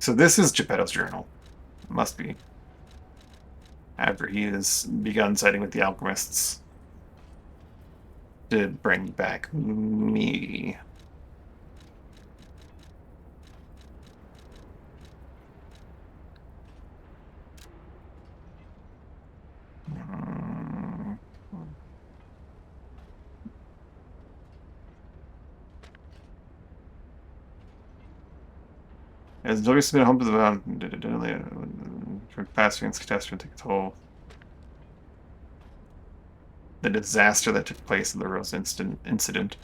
So this is Geppetto's journal. It must be. After he has begun siding with the alchemists to bring back me. As Douglas has been home to the past against catastrophe take a toll. The disaster that took place at the Rose incident.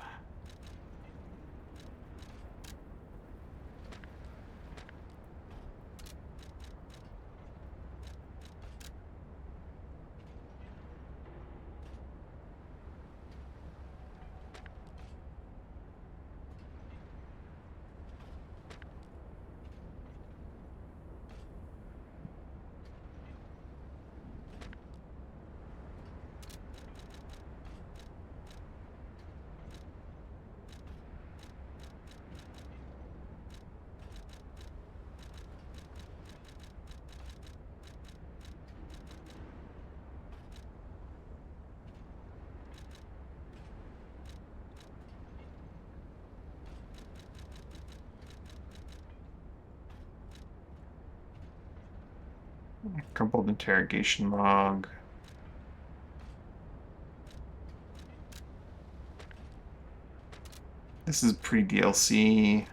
Crumpled interrogation log. This is pre-DLC.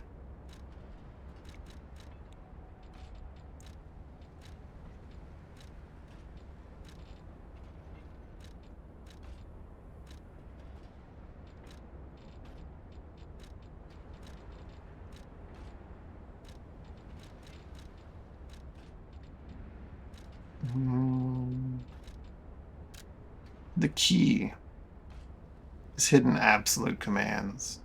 The key is hidden absolute commands.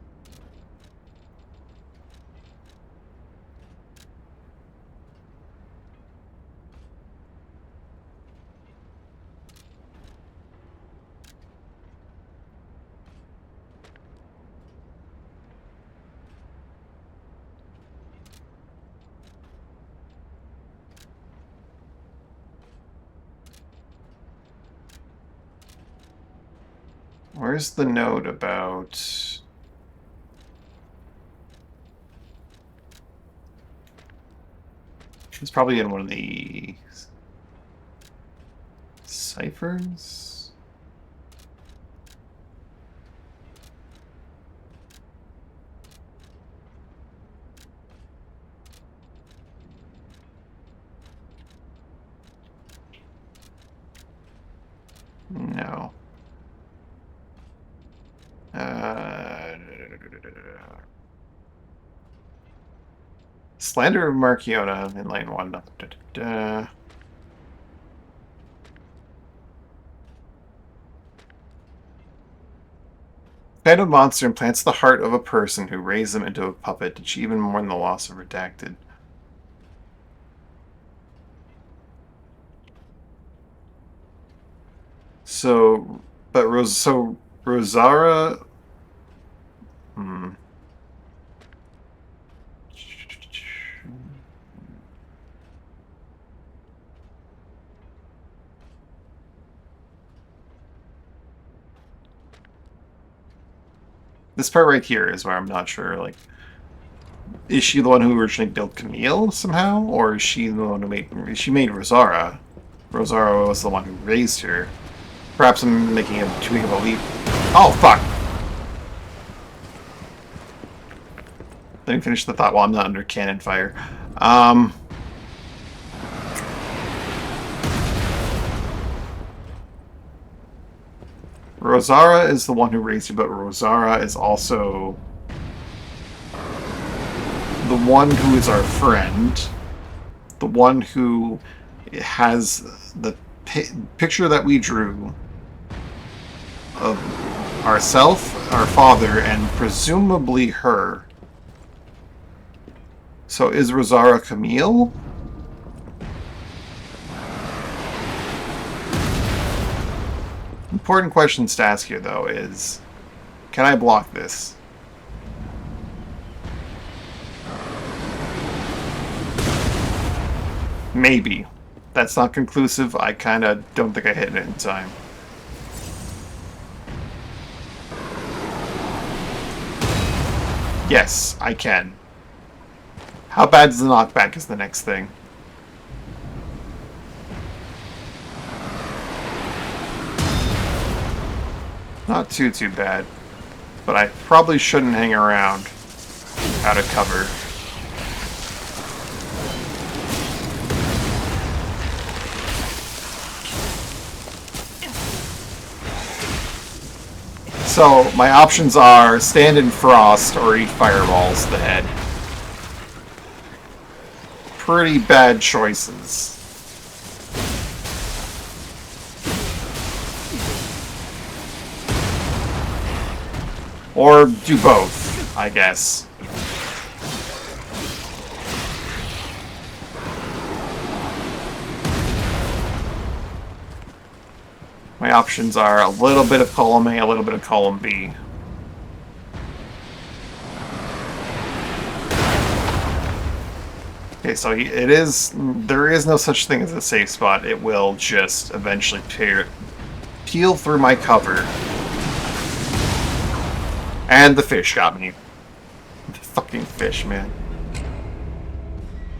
Where's the note about... It's probably in one of the ciphers? No. Slander of Marchiona in lane 1. Kind of monster implants the heart of a person who raised them into a puppet to achieve even more than the loss of Redacted. So Rosara. This part right here is where I'm not sure, like, is she the one who originally built Camille somehow? Or is she the one who she made Rosara? Rosara was the one who raised her. Perhaps I'm making too big of a leap. Oh, fuck! Let me finish the thought while I'm not under cannon fire. Rosara is the one who raised you, but Rosara is also the one who is our friend. The one who has the picture that we drew of ourself, our father, and presumably her. So is Rosara Camille? Important questions to ask here, though, is... Can I block this? Maybe. That's not conclusive. I kinda don't think I hit it in time. Yes, I can. How bad is the knockback is the next thing. Not too bad. But I probably shouldn't hang around out of cover. So, my options are stand in frost or eat fireballs to the head. Pretty bad choices. Or do both, I guess. My options are a little bit of column A, a little bit of column B. Okay, so there is no such thing as a safe spot. It will just eventually peel through my cover. And the fish got me. The fucking fish, man.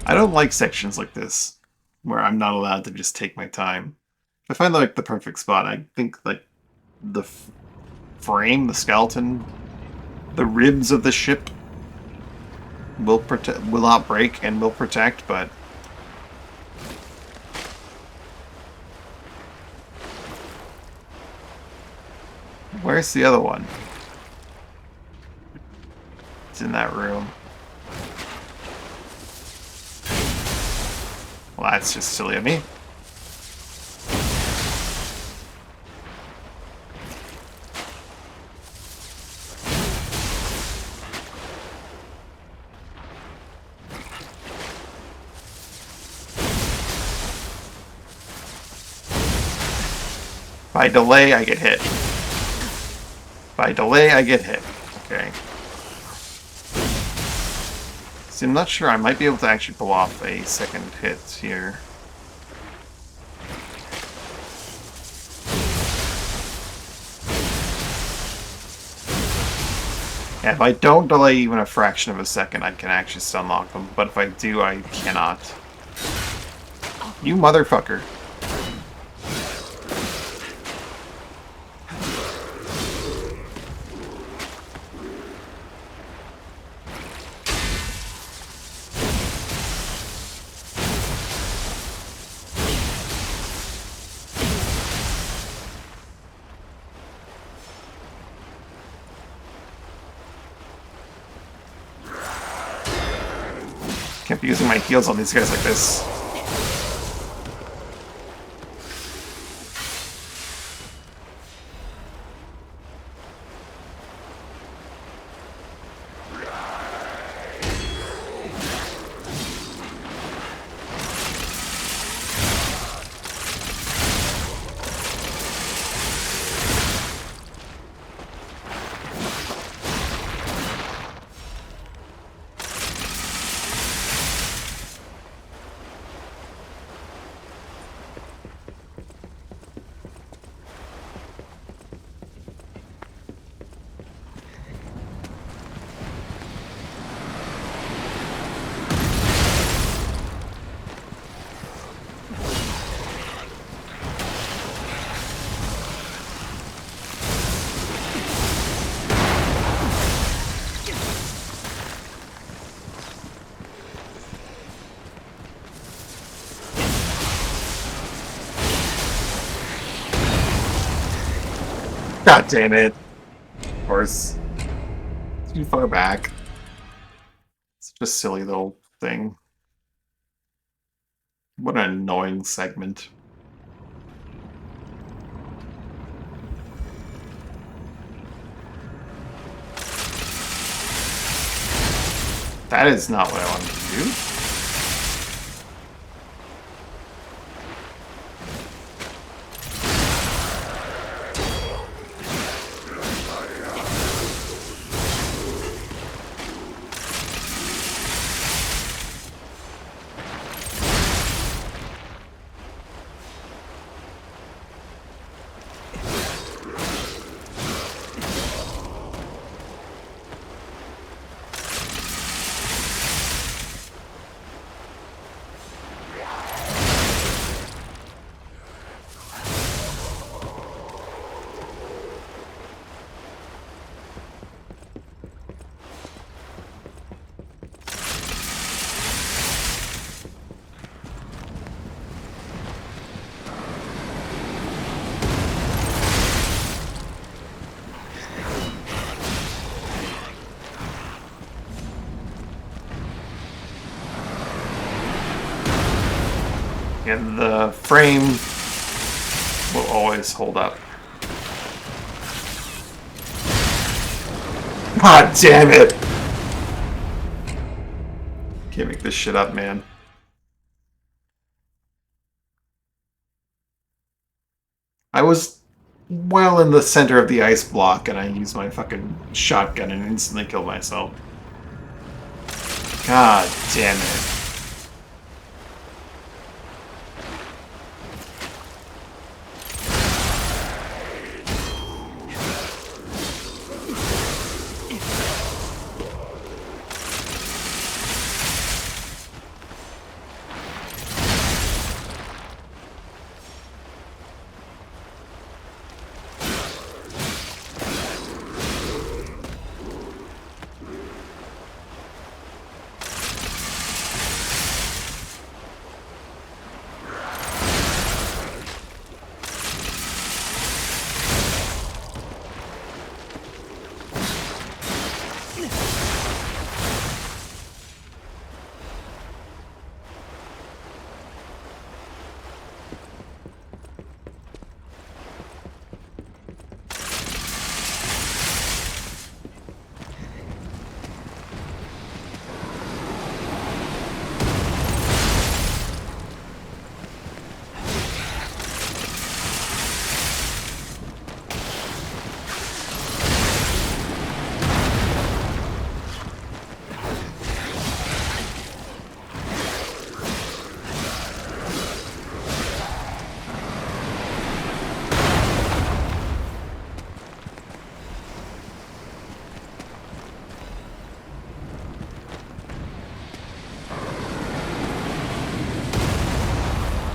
I don't like sections like this, where I'm not allowed to just take my time. I find like the perfect spot. I think like the frame, the skeleton, the ribs of the ship will not break and will protect, but where's the other one? It's in that room. Well, that's just silly of me. By delay, I get hit. By delay, I get hit. Okay. See, I'm not sure. I might be able to actually pull off a second hit here. Yeah, if I don't delay even a fraction of a second, I can actually stun lock them. But if I do, I cannot. You motherfucker. Can't be using my heals on these guys like this. God damn it. Of course. Too far back. Such a silly little thing. What an annoying segment. That is not what I wanted to do. And the frame will always hold up. God damn it! Can't make this shit up, man. I was well in the center of the ice block and I used my fucking shotgun and instantly killed myself. God damn it.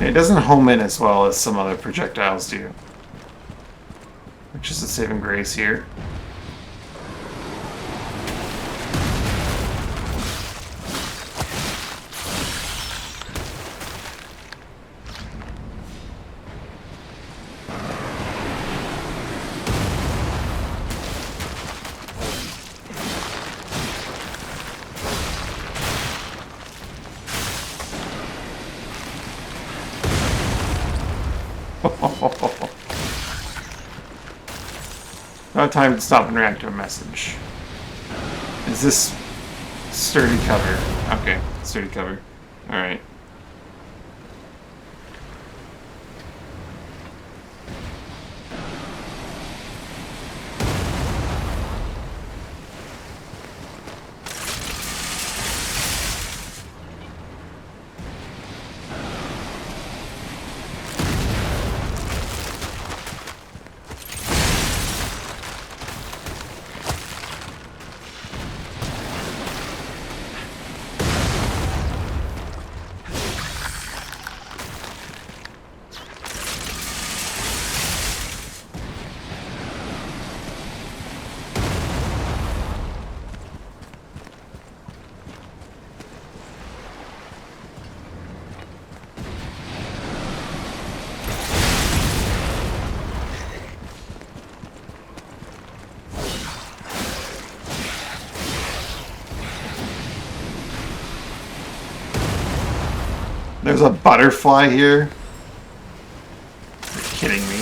It doesn't home in as well as some other projectiles do, which is a saving grace here. No time to stop and react to a message. Is this sturdy cover? Okay, sturdy cover. Alright. There's a butterfly here? You're kidding me.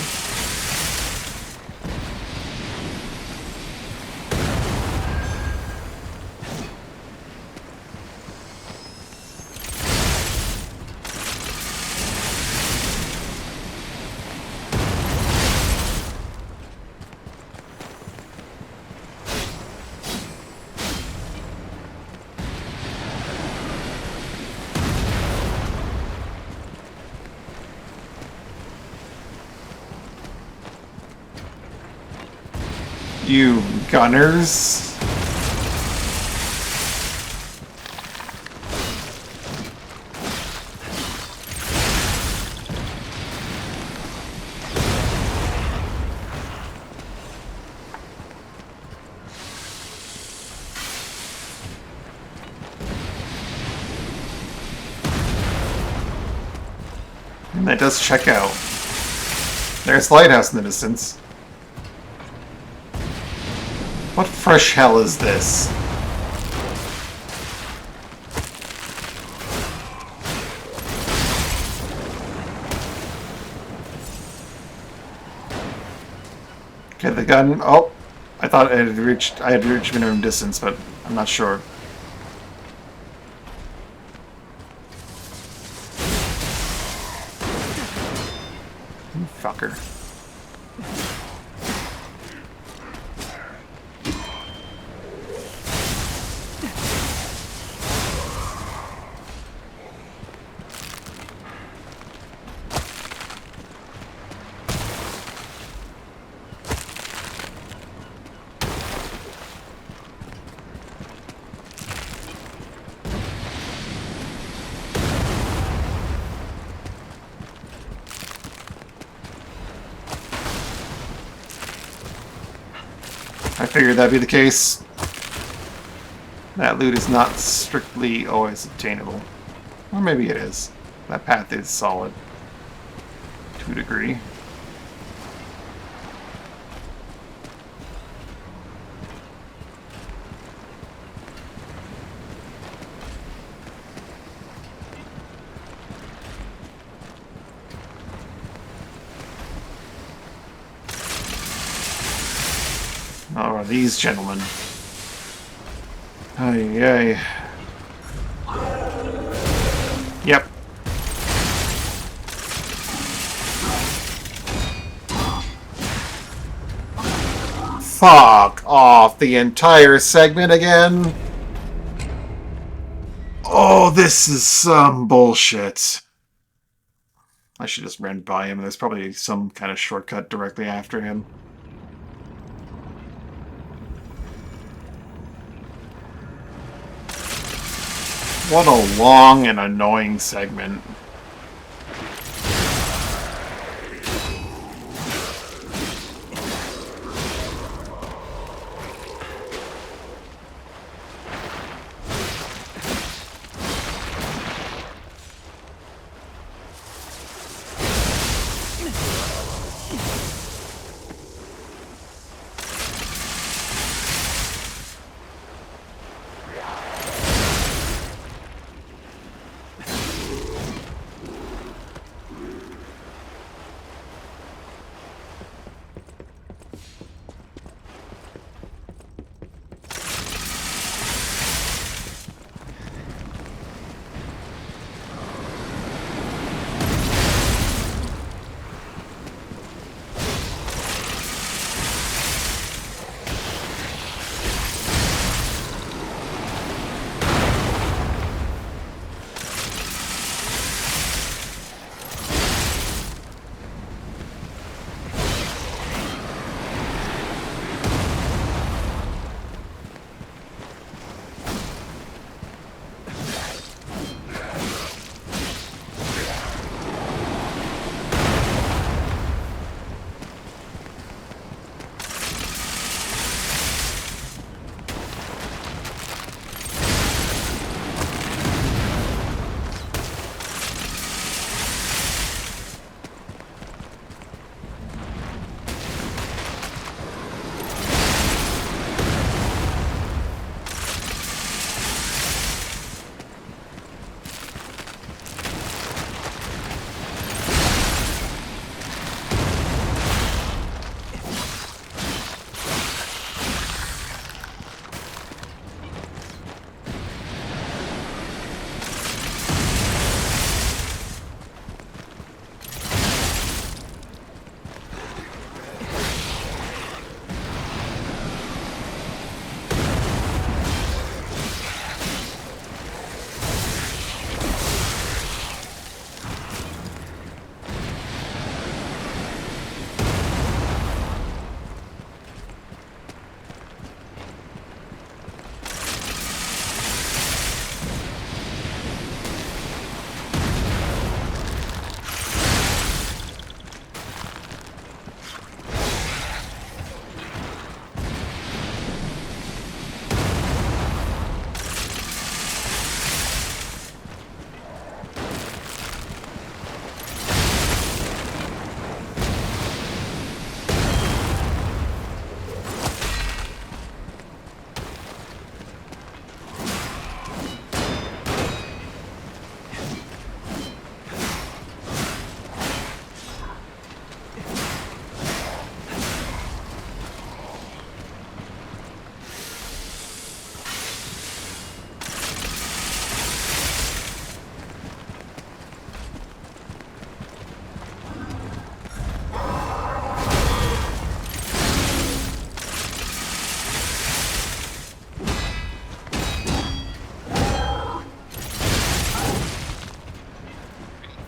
You gunners? And that does check out. There's Lighthouse in the distance. What fresh hell is this? Okay, the gun. Oh, I thought I had reached minimum distance, but I'm not sure. You fucker. I figured that'd be the case. That loot is not strictly always obtainable. Or maybe it is. That path is solid. To a degree. Oh, these gentlemen. Ay, ay. Yep. Fuck off the entire segment again. Oh, this is some bullshit. I should just run by him. There's probably some kind of shortcut directly after him. What a long and annoying segment.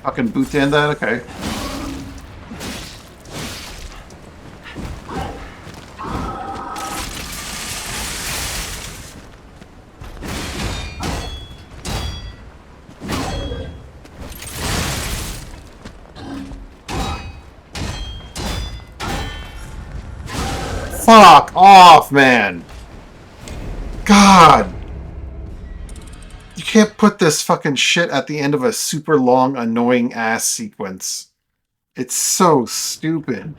Fucking boot end that? Okay. Fuck off, man! God! You can't put this fucking shit at the end of a super long, annoying ass sequence. It's so stupid.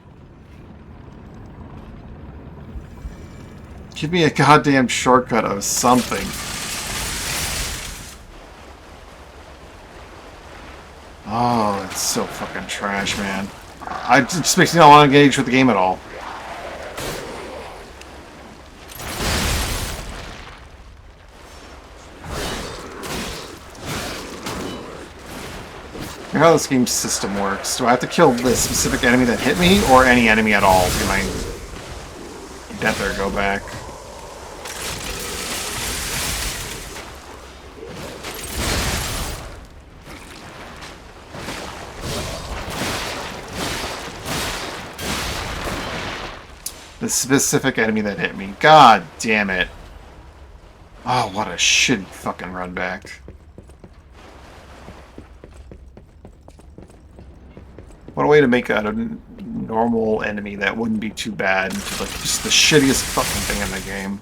Give me a goddamn shortcut of something. Oh, it's so fucking trash, man. It just makes me not want to engage with the game at all. How this game system works. Do I have to kill this specific enemy that hit me, or any enemy at all? Can I death or go back? The specific enemy that hit me. God damn it. Oh, what a shitty fucking run back. What a way to make a normal enemy that wouldn't be too bad into like just the shittiest fucking thing in the game.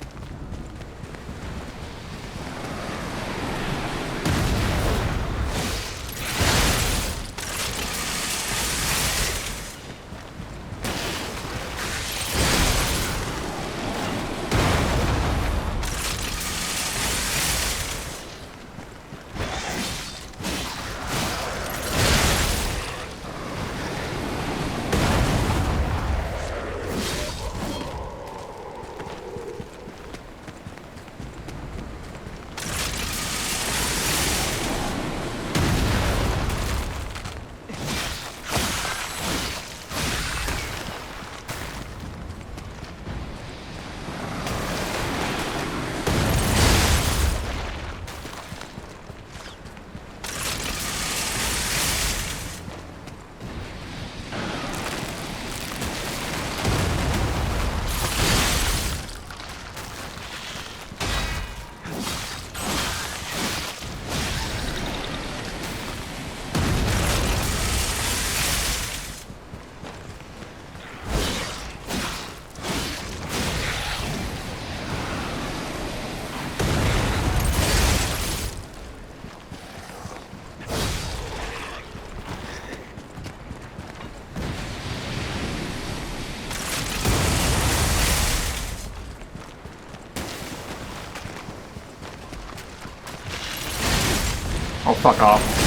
Oh, fuck off.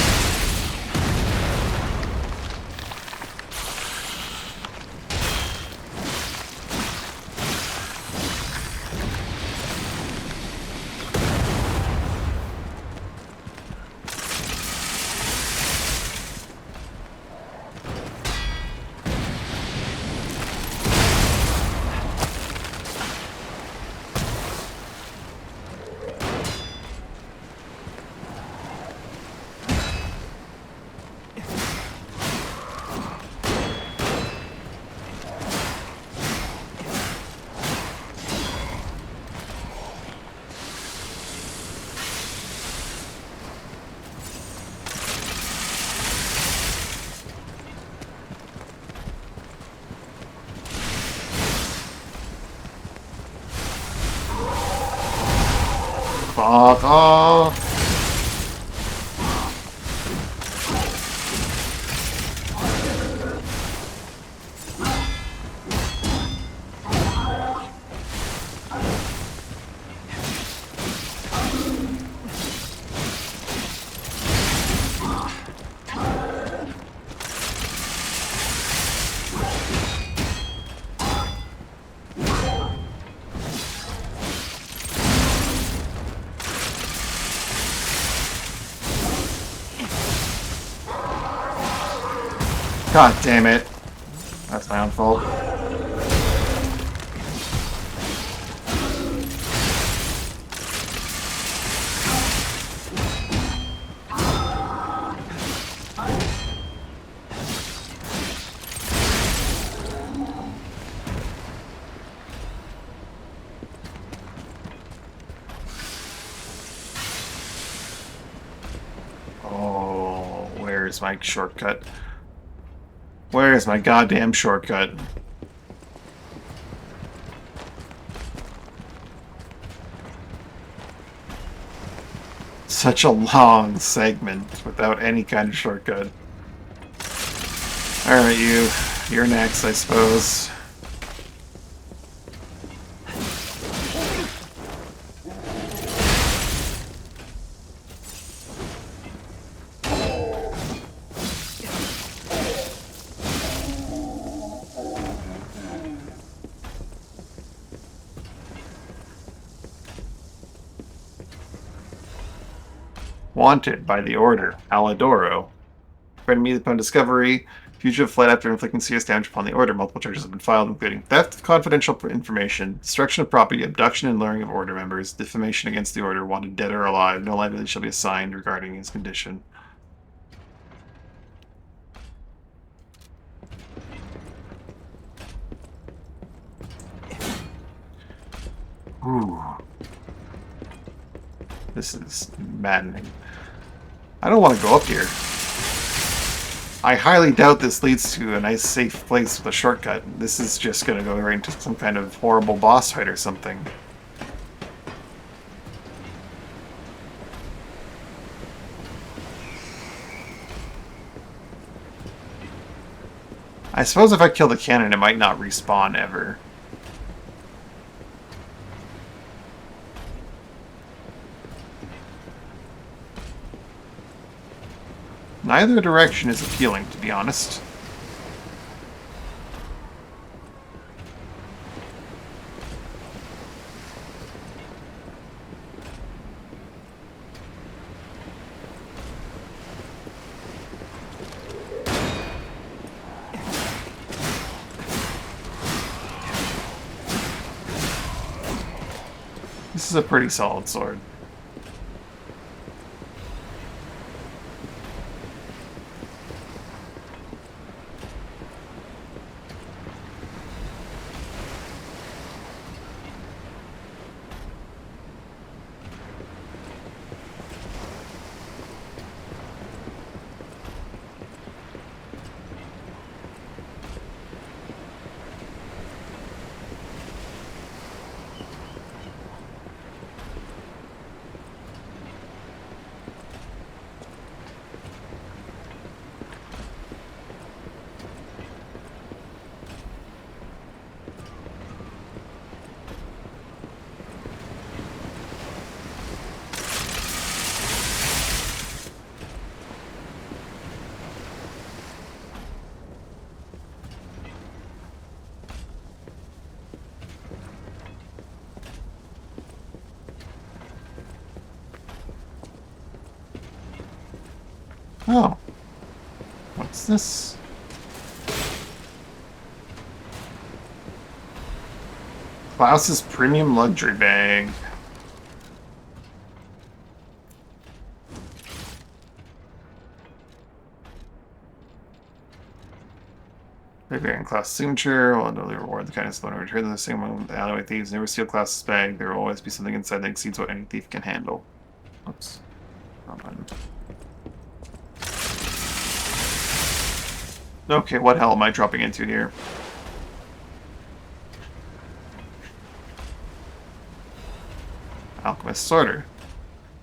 Fuck off. God damn it. That's my own fault. Where's my shortcut? Where's my goddamn shortcut? Such a long segment without any kind of shortcut. Alright, you're next, I suppose. Wanted by the Order, Aladoro. Friend immediately upon discovery, fugitive fled after inflicting serious damage upon the Order. Multiple charges have been filed, including theft of confidential information, destruction of property, abduction and luring of Order members, defamation against the Order, wanted dead or alive. No liability shall be assigned regarding his condition. Ooh. This is maddening. I don't want to go up here. I highly doubt this leads to a nice safe place with a shortcut. This is just going to go right into some kind of horrible boss fight or something. I suppose if I kill the cannon, it might not respawn ever. Neither direction is appealing, to be honest. This is a pretty solid sword. Oh. What's this? Klaus's premium luxury bag. Bearing Klaus' signature will only reward the kindness of the owner. Return the same one with the alleyway thieves. Never steal Klaus' bag. There will always be something inside that exceeds what any thief can handle. Oops. Wrong button. Okay, what hell am I dropping into here? Alchemist Sorter.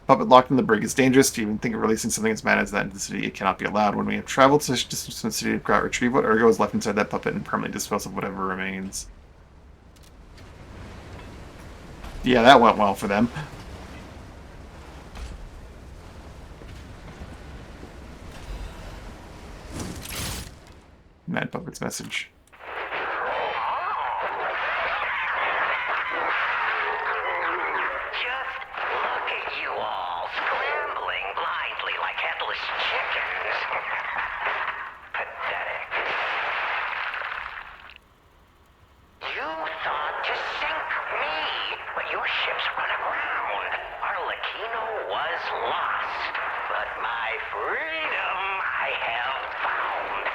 Puppet locked in the brig is dangerous. To even think of releasing something as mad as that into the city, it cannot be allowed. When we have traveled such distance from the city to retrieve what ergo is left inside that puppet and permanently dispose of whatever remains. Yeah, that went well for them. Mad Puppet's message. Just look at you all, scrambling blindly like headless chickens. Pathetic. You thought to sink me, but your ships run aground. Arlecchino was lost, but my freedom I have found.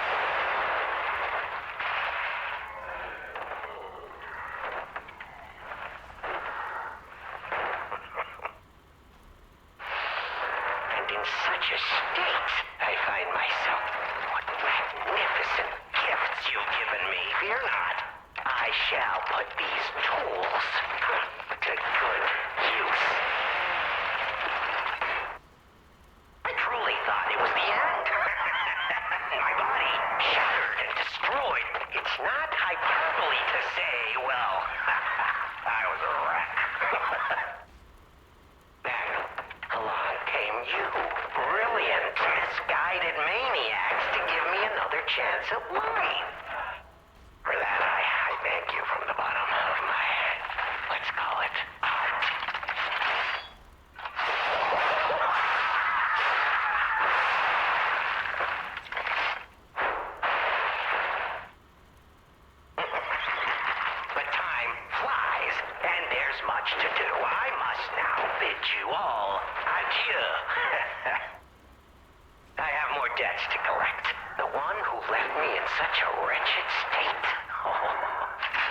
And in such a state, I find myself. What magnificent gifts you've given me. Fear not. I shall put these tools to good use. I truly thought it was the end. My body shattered and destroyed. It's not hyperbole to say, well, I was a wreck. Then along came you. Brilliant, misguided maniacs to give me another chance at life. For that, I thank you from the bottom of my, let's call it, heart. But time flies, and there's much to do. I must now bid you all adieu. I have more debts to collect. The one who left me in such a wretched state. Oh,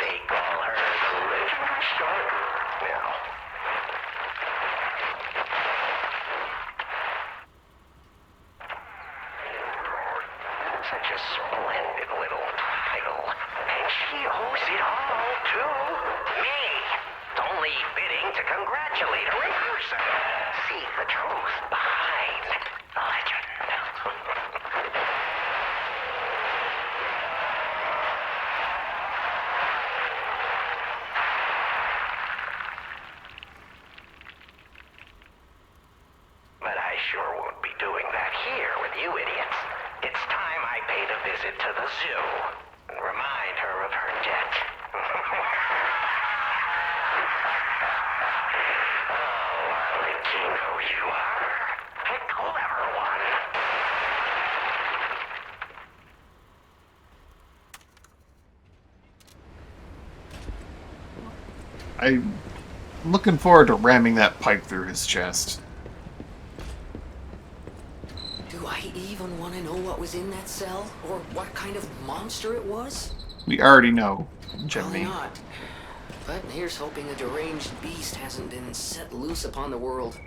they call her the Living Starter now. Such a splendid little title. And she owes it all to me. It's only fitting to congratulate her in person. See the truth behind the legend. But I sure won't be doing that here with you idiots. It's time I paid a visit to the zoo and remind her of her debt. Oh, I think you know who you are. A clever one. I'm looking forward to ramming that pipe through his chest. Do I even want to know what was in that cell? Or what kind of monster it was? We already know, Probably Jimmy. not. But here's hoping a deranged beast hasn't been set loose upon the world.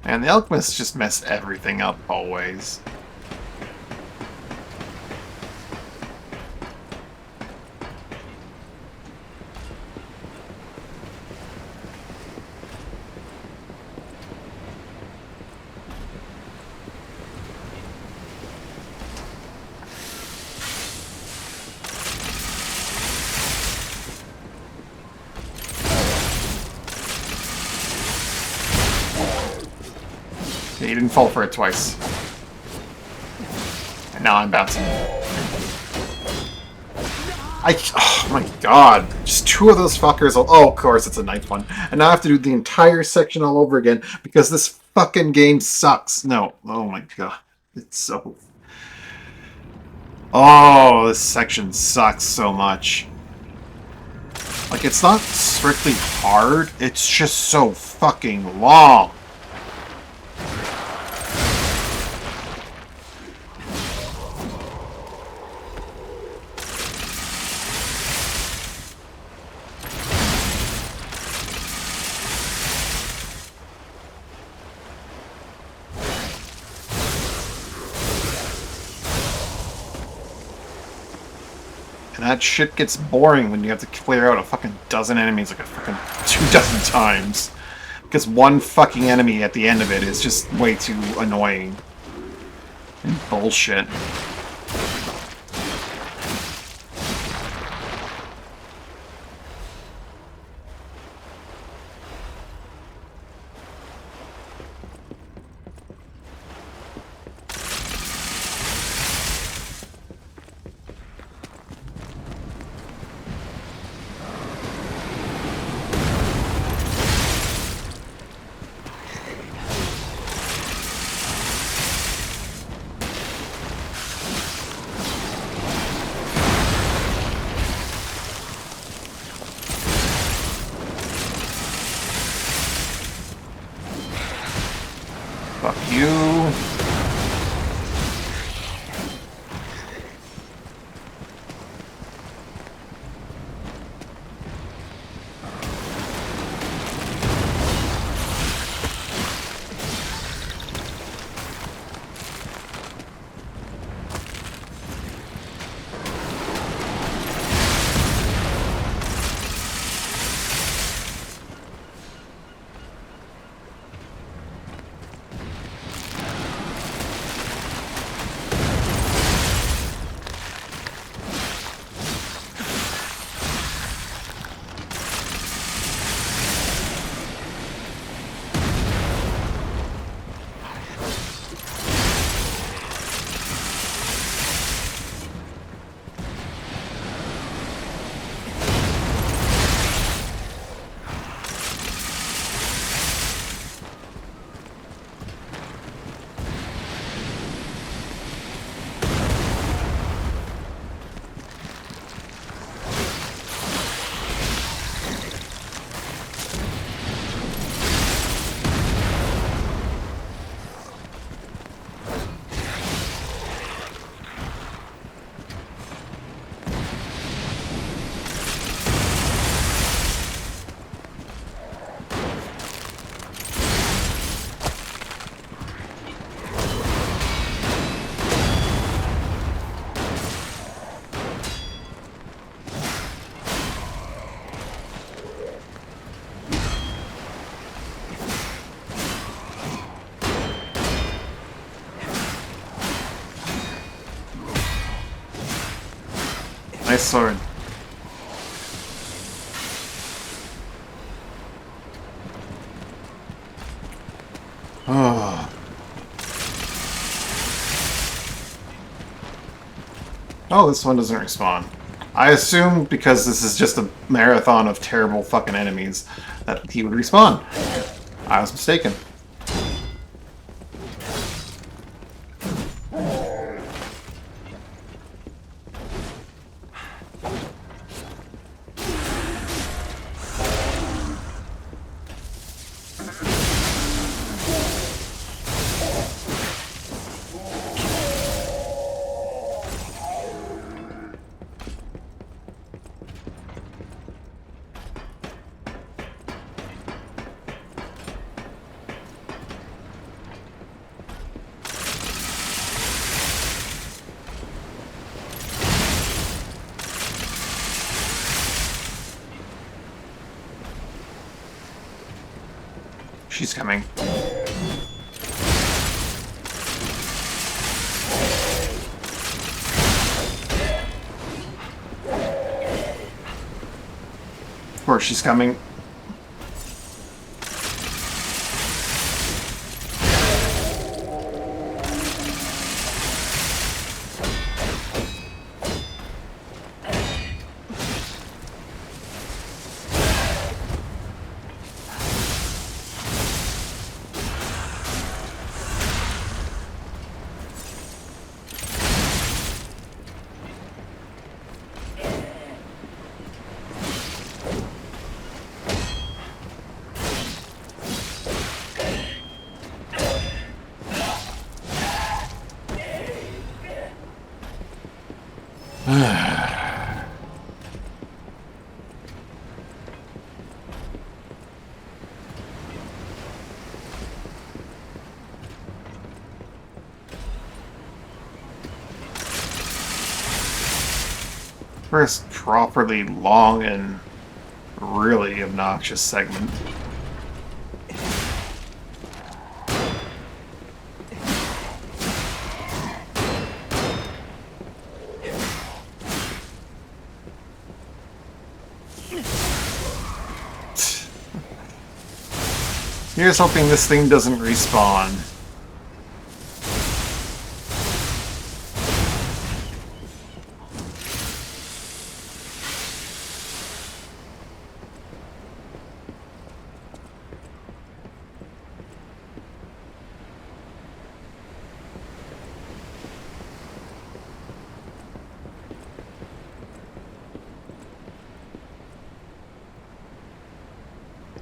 And the alchemists just mess everything up always. He didn't fall for it twice. And now I'm bouncing. Oh my god. Just two of those fuckers. Oh, of course, it's a ninth one. And now I have to do the entire section all over again because this fucking game sucks. No. Oh my god. It's so... Oh, this section sucks so much. Like, it's not strictly hard. It's just so fucking long. And that shit gets boring when you have to clear out a fucking dozen enemies like a fucking 24 times. Because one fucking enemy at the end of it is just way too annoying. And bullshit. Fuck you. Nice sword. Oh. Oh, this one doesn't respawn. I assumed because this is just a marathon of terrible fucking enemies that he would respawn. I was mistaken. She's coming. Of course she's coming. First properly long and really obnoxious segment. Here's hoping this thing doesn't respawn.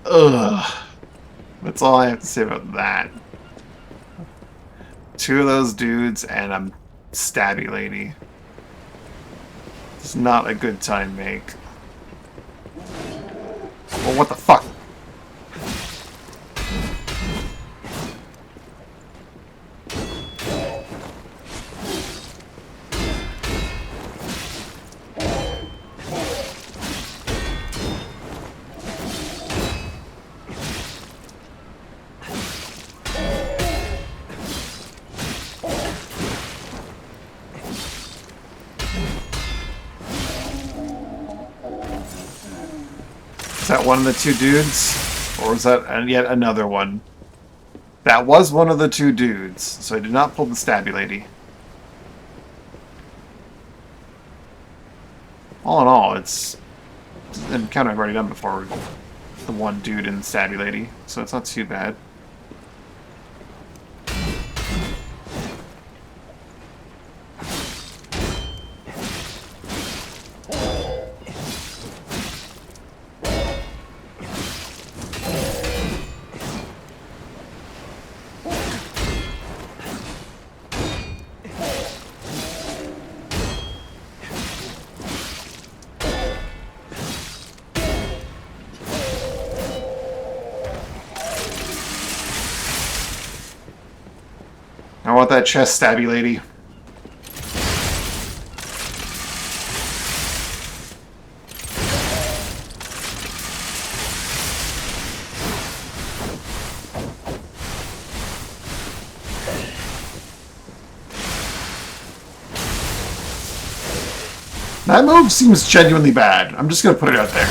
Ugh. That's all I have to say about that. Two of those dudes and a stabby lady. It's not a good time make. Well, what the fuck? Is that one of the two dudes? Or was that yet another one? That was one of the two dudes, so I did not pull the stabby lady. All in all, it's an encounter I've already done before with the one dude and the stabby lady, so it's not too bad. I want that chest stabby lady. That move seems genuinely bad. I'm just gonna put it out there.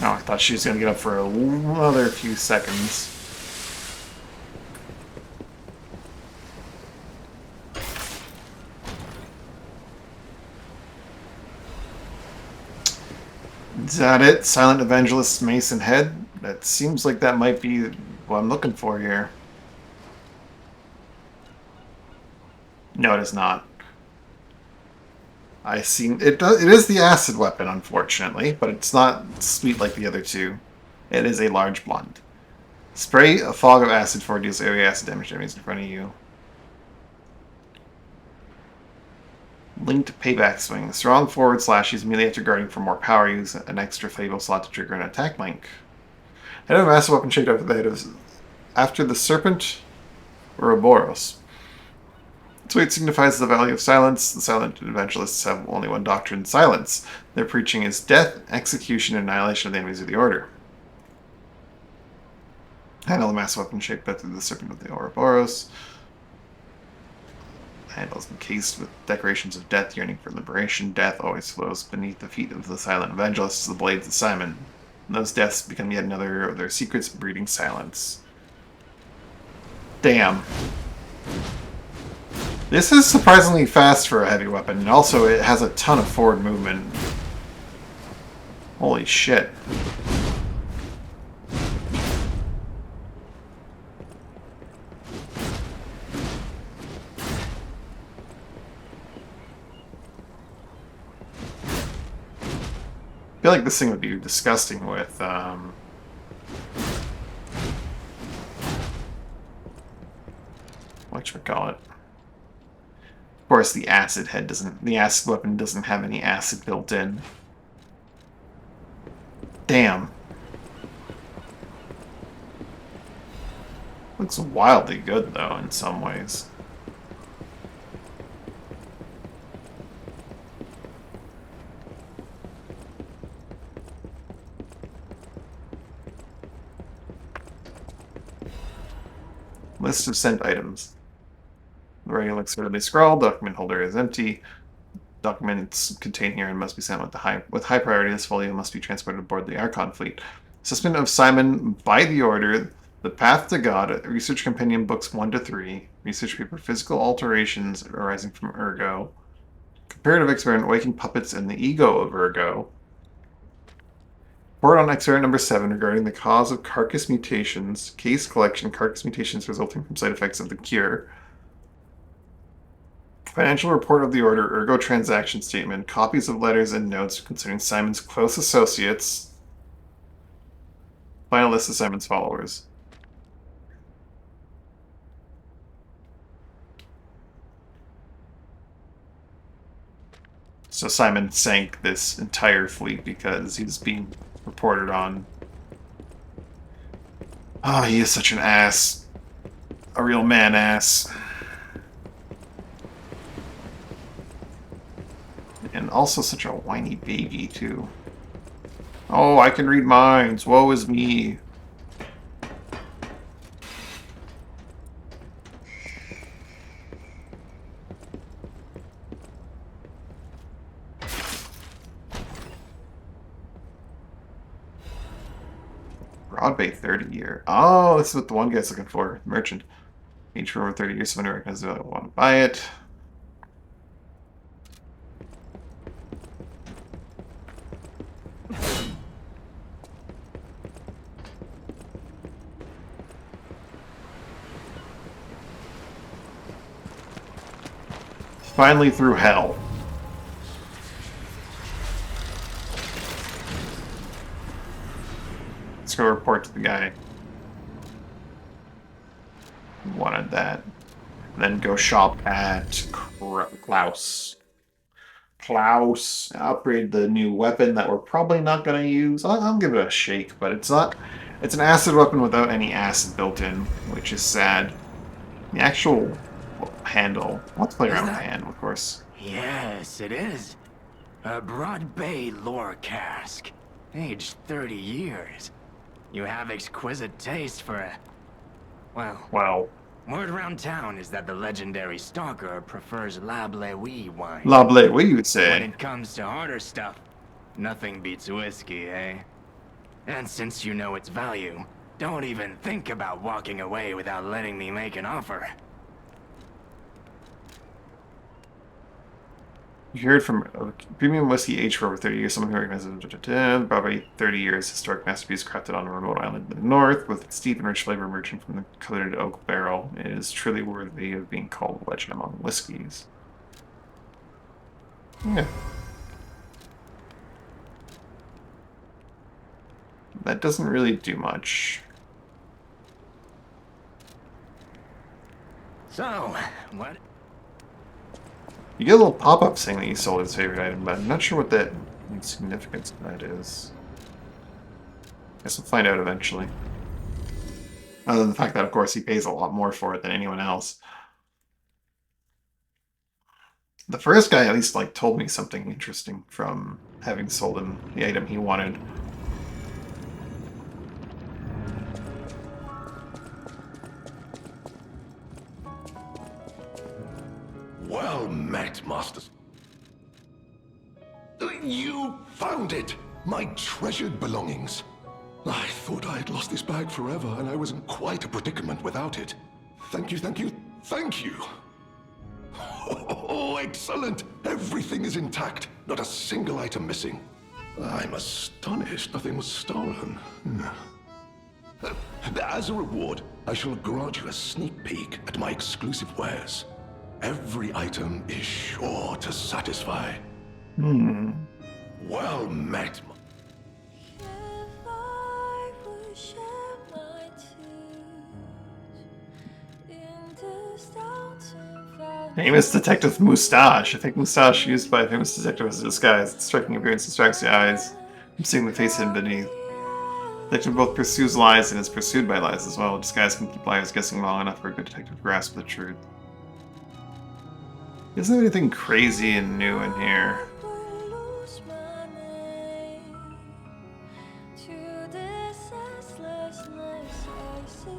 Oh, I thought she was gonna get up for another few seconds. Is that it? Silent Evangelist Mason Head? That seems like that might be what I'm looking for here. No, it is not. I see. It is the acid weapon, unfortunately, but it's not sweet like the other two. It is a large blunt. Spray a fog of acid for deals area acid damage to enemies in front of you. Linked payback swing. Strong forward slash use melee after guarding for more power. Use an extra fatal slot to trigger an attack link. Head of a massive weapon shaped after the head of after the serpent Ouroboros. Its weight signifies the value of silence. The silent evangelists have only one doctrine: silence. Their preaching is death, execution, and annihilation of the enemies of the order. Handle the massive weapon shaped after the serpent of the Ouroboros. Handles encased with decorations of death, yearning for liberation. Death always flows beneath the feet of the silent evangelists, the blades of Simon. And those deaths become yet another of their secrets, breeding silence. Damn. This is surprisingly fast for a heavy weapon, and also it has a ton of forward movement. Holy shit. I feel like this thing would be disgusting with, whatchamacallit. Of course, the acid weapon doesn't have any acid built in. Damn. Looks wildly good, though, in some ways. List of sent items. The writing looks suitably scrawled. Document holder is empty. Documents contained here and must be sent with high priority. This folio must be transported aboard the Archon fleet. Assessment of Simon by the Order. The Path to God. Research Compendium Books 1 to 3. Research paper. Physical alterations arising from Ergo. Comparative experiment. Waking puppets and the ego of Ergo. Report on experiment number 7 regarding the cause of carcass mutations. Case collection. Carcass mutations resulting from side effects of the cure. Financial report of the Order, Ergo transaction statement, copies of letters and notes concerning Simon's close associates. Final list of Simon's followers. So Simon sank this entire fleet because he was being reported on. Oh, he is such an ass. A real man-ass. And also such a whiny baby, too. Oh, I can read minds. Woe is me. Broadbay 30 year. Oh, this is what the one guy's looking for. Merchant. Each for over 30 years, someone recognizes the other want to buy it. Finally through hell. Let's go report to the guy who wanted that. And then go shop at Klaus. Klaus. Upgrade the new weapon that we're probably not going to use. I'll give it a shake, but it's not. It's an acid weapon without any acid built in, which is sad. The actual handle. Let's play around with the handle, of course. Yes, it is. A Broad Bay lore cask. Aged 30 years. You have exquisite taste for a... Well, Wow. word around town is that the legendary stalker prefers La Bleuie wine. La Bleu, what you would When say? it comes to harder stuff, nothing beats whiskey, eh? And since you know its value, don't even think about walking away without letting me make an offer. You heard from premium whiskey aged for over 30 years, someone who recognizes probably 30 years historic masterpiece crafted on a remote island in the north, with its deep and rich flavor emerging from the colored oak barrel. It is truly worthy of being called a legend among whiskeys. Yeah. That doesn't really do much. So, what? You get a little pop-up saying that you sold his favorite item, but I'm not sure what that significance of that is. Guess we'll find out eventually. Other than the fact that, of course, he pays a lot more for it than anyone else. The first guy at least like told me something interesting from having sold him the item he wanted. Well met, Masters. You found it! My treasured belongings. I thought I had lost this bag forever, and I was in quite a predicament without it. Thank you, thank you, thank you! Oh, excellent! Everything is intact, not a single item missing. I'm astonished nothing was stolen. As a reward, I shall grant you a sneak peek at my exclusive wares. Every item is sure to satisfy. Well met. If I would shed my tears in this downtown Famous detective Moustache. I think Moustache used by a famous detective as a disguise. Its striking appearance distracts the eyes from seeing the face hidden beneath. The detective both pursues lies and is pursued by lies as well. A disguise can keep liars guessing long enough for a good detective to grasp the truth. Isn't there anything crazy and new in here? lose my name to this senselessness I see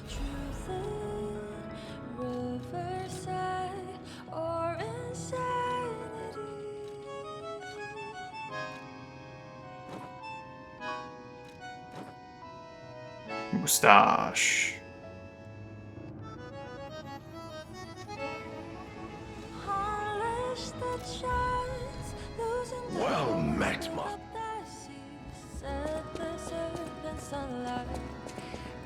truth in riverside or insanity. Moustache. Unleash the giants, losing the Well met, Ma. of their seas, set the serpent sunlight.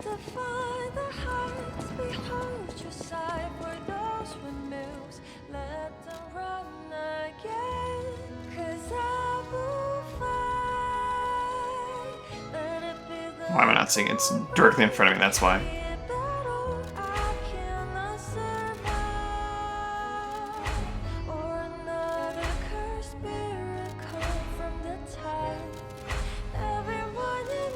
Defy the heights, behold your sight for those windmills. Let them run again, 'cause I will fight. Let it be the Why am I not seeing it? It's directly in front of me, that's why. battle I cannot survive, or another cursed spirit come from the tide. Every morning,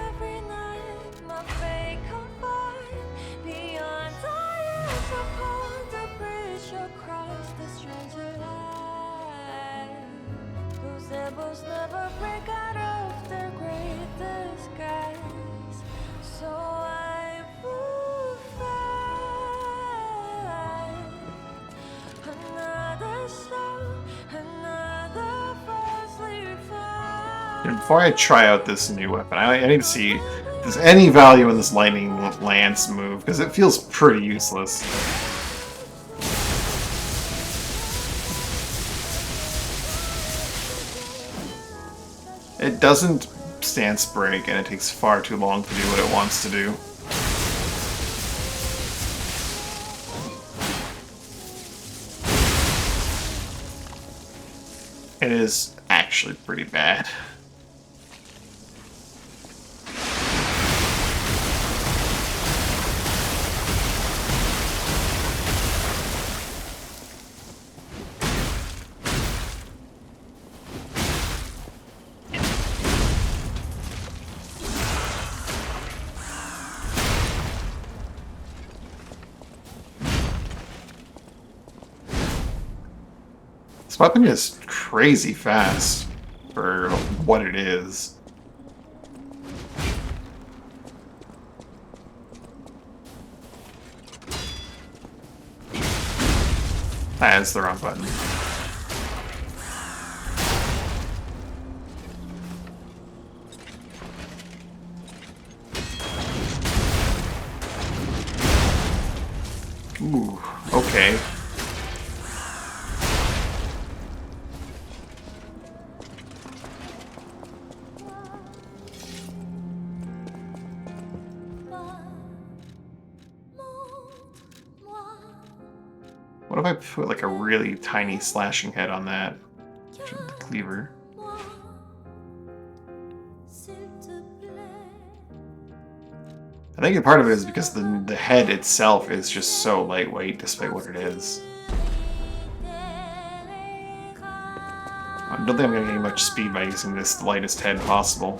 every night, my fate confide. Beyond eyes upon the bridge across the stranger light. Those devils never break out of their great disguise. So I will fight. Another soul, another falsely fight. And before I try out this new weapon, I need to see if there's any value in this lightning lance move, because it feels pretty useless. It doesn't stance break, and it takes far too long to do what it wants to do. It is actually pretty bad. This weapon is crazy fast for what it is. That's the wrong button. Ooh, okay. What if I put like a really tiny slashing head on that? The cleaver. I think a part of it is because the head itself is just so lightweight despite what it is. I don't think I'm going to gain much speed by using this lightest head possible.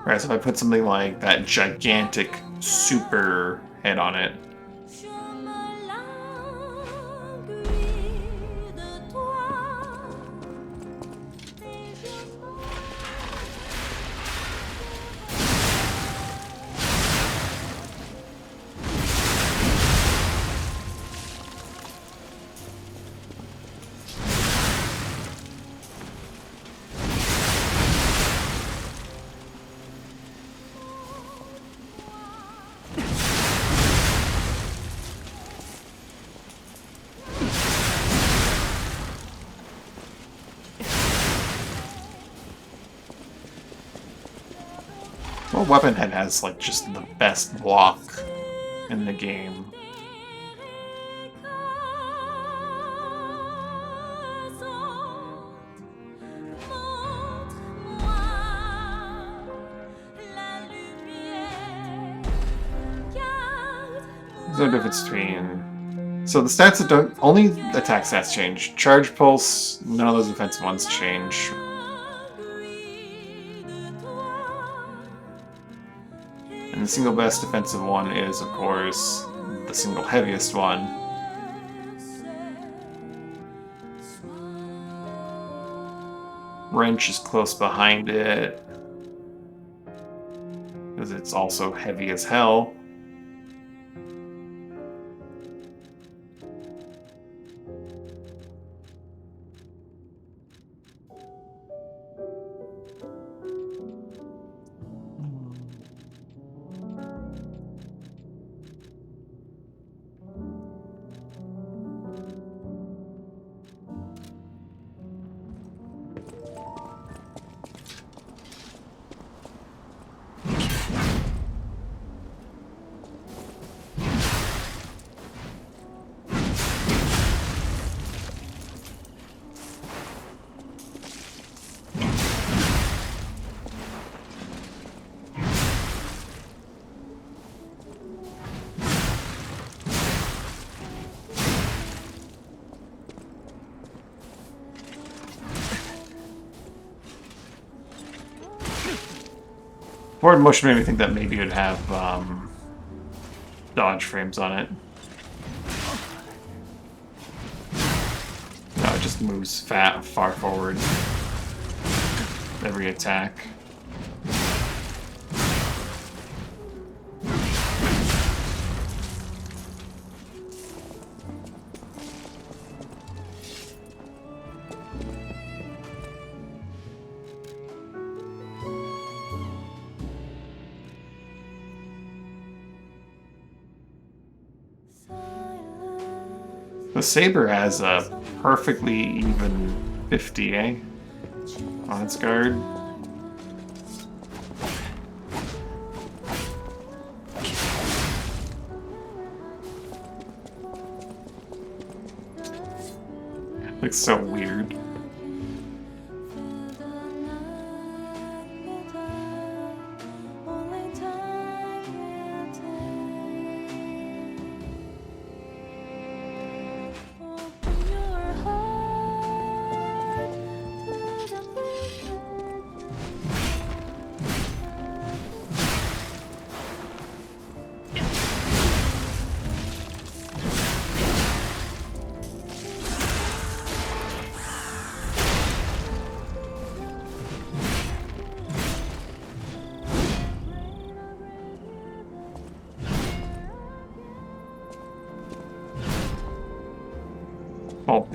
Alright, so if I put something like that gigantic super head on it. Well, Weapon Head has like just the best block in the game. There's no difference between... So the stats that don't... Only attack stats change. Charge Pulse, none of those defensive ones change. And the single best defensive one is, of course, the single heaviest one. Wrench is close behind it, because it's also heavy as hell. Forward motion made me think that maybe it would have dodge frames on it. No, it just moves far forward every attack. The Saber has a perfectly even 50, eh? On its guard. Looks so weird.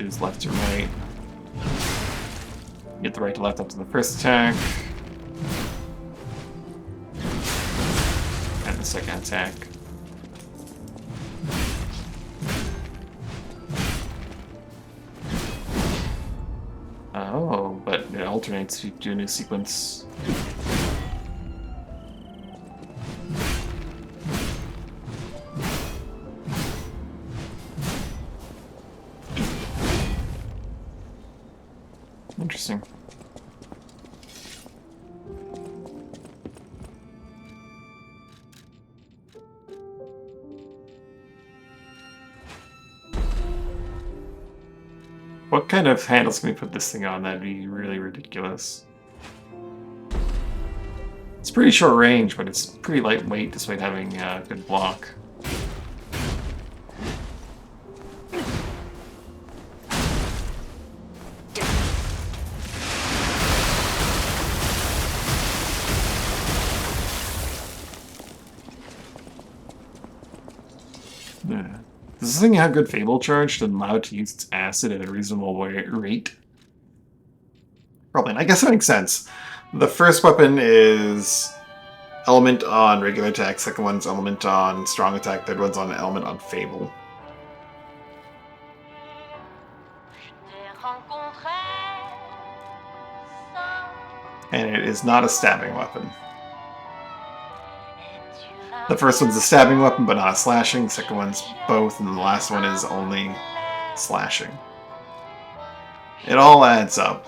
is left to right. Get the right to left up to the first attack. And the second attack. Oh, but it alternates to a new sequence. Interesting. What kind of handles can we put this thing on? That'd be really ridiculous. It's pretty short range, but it's pretty lightweight despite having a good block. Yeah. Does this thing have good Fable charge to allow it to use its acid at a reasonable rate? Probably. I guess that makes sense. The first weapon is element on regular attack, second one's element on strong attack, third one's on element on Fable. And it is not a stabbing weapon. The first one's a stabbing weapon, but not a slashing. The second one's both, and the last one is only slashing. It all adds up.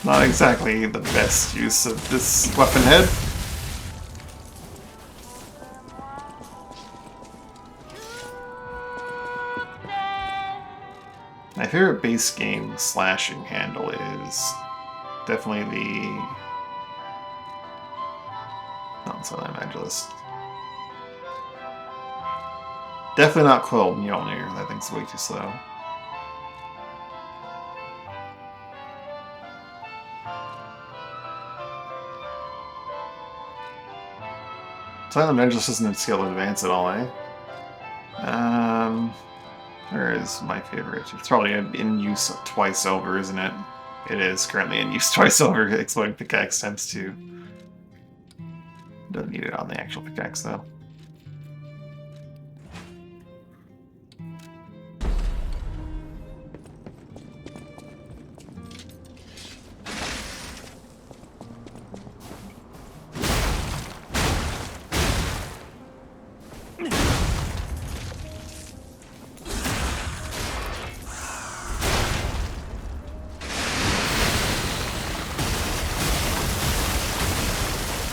Not exactly the best use of this weapon head. My favorite base game slashing handle is definitely the Non-Silent Evangelist. Definitely not Quill Mjolnir. That thing's way too slow. Silent Evangelist isn't in skill advance at all, eh? Where is my favorite? It's probably in use twice over, isn't it? It is currently in use twice over. Exploding pickaxe times 2. Don't need it on the actual pickaxe though.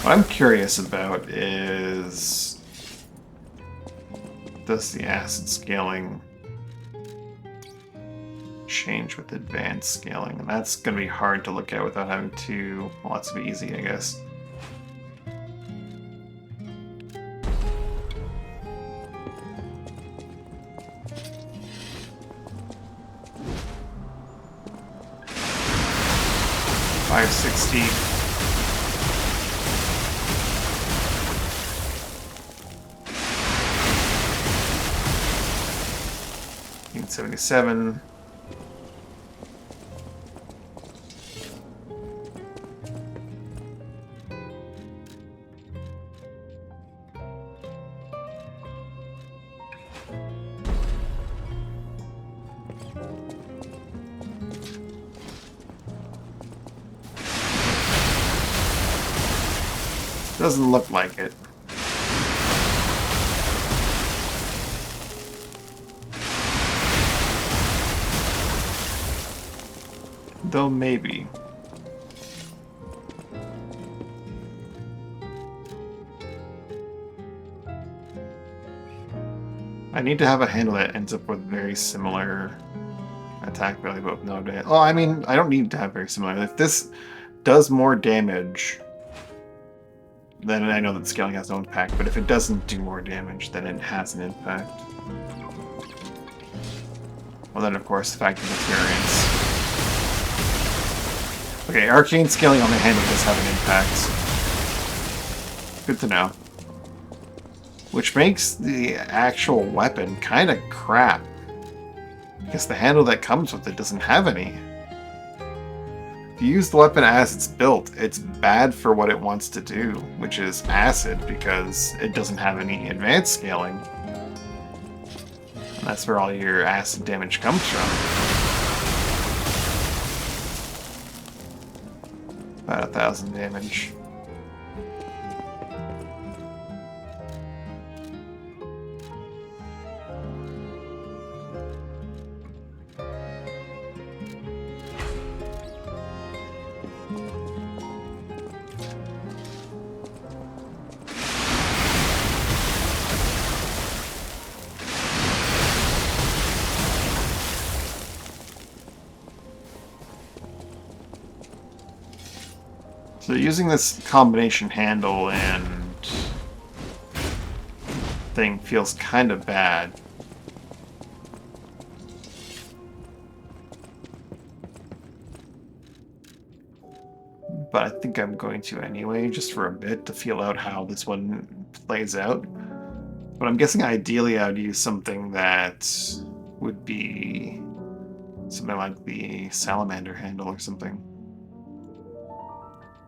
What I'm curious about is, does the acid scaling change with advanced scaling? And that's going to be hard to look at without having to, well, that's going to be easy, I guess. $560. 77. Doesn't look like it. Though maybe. I need to have a handle that ends up with very similar attack value, but no damage. Oh, I mean, I don't need to have very similar. If this does more damage, then I know that scaling has no impact, but if it doesn't do more damage, then it has an impact. Well, then, of course, the fact of the variance. Okay, arcane scaling on the handle does have an impact. Good to know. Which makes the actual weapon kind of crap. Because the handle that comes with it doesn't have any. If you use the weapon as it's built, it's bad for what it wants to do, which is acid, because it doesn't have any advanced scaling. And that's where all your acid damage comes from. About 1,000 damage. So using this combination handle and thing feels kind of bad. But I think I'm going to anyway, just for a bit, to feel out how this one plays out. But I'm guessing ideally I'd use something that would be something like the salamander handle or something.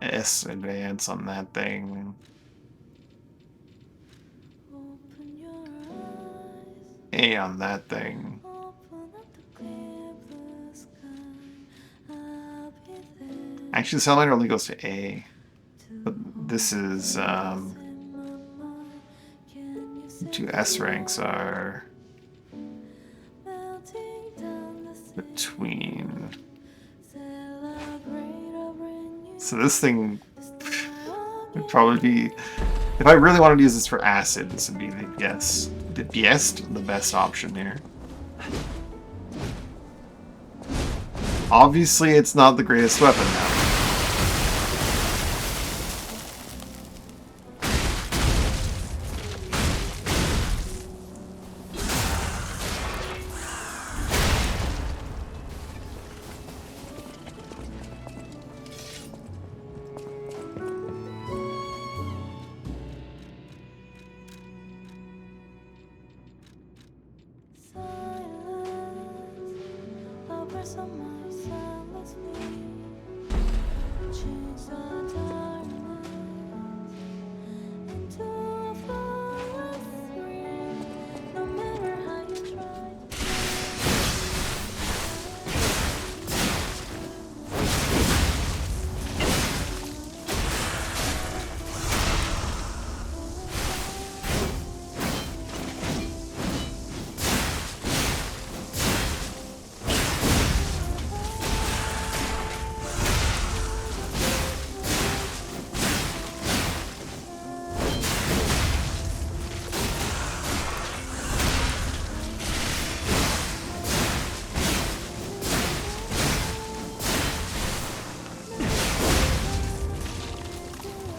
S advance on that thing. A on that thing. Actually, the salamander only goes to A. But this is, 2 S ranks are between. So this thing would probably be, if I really wanted to use this for acid, this would be the best option here. Obviously, it's not the greatest weapon now.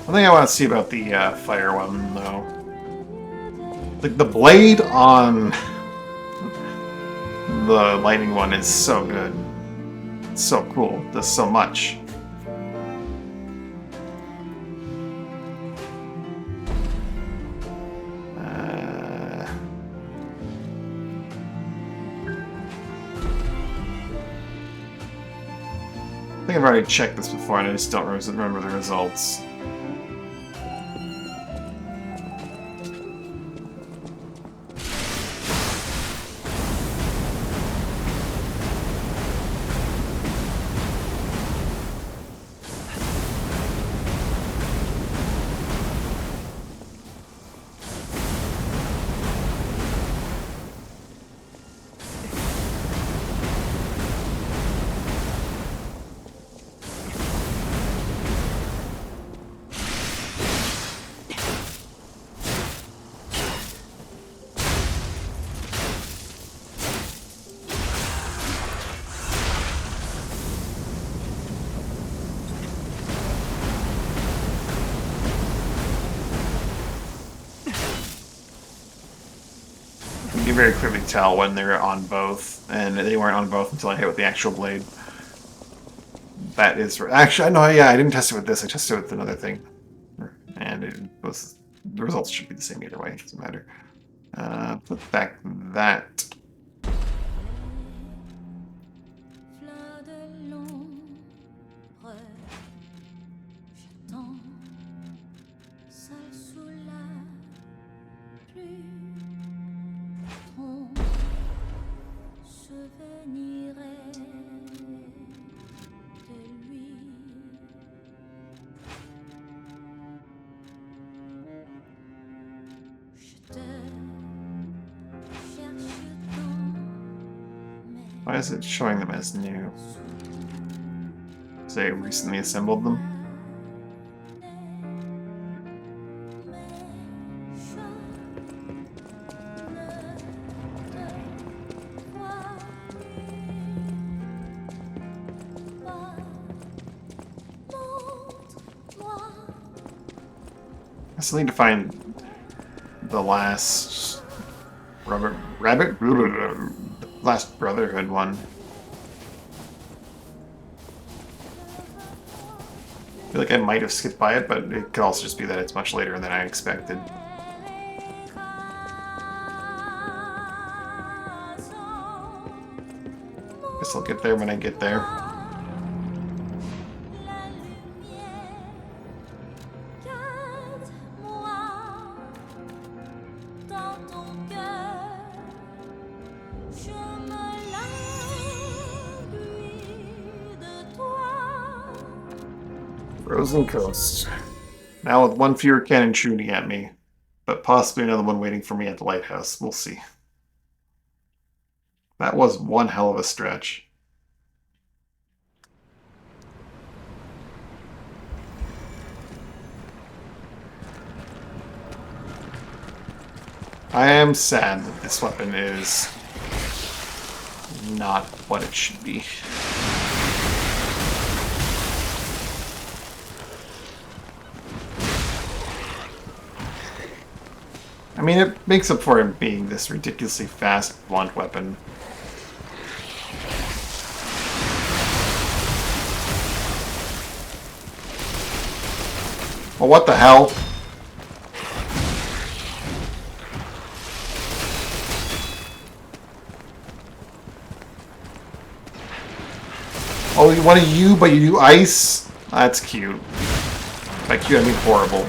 One thing I want to see about the fire one, though. The blade on the lightning one is so good. It's so cool. It does so much. I think I've already checked this before and I just don't remember the results. very clearly tell when they're on both, and they weren't on both until I hit with the actual blade. That is actually no, yeah, I didn't test it with this. I tested it with another thing, and it was the results should be the same either way. It doesn't matter. Put back that. Fleur de l'ombre, j'attends, seul sous la pluie, ton souvenir est de lui. Je te cherche dans mes Why is it showing them as new? Say recently assembled them. I still need to find the last last Brotherhood one. I feel like I might have skipped by it, but it could also just be that it's much later than I expected. Guess I'll get there when I get there. Frozen Coast. Now with one fewer cannon shooting at me, but possibly another one waiting for me at the lighthouse. We'll see. That was one hell of a stretch. I am sad that this weapon is not what it should be. I mean, it makes up for it being this ridiculously fast, blunt weapon. Well, what the hell? Oh, one of you, but you do ice? That's cute. By cute, I mean horrible.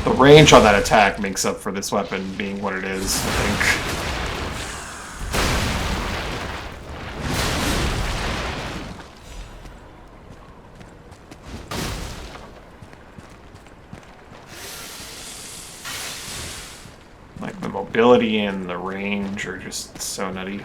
The range on that attack makes up for this weapon being what it is, I think. Like, the mobility and the range are just so nutty.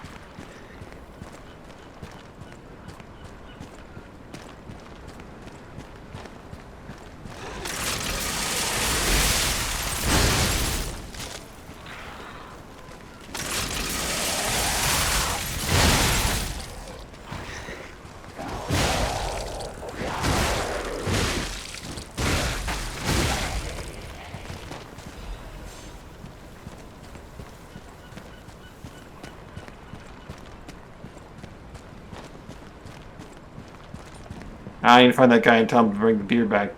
I need to find that guy and tell him to bring the beer back.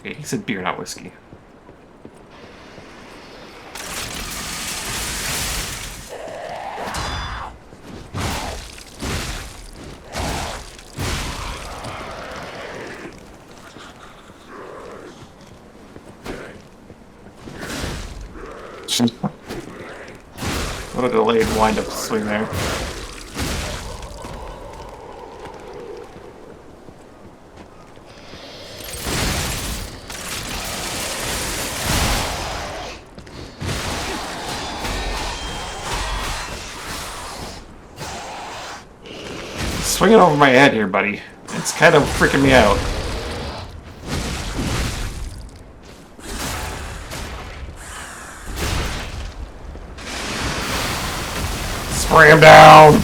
Okay, he said beer, not whiskey. What a delayed wind-up swing there. Swing it over my head here, buddy. It's kind of freaking me out. Spray him down!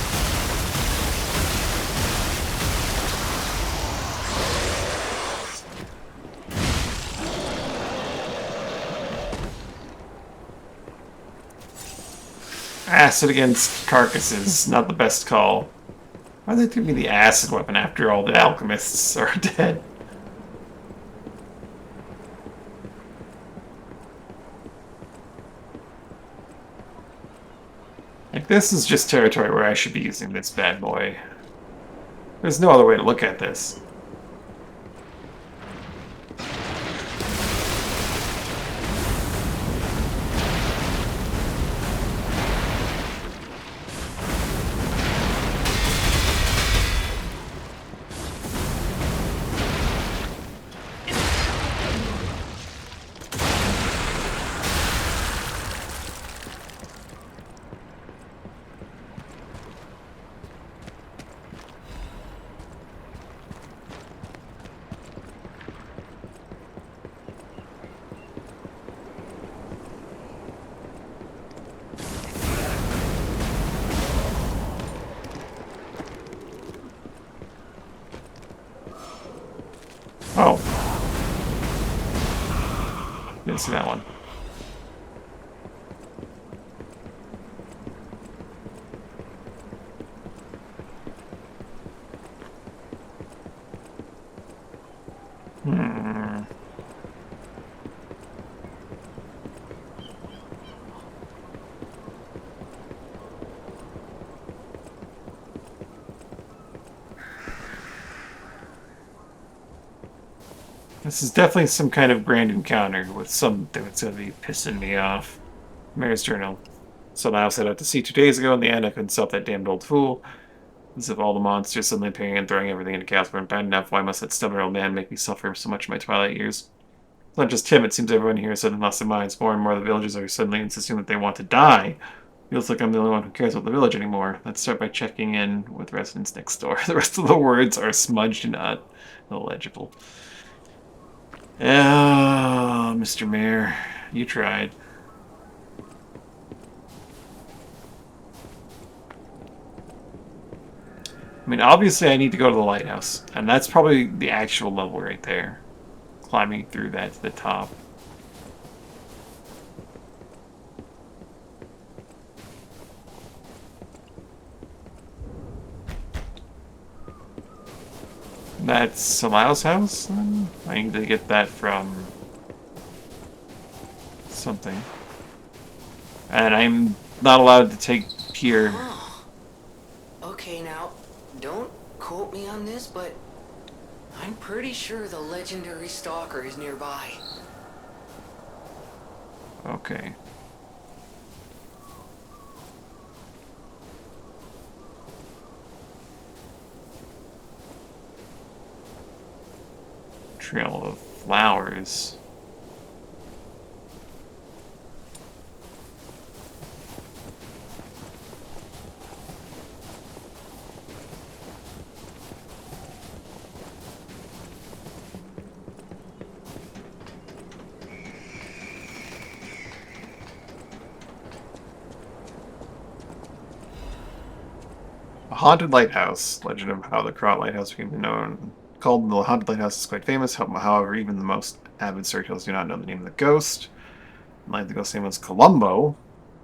Acid against carcasses, not the best call. Why did they give me the acid weapon after all the alchemists are dead? Like, this is just territory where I should be using this bad boy. There's no other way to look at this. Oh. Didn't see that one. This is definitely some kind of grand encounter with something that's going to be pissing me off. Mayor's Journal. So I set out to sea 2 days ago. In the end, I couldn't stop that damned old fool. As if all the monsters suddenly appearing and throwing everything into chaos weren't bad enough, why must that stubborn old man make me suffer so much in my twilight years? It's not just him, it seems everyone here has suddenly lost their minds. More and more of the villagers are suddenly insisting that they want to die. Feels like I'm the only one who cares about the village anymore. Let's start by checking in with residents next door. The rest of the words are smudged and not illegible. Oh, Mr. Mayor, you tried. I mean, obviously I need to go to the lighthouse, and that's probably the actual level right there. Climbing through that to the top. That's Samile's house? I need to get that from something. And I'm not allowed to take Pier. Okay, now, don't quote me on this, but I'm pretty sure the legendary stalker is nearby. Okay. Trail of flowers. A haunted lighthouse. Legend of how the Krat Lighthouse became known. Called the Haunted Lighthouse is quite famous. However, even the most avid storytellers do not know the name of the ghost. The ghost's name was Columbo.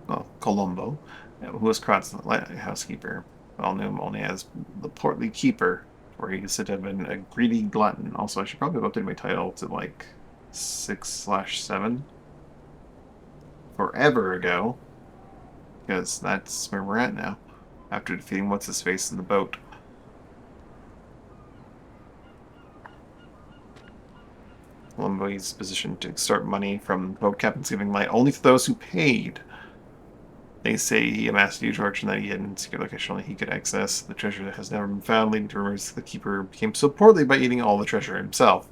Well, Columbo, who was Krat's lighthouse keeper. All knew him only as the Portly Keeper, where he is said to have been a greedy glutton. Also, I should probably have updated my title to like 6/7 forever ago, because that's where we're at now. After defeating What's-His-Face in the boat. Columbo's positioned to extort money from boat captains, giving light only to those who paid. They say he amassed a huge fortune that he had in secret location only he could access. The treasure that has never been found, leading to rumors that the keeper became so portly by eating all the treasure himself.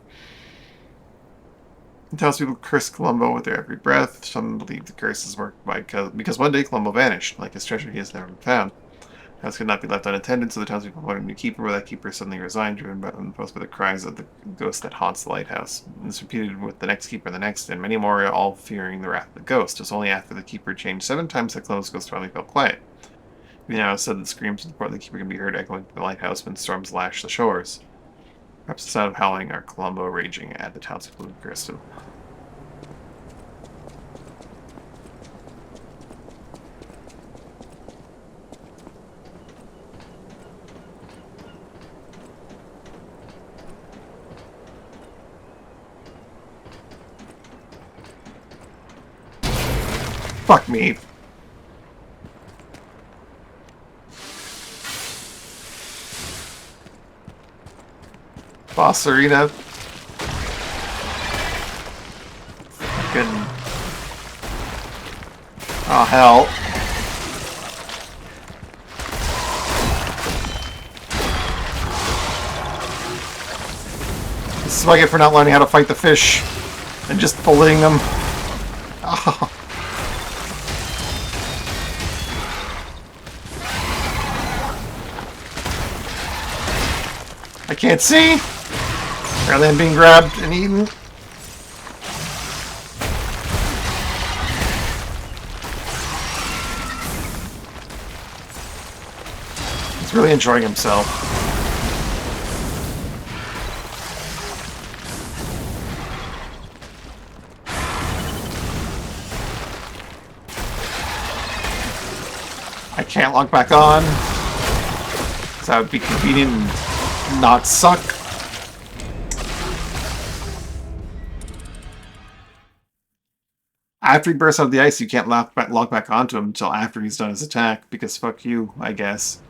The townspeople curse Columbo with their every breath. Some believe the curse is worked because one day Columbo vanished. Like his treasure, he has never been found. The house could not be left unattended, so the townspeople appointed a new keeper, but that keeper suddenly resigned, driven by the cries of the ghost that haunts the lighthouse. This repeated with the next keeper and the next, and many more, all fearing the wrath of the ghost. It was only after the keeper changed 7 times that Columbo's ghost finally felt quiet. You know, said the screams of the Portland Keeper can be heard echoing from the lighthouse when storms lash the shores. Perhaps the sound of howling are Colombo raging at the towns of Blue Crystal. Fuck me. Boss Arena. Fucking. Oh, hell. This is what I get for not learning how to fight the fish and just bullying them. Oh. I can't see. Apparently I'm being grabbed and eaten. He's really enjoying himself. I can't log back on. So that would be convenient and not suck. After he bursts out of the ice, you can't log back onto him until after he's done his attack, because fuck you, I guess.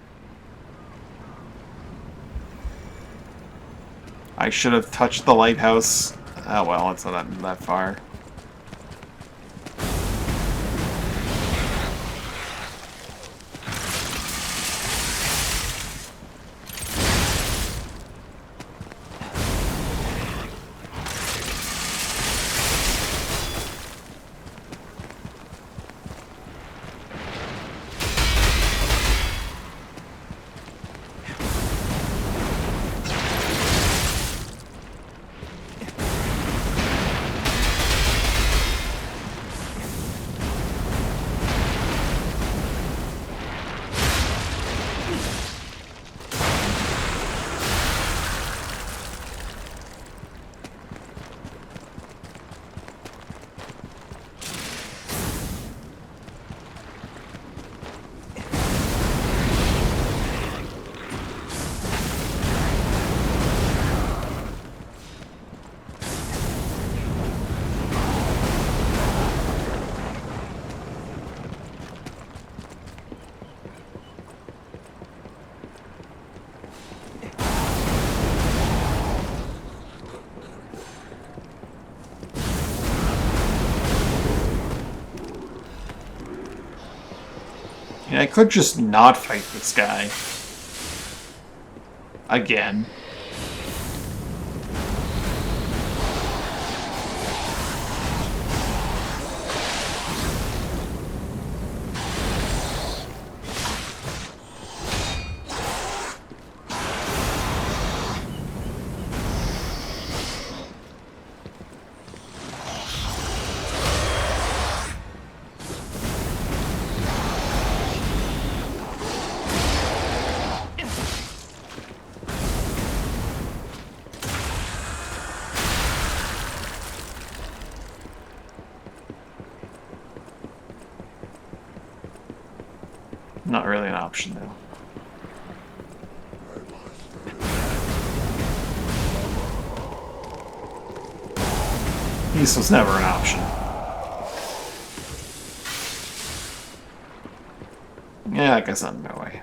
I should have touched the lighthouse. Oh well, it's not that far. I could just not fight this guy. Again. Not really an option, though. This was never an option. Yeah, I guess I'm no way.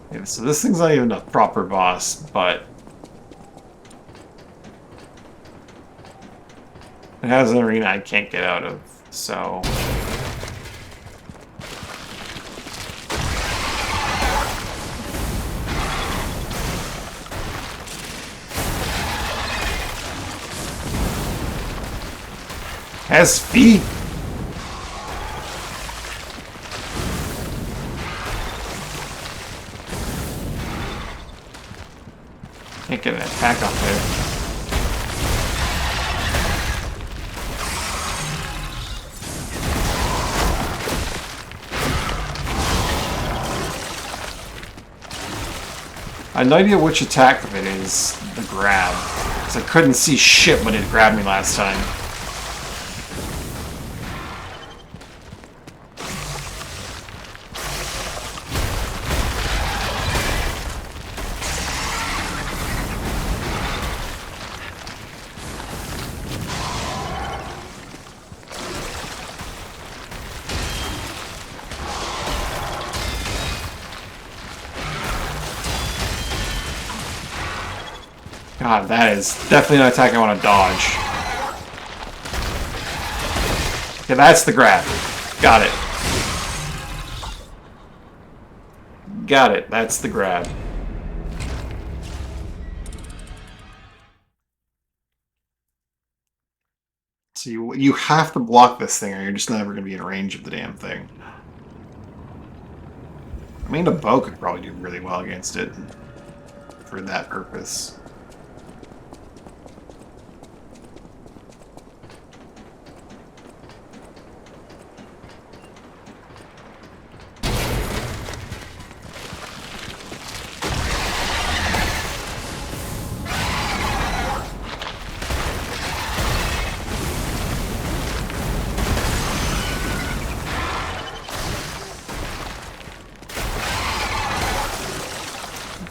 Yeah, so this thing's not even a proper boss, but it has an arena I can't get out of, so... Has feet. Can't get an attack off there. I have no idea which attack of it is the grab, because I couldn't see shit when it grabbed me last time. God, that is definitely an attack I want to dodge. Okay, that's the grab. Got it. Got it. That's the grab. So you have to block this thing or you're just never going to be in range of the damn thing. I mean, a bow could probably do really well against it for that purpose.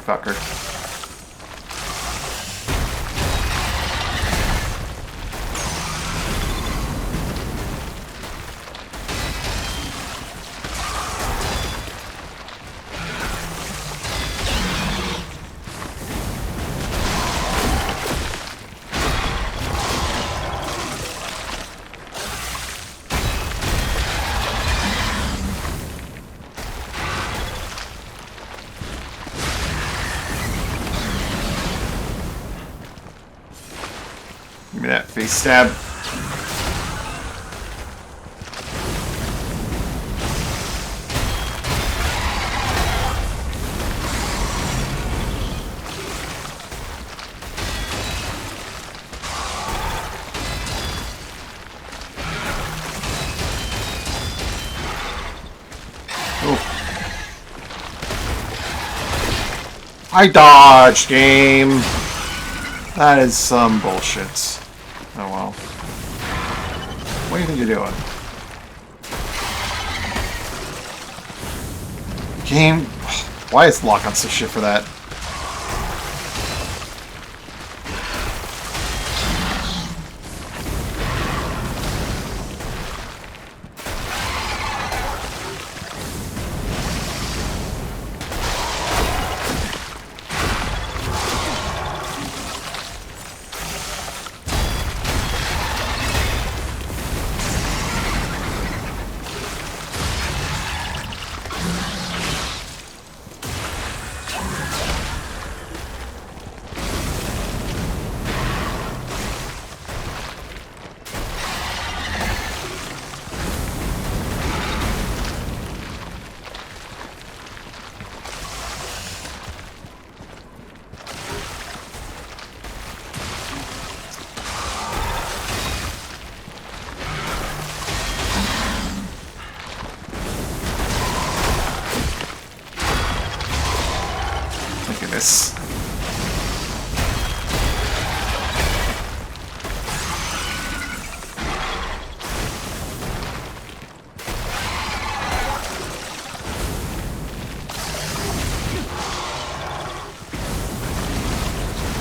Fucker. Give me that face stab. I dodged, game. That is some bullshit. Oh well. What do you think you're doing? Game. Why is lock on so shit for that? Look at this.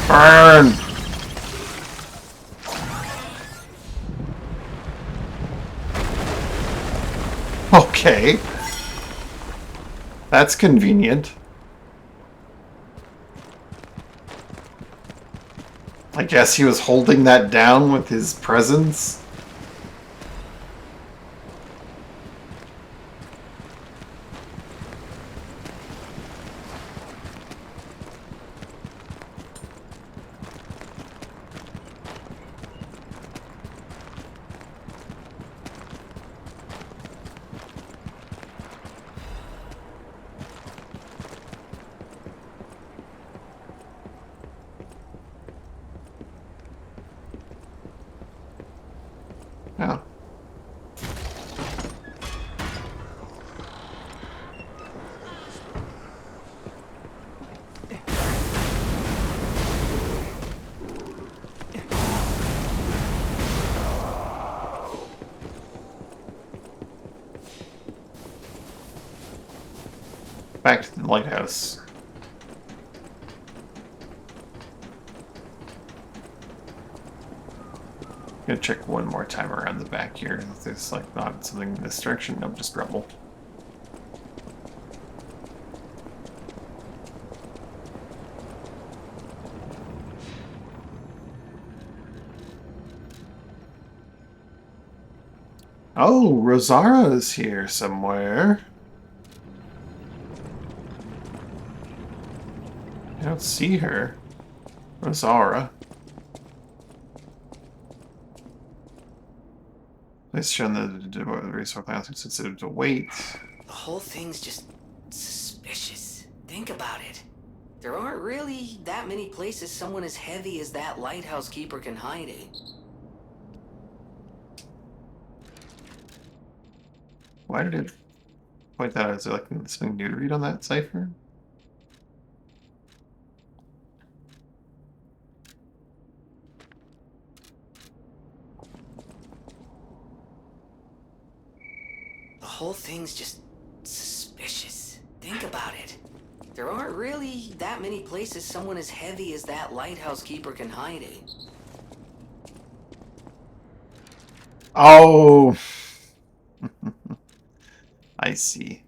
Burn! Okay. That's convenient. I guess he was holding that down with his presence. back to the lighthouse. Gonna check one more time around the back here. If there's like not something in this direction, no, just rubble. Oh, Rosara is here somewhere. I don't see her. Rosara. Place shown the resource plans are considered to wait. The whole thing's just suspicious. Think about it. There aren't really that many places someone as heavy as that lighthouse keeper can hide in. Why did it point that out? Is there like something new to read on that cipher? The whole thing's just suspicious. Think about it. There aren't really that many places someone as heavy as that lighthouse keeper can hide in. Oh! I see.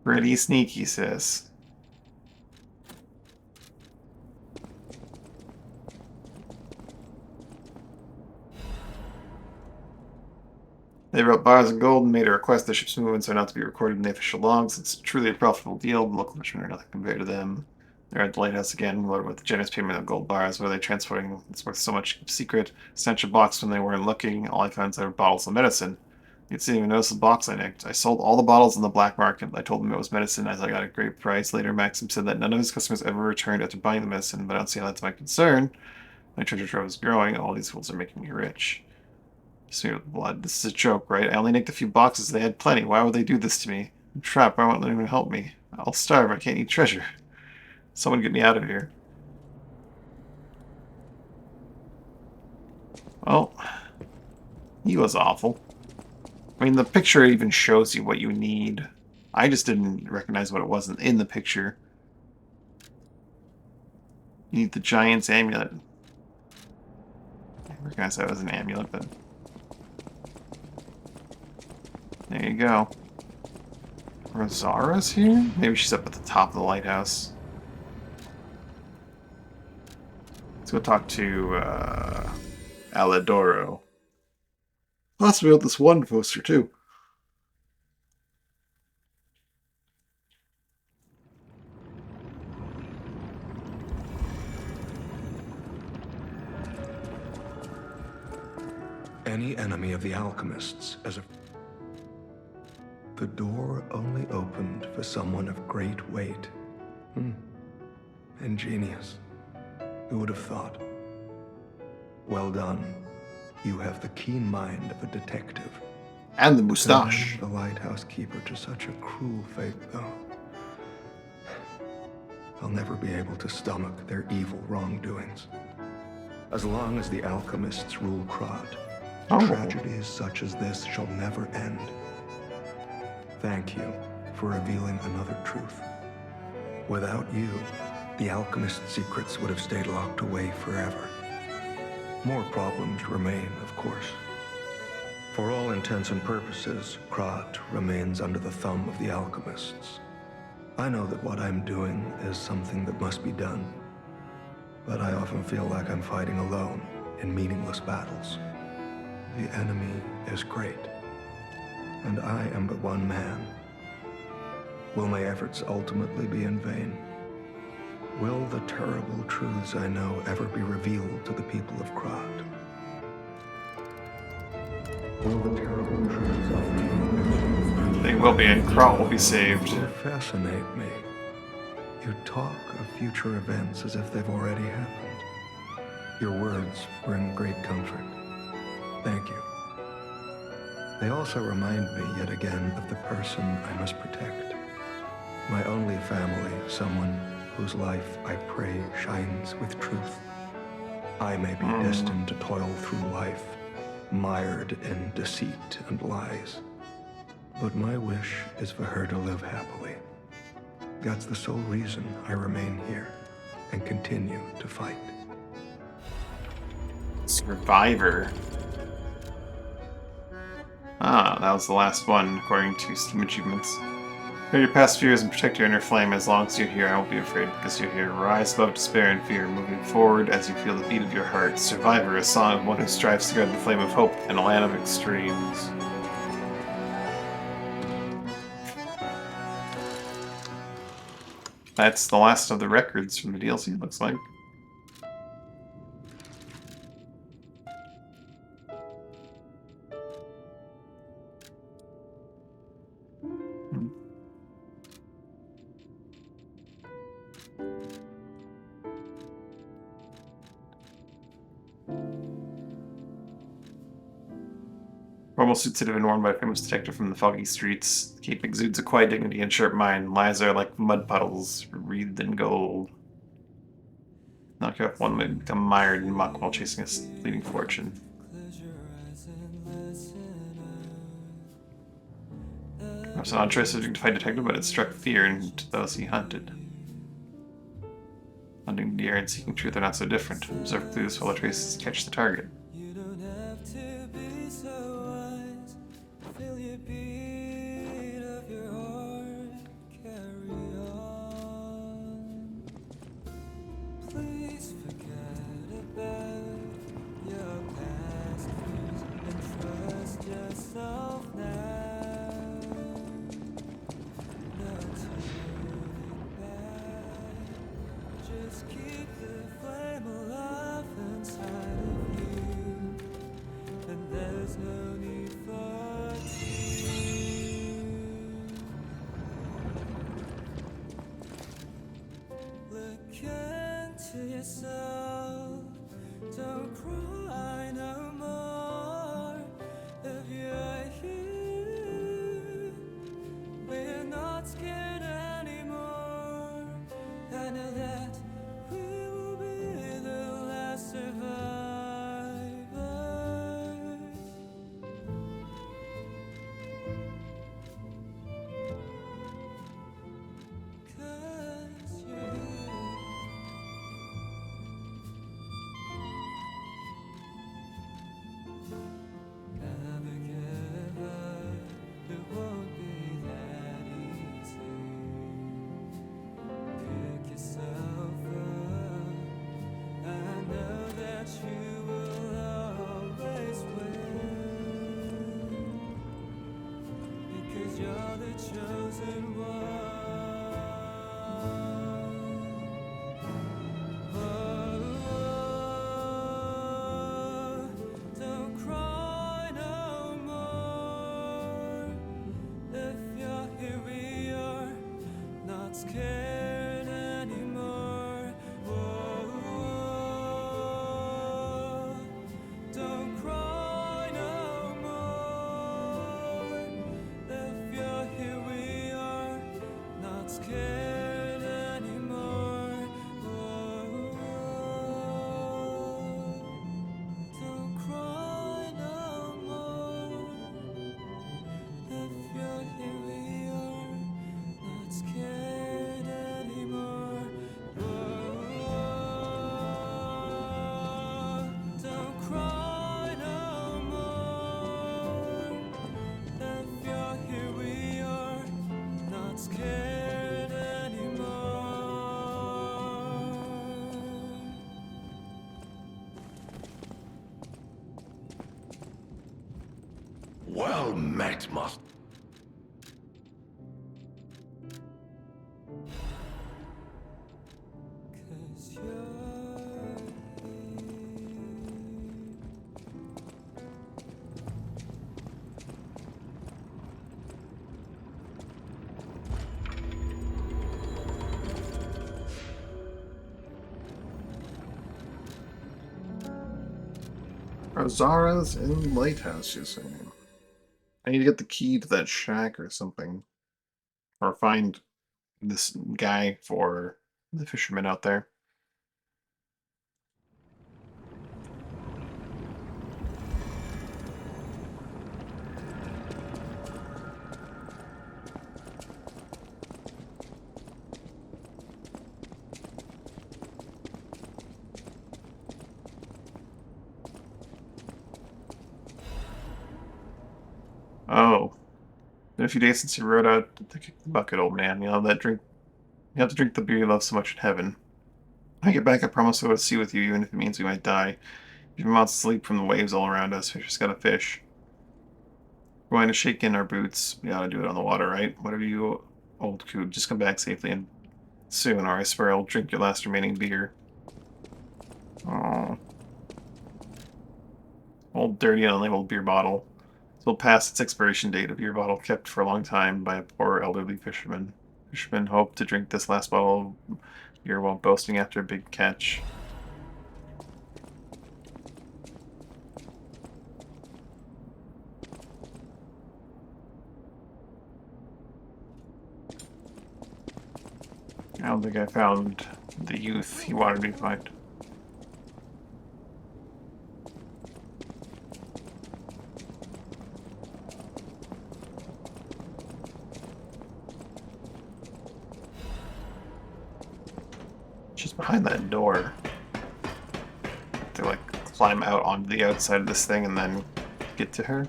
Pretty sneaky, sis. They wrote bars of gold and made a request the ship's movements are not to be recorded in the official logs. It's truly a profitable deal. The local fishermen are nothing compared to them. They're at the lighthouse again, loaded with generous payment of gold bars. Where are they transporting? It's worth so much secret. Snatched a box when they weren't looking. All I found were bottles of medicine. You didn't even notice the box I nicked. I sold all the bottles on the black market. I told them it was medicine as I got a great price. Later, Maxim said that none of his customers ever returned after buying the medicine, but I don't see how that's my concern. My treasure trove is growing. All these fools are making me rich. Smeared with blood. This is a joke, right? I only nicked a few boxes. They had plenty. Why would they do this to me? I'm trapped. Why won't anyone help me? I'll starve. I can't eat treasure. Someone get me out of here. Well, he was awful. I mean, the picture even shows you what you need. I just didn't recognize what it wasn't in the picture. You need the giant's amulet. I recognize that was an amulet, but... there you go. Rosara's here? Maybe she's up at the top of the lighthouse. Let's go talk to Alidoro. Possibly about this one poster too. Any enemy of the alchemists as a... The door only opened for someone of great weight. Ingenious. Who would have thought? Well done. You have the keen mind of a detective. And the moustache. The lighthouse keeper to such a cruel fate, though. I'll never be able to stomach their evil wrongdoings. As long as the alchemists rule Krat, tragedies such as this shall never end. Thank you for revealing another truth. Without you, the alchemist's secrets would have stayed locked away forever. More problems remain, of course. For all intents and purposes, Krat remains under the thumb of the alchemists. I know that what I'm doing is something that must be done, but I often feel like I'm fighting alone in meaningless battles. The enemy is great, and I am but one man. Will my efforts ultimately be in vain? Will the terrible truths I know ever be revealed to the people of Krat? Will the terrible truths of me... They will be, and Krat will be saved. You fascinate me. You talk of future events as if they've already happened. Your words bring great comfort. Thank you. They also remind me yet again of the person I must protect. My only family, someone whose life I pray shines with truth. I may be destined to toil through life, mired in deceit and lies. But my wish is for her to live happily. That's the sole reason I remain here and continue to fight. Survivor. Ah, that was the last one, according to Steam Achievements. Clear your past fears and protect your inner flame. As long as you're here, I won't be afraid, because you're here. Rise above despair and fear, moving forward as you feel the beat of your heart. Survivor, a song of one who strives to guard the flame of hope in a land of extremes. That's the last of the records from the DLC, it looks like. Formal suits that have been worn by a famous detective from the foggy streets. The cape exudes a quiet dignity and sharp mind. Lies are like mud puddles, wreathed in gold. Knock you off one may become mired in muck while chasing a fleeting fortune. Perhaps an odd choice of dignified detective, but it struck fear into those he hunted. Hunting deer and seeking truth are not so different. Observe clues, follow traces, catch the target. Don't cry no more if you're here. We're not scared anymore. I know that we will be the last survivors. Cause you're never give up, it won't be that easy. Pick yourself up, I know that you will always win, because you're the chosen one. Don't cry no more. If you're here, we are not scared anymore. Whoa. Don't cry no more. If you're here, we are not scared anymore. Whoa. Don't cry no more. If you're here, we are not scared anymore. Whoa. Don't cry no more. If you're here, we are not scared anymore. Well met, Master. Cause you're here. Zara's in Lighthouse, you're saying? I need to get the key to that shack or something. Or find this guy for The fishermen out there. Oh. Been a few days since you rode out to kick the bucket, old man. You know that drink. You have to drink the beer you love so much in heaven. When I get back, I promise I will see with you, even if it means we might die. If your mouths sleep from the waves all around us, fishers gotta fish. We're going to shake in our boots. We ought to do it on the water, right? Whatever you, old coot. Just come back safely and soon, or I swear I'll drink your last remaining beer. Oh. Old dirty unlabeled beer bottle. It will pass its expiration date. A beer bottle kept for a long time by a poor elderly fisherman. Fishermen hope to drink this last bottle of beer while boasting after a big catch. I don't think I found the youth he wanted me to find. She's behind that door. To like climb out onto the outside of this thing and then get to her.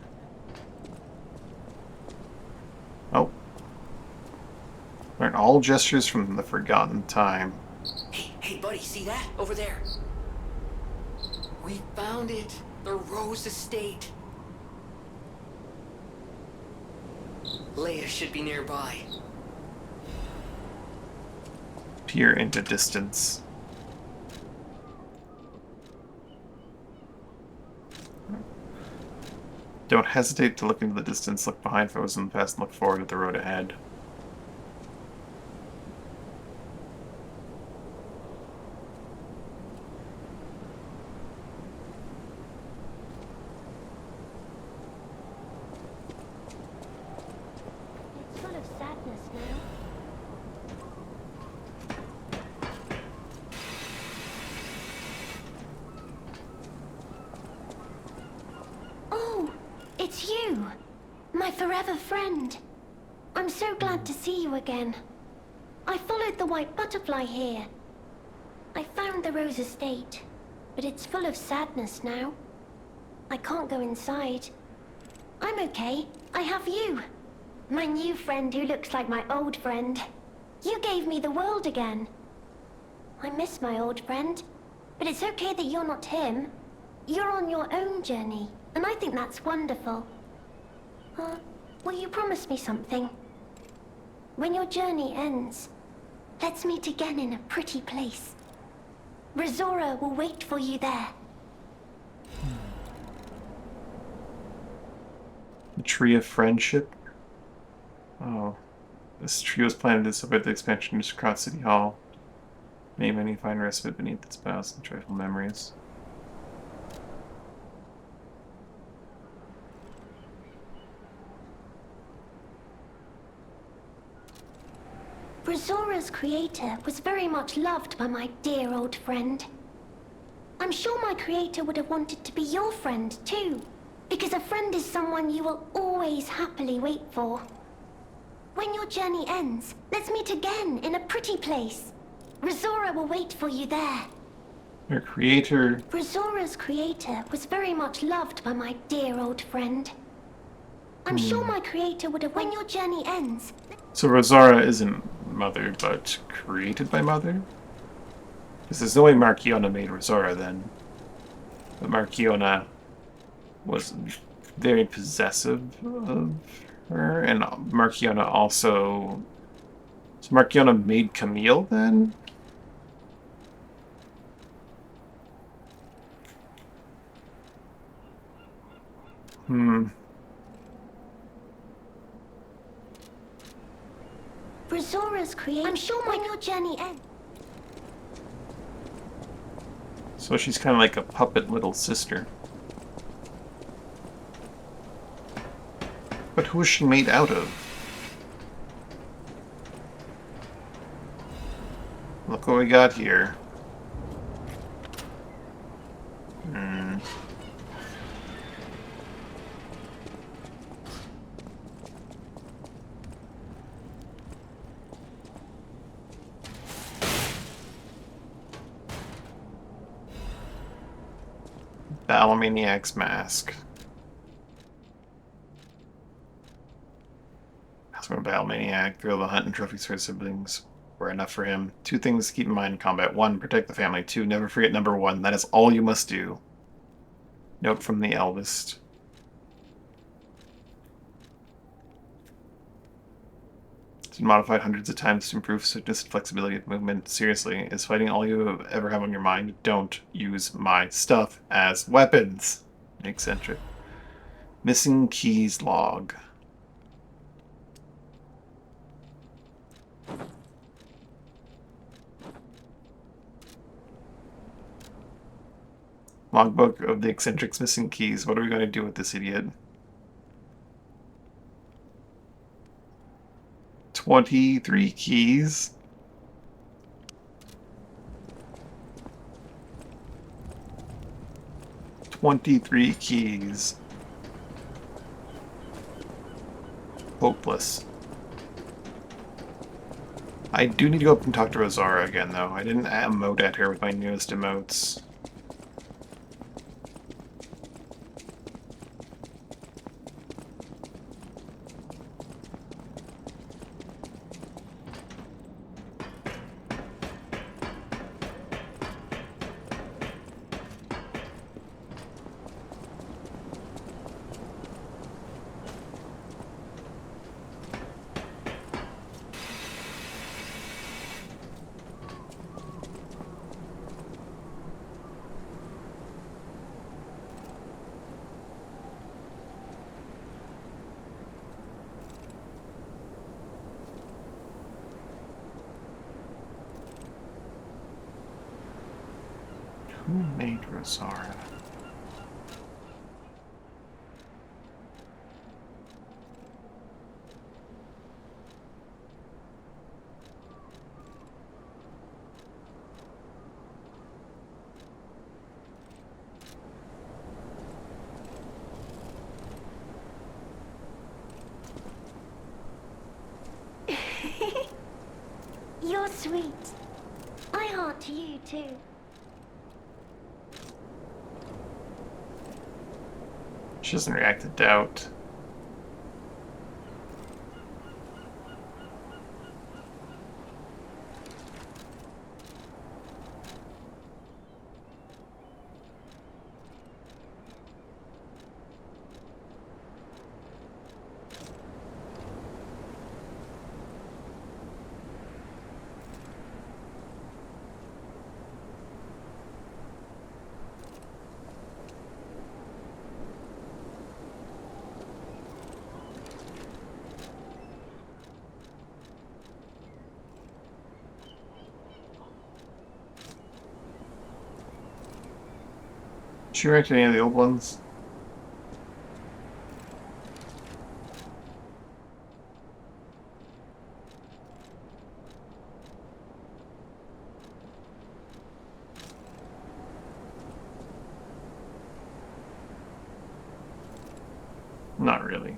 Oh. Learn all gestures from the forgotten time. Hey, buddy, see that? Over there. We found it. The Rose Estate. Leia should be nearby. Peer into distance. Don't hesitate to look into the distance, look behind foes in the past, and look forward at the road ahead. It's full of sadness now. Oh, it's you, my forever friend. I'm so glad to see you again. I followed the white butterfly here. I found the Rose Estate, but it's full of sadness now. I can't go inside. I'm okay. I have you. My new friend who looks like my old friend. You gave me the world again. I miss my old friend, but it's okay that you're not him. You're on your own journey, and I think that's wonderful. Will you promise me something? When your journey ends, let's meet again in a pretty place. Razora will wait for you there. The Tree of Friendship? Oh. This tree was planted to support the expansion of Krat City Hall. May many find respite beneath its boughs and joyful memories. Razora's creator was very much loved by my dear old friend. I'm sure my creator would have wanted to be your friend too, because a friend is someone you will always happily wait for. When your journey ends, let's meet again in a pretty place. Razora will wait for you there. Your creator... Razora's creator was very much loved by my dear old friend. I'm sure my creator would have... When your journey ends... So Razora isn't Mother, but created by Mother? Because there's no way Marchiona made Razora then. But Marchiona was very possessive of her, and Marchiona also... So Marchiona made Camille then? Razora's creator... I'm sure when your journey ends... So she's kind of like a puppet little sister. But who is she made out of? Look what we got here. Battlemaniac's mask. That's when a Battlemaniac, thrill the hunt and trophies for his siblings were enough for him. 2 things to keep in mind in combat. 1, protect the family. 2, never forget number 1. That is all you must do. Note from the eldest. It's been modified hundreds of times to improve swiftness and flexibility of movement. Seriously, is fighting all you ever have on your mind? Don't use my stuff as weapons. Eccentric. Missing keys log. Logbook of the eccentric's missing keys. What are we going to do with this idiot? 23 keys? "23 keys. Hopeless. I do need to go up and talk to Rosara again, though. I didn't emote at her with my newest emotes. Who made Rosara? You're sweet. I heart to you too. She doesn't react to doubt. Did you react to any of the old ones? Not really.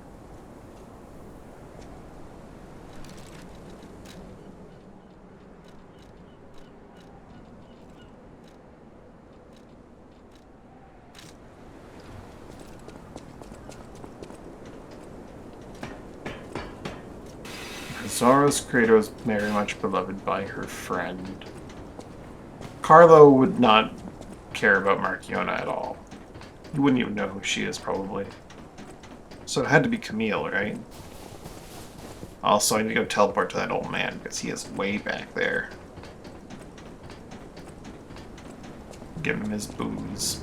Zara's creator was very much beloved by her friend. Carlo would not care about Marchiona at all. He wouldn't even know who she is, probably. So it had to be Camille, right? Also, I need to go teleport to that old man, because he is way back there. Give him his booze.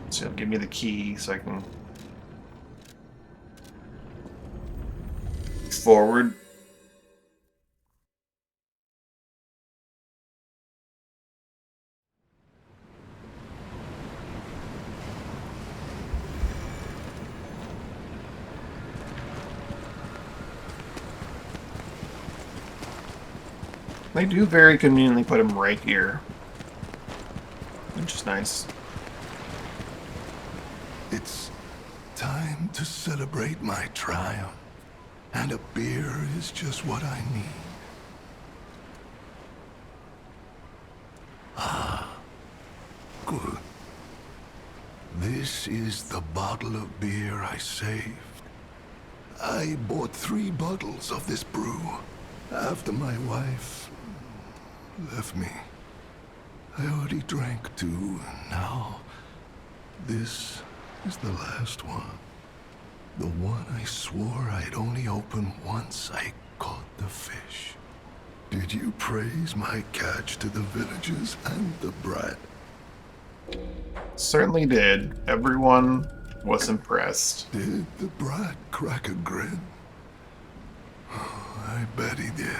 So he'll give me the key so I can forward. They do very conveniently put him right here. Which is nice. It's time to celebrate my triumph. And a beer is just what I need. Ah, good. This is the bottle of beer I saved. I bought 3 bottles of this brew after my wife left me. I already drank 2, and now this is the last one. The one I swore I'd only open once I caught the fish. Did you praise my catch to the villagers and the brat? Certainly did. Everyone was impressed. Did the brat crack a grin? I bet he did.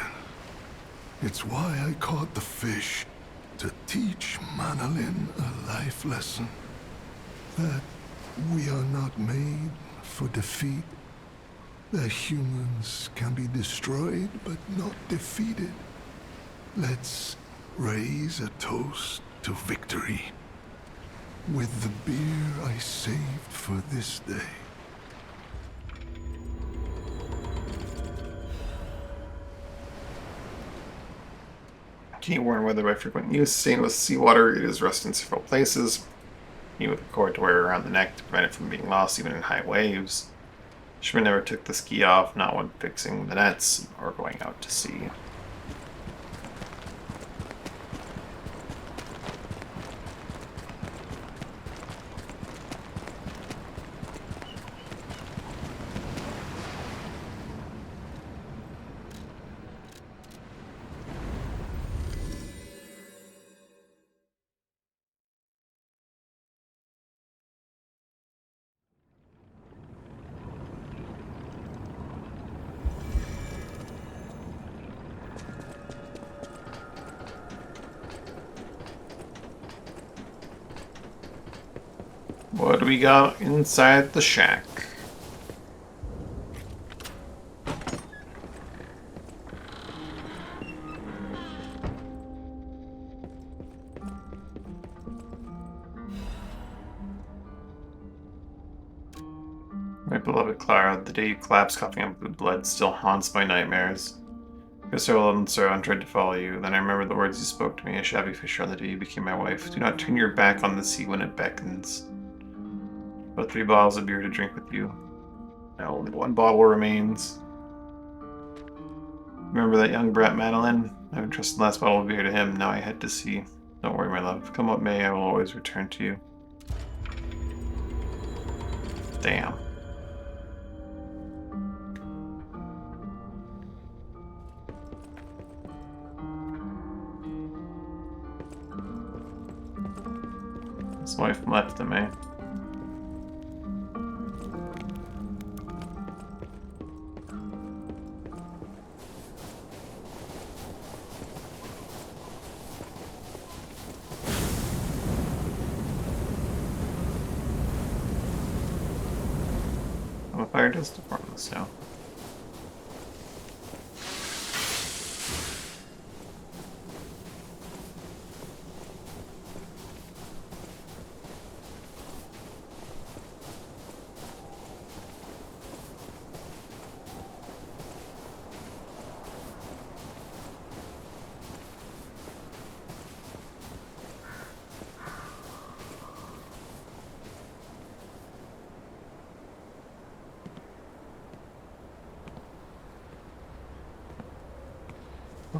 It's why I caught the fish, to teach Manolin a life lesson. That we are not made for defeat. That humans can be destroyed but not defeated. Let's raise a toast to victory with the beer I saved for this day. Key warn whether by frequent use, stainless seawater, it is rust in several places. Key with a cord to wear around the neck to prevent it from being lost even in high waves. Schmidt never took the ski off, not when fixing the nets or going out to sea. What do we got inside the shack? My beloved Clara, the day you collapsed coughing up with blood still haunts my nightmares. Christopher and Sir tried to follow you. Then I remember the words you spoke to me, a shabby fisher, on the day you became my wife. Do not turn your back on the sea when it beckons. But 3 bottles of beer to drink with you. Now only 1 bottle remains. Remember that young brat Madeline? I would trust the last bottle of beer to him. Now I head to sea. Don't worry, my love. Come what may, I will always return to you. Damn. His wife left him, eh? A fire does deform the snow.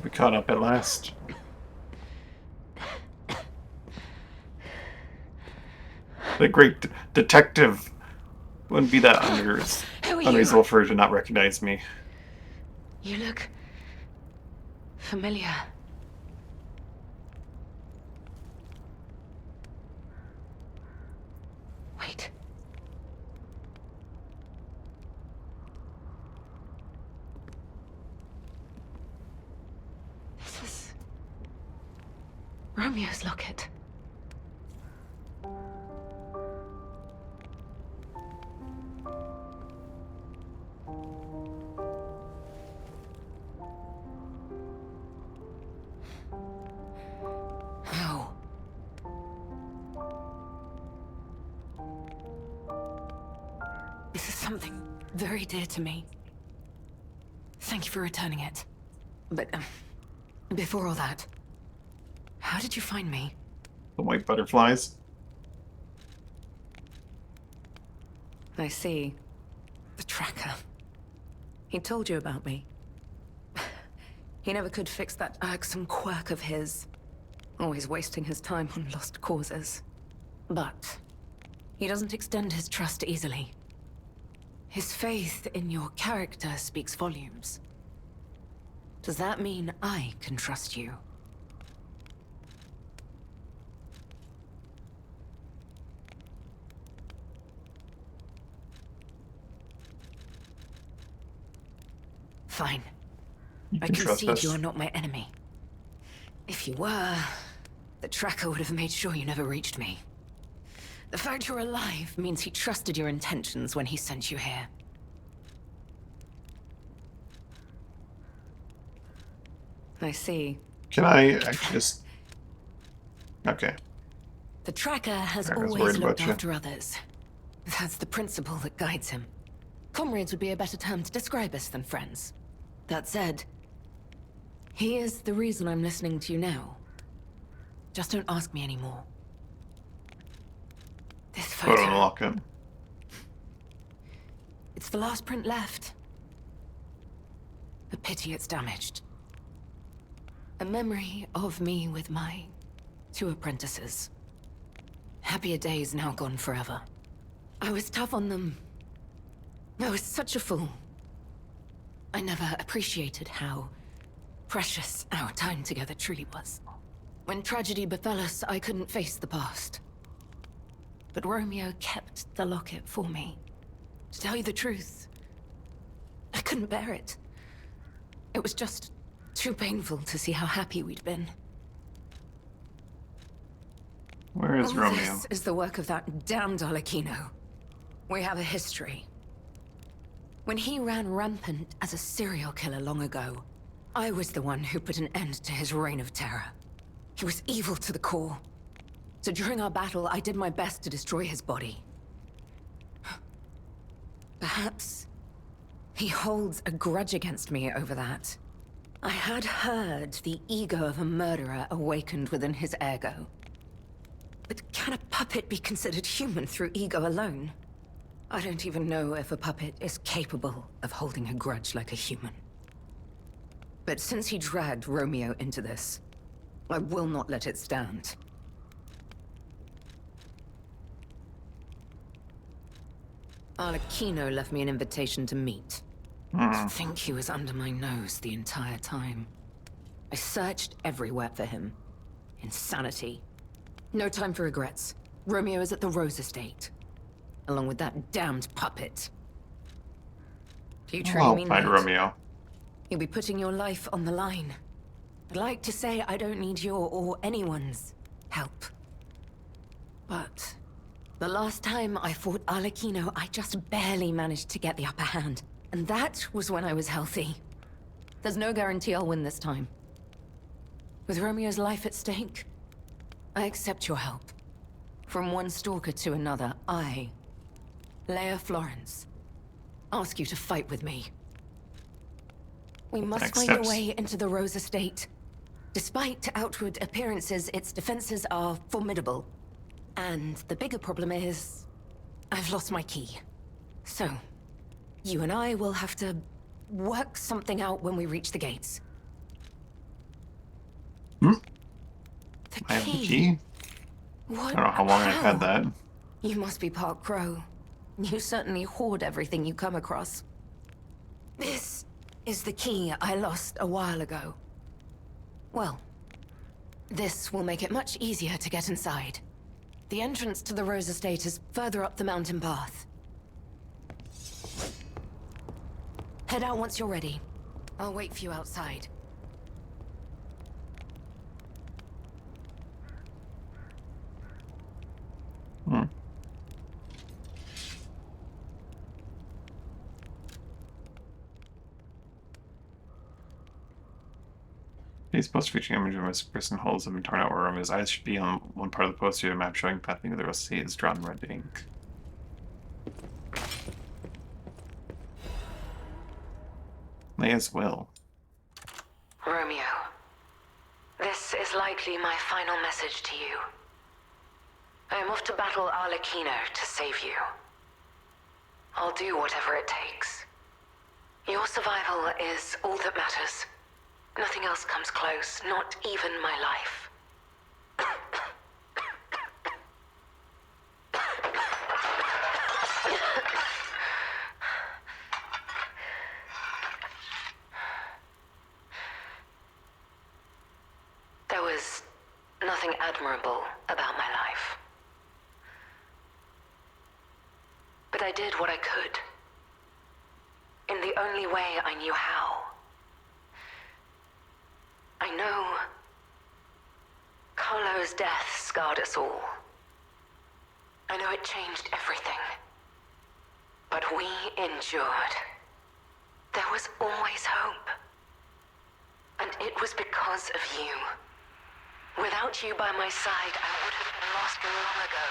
We caught up at last. The great detective wouldn't be that unreasonable for her to not recognize me. You look familiar. Wait. This is Romeo's locket. something very dear to me. Thank you for returning it. But, before all that, how did you find me? The white butterflies. I see. The tracker. He told you about me. He never could fix that irksome quirk of his. Always wasting his time on lost causes. But he doesn't extend his trust easily. His faith in your character speaks volumes. Does that mean I can trust you? Fine. I concede you are not my enemy. If you were, the tracker would have made sure you never reached me. The fact you're alive means he trusted your intentions when he sent you here. I see. Can I actually just... Okay. The tracker has I was always worried looked about you. after others. That's the principle that guides him. Comrades would be a better term to describe us than friends. That said, he is the reason I'm listening to you now. Just don't ask me anymore. This Put photo... unlock it. It's the last print left. A pity it's damaged. A memory of me with my 2 apprentices. Happier days now gone forever. I was tough on them. I was such a fool. I never appreciated how precious our time together truly was. When tragedy befell us, I couldn't face the past. But Romeo kept the locket for me. To tell you the truth, I couldn't bear it. It was just too painful to see how happy we'd been. Where is All Romeo? This is the work of that damned Arlecchino. We have a history. When he ran rampant as a serial killer long ago, I was the one who put an end to his reign of terror. He was evil to the core. So during our battle, I did my best to destroy his body. Perhaps he holds a grudge against me over that. I had heard the ego of a murderer awakened within his ego. But can a puppet be considered human through ego alone? I don't even know if a puppet is capable of holding a grudge like a human. But since he dragged Romeo into this, I will not let it stand. Arlecchino left me an invitation to meet. To think he was under my nose the entire time. I searched everywhere for him. Insanity. No time for regrets. Romeo is at the Rose Estate. Along with that damned puppet. Do you truly I'll mean find that? Romeo. You'll be putting your life on the line. I'd like to say I don't need your or anyone's help. But the last time I fought Arlecchino, I just barely managed to get the upper hand. And that was when I was healthy. There's no guarantee I'll win this time. With Romeo's life at stake, I accept your help. From one stalker to another, I, Leia Florence, ask you to fight with me. We must Next find a steps. way into the Rose Estate. Despite outward appearances, its defenses are formidable. And the bigger problem is, I've lost my key. So, you and I will have to work something out when we reach the gates. Hmm? The I have the key? key. What? I don't know how long I've How? had that. You must be part crow. You certainly hoard everything you come across. This is the key I lost a while ago. Well, this will make it much easier to get inside. The entrance to the Rose Estate is further up the mountain path. Head out once you're ready. I'll wait for you outside. These posts featuring image of a person holds have been torn out where Romeo's eyes should be. On one part of the poster, a map showing pathing to the Rose Estate is drawn in red ink. May as well. Romeo, this is likely my final message to you. I am off to battle Arlecchino to save you. I'll do whatever it takes. Your survival is all that matters. Nothing else comes close, not even my life. There was nothing admirable about my life. But I did what I could. In the only way I knew how. I know Carlo's death scarred us all. I know it changed everything. But we endured. There was always hope. And it was because of you. Without you by my side, I would have been lost long ago.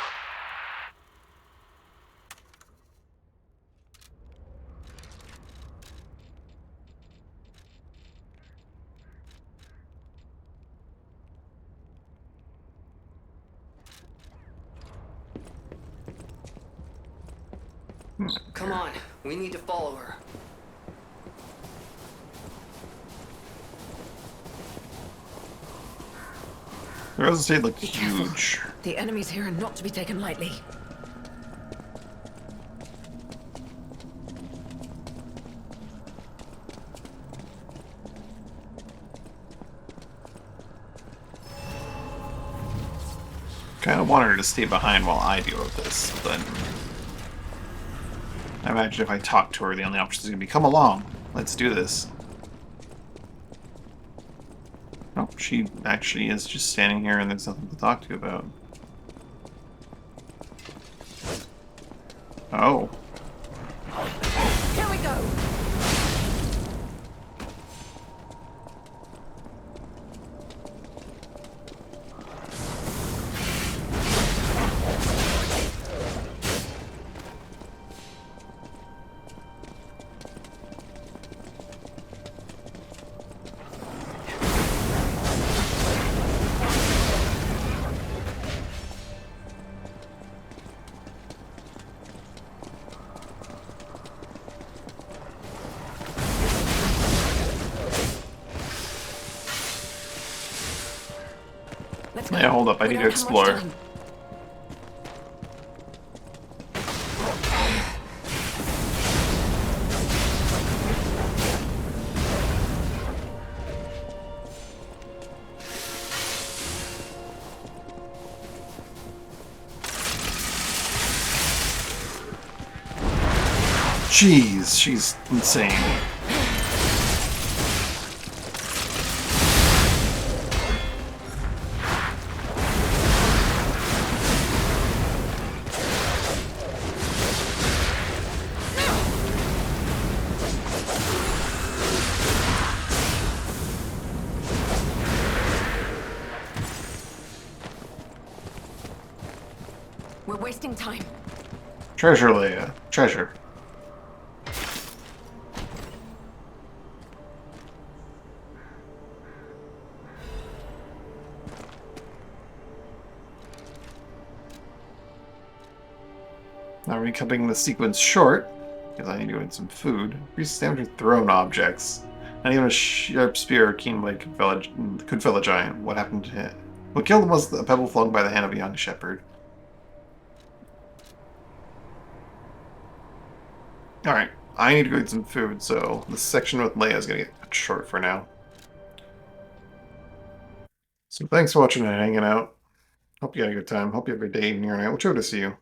Come on, we need to follow her. The Rose Estate looked Be careful. huge. The enemies here are not to be taken lightly. Kind of wanted her to stay behind while I deal with this, but I imagine if I talk to her, the only option is going to be, come along, let's do this. Oh, she actually is just standing here and there's nothing to talk to you about. Oh. Here we go! Let's go. Yeah, hold up, I We need don't to have much explore. time. Jeez, she's insane. We're wasting time. Treasure, Leia. Treasure. Now we're cutting the sequence short, because I need to eat some food. Increases damage with thrown objects. Not even a sharp spear or keen blade could fell a giant. What happened to him? What killed him was a pebble flung by the hand of a young shepherd. Alright, I need to go eat some food, so this section with Leia is going to get cut short for now. So thanks for watching and hanging out. Hope you had a good time. Hope you have a good day, evening, or night. We'll try to see you.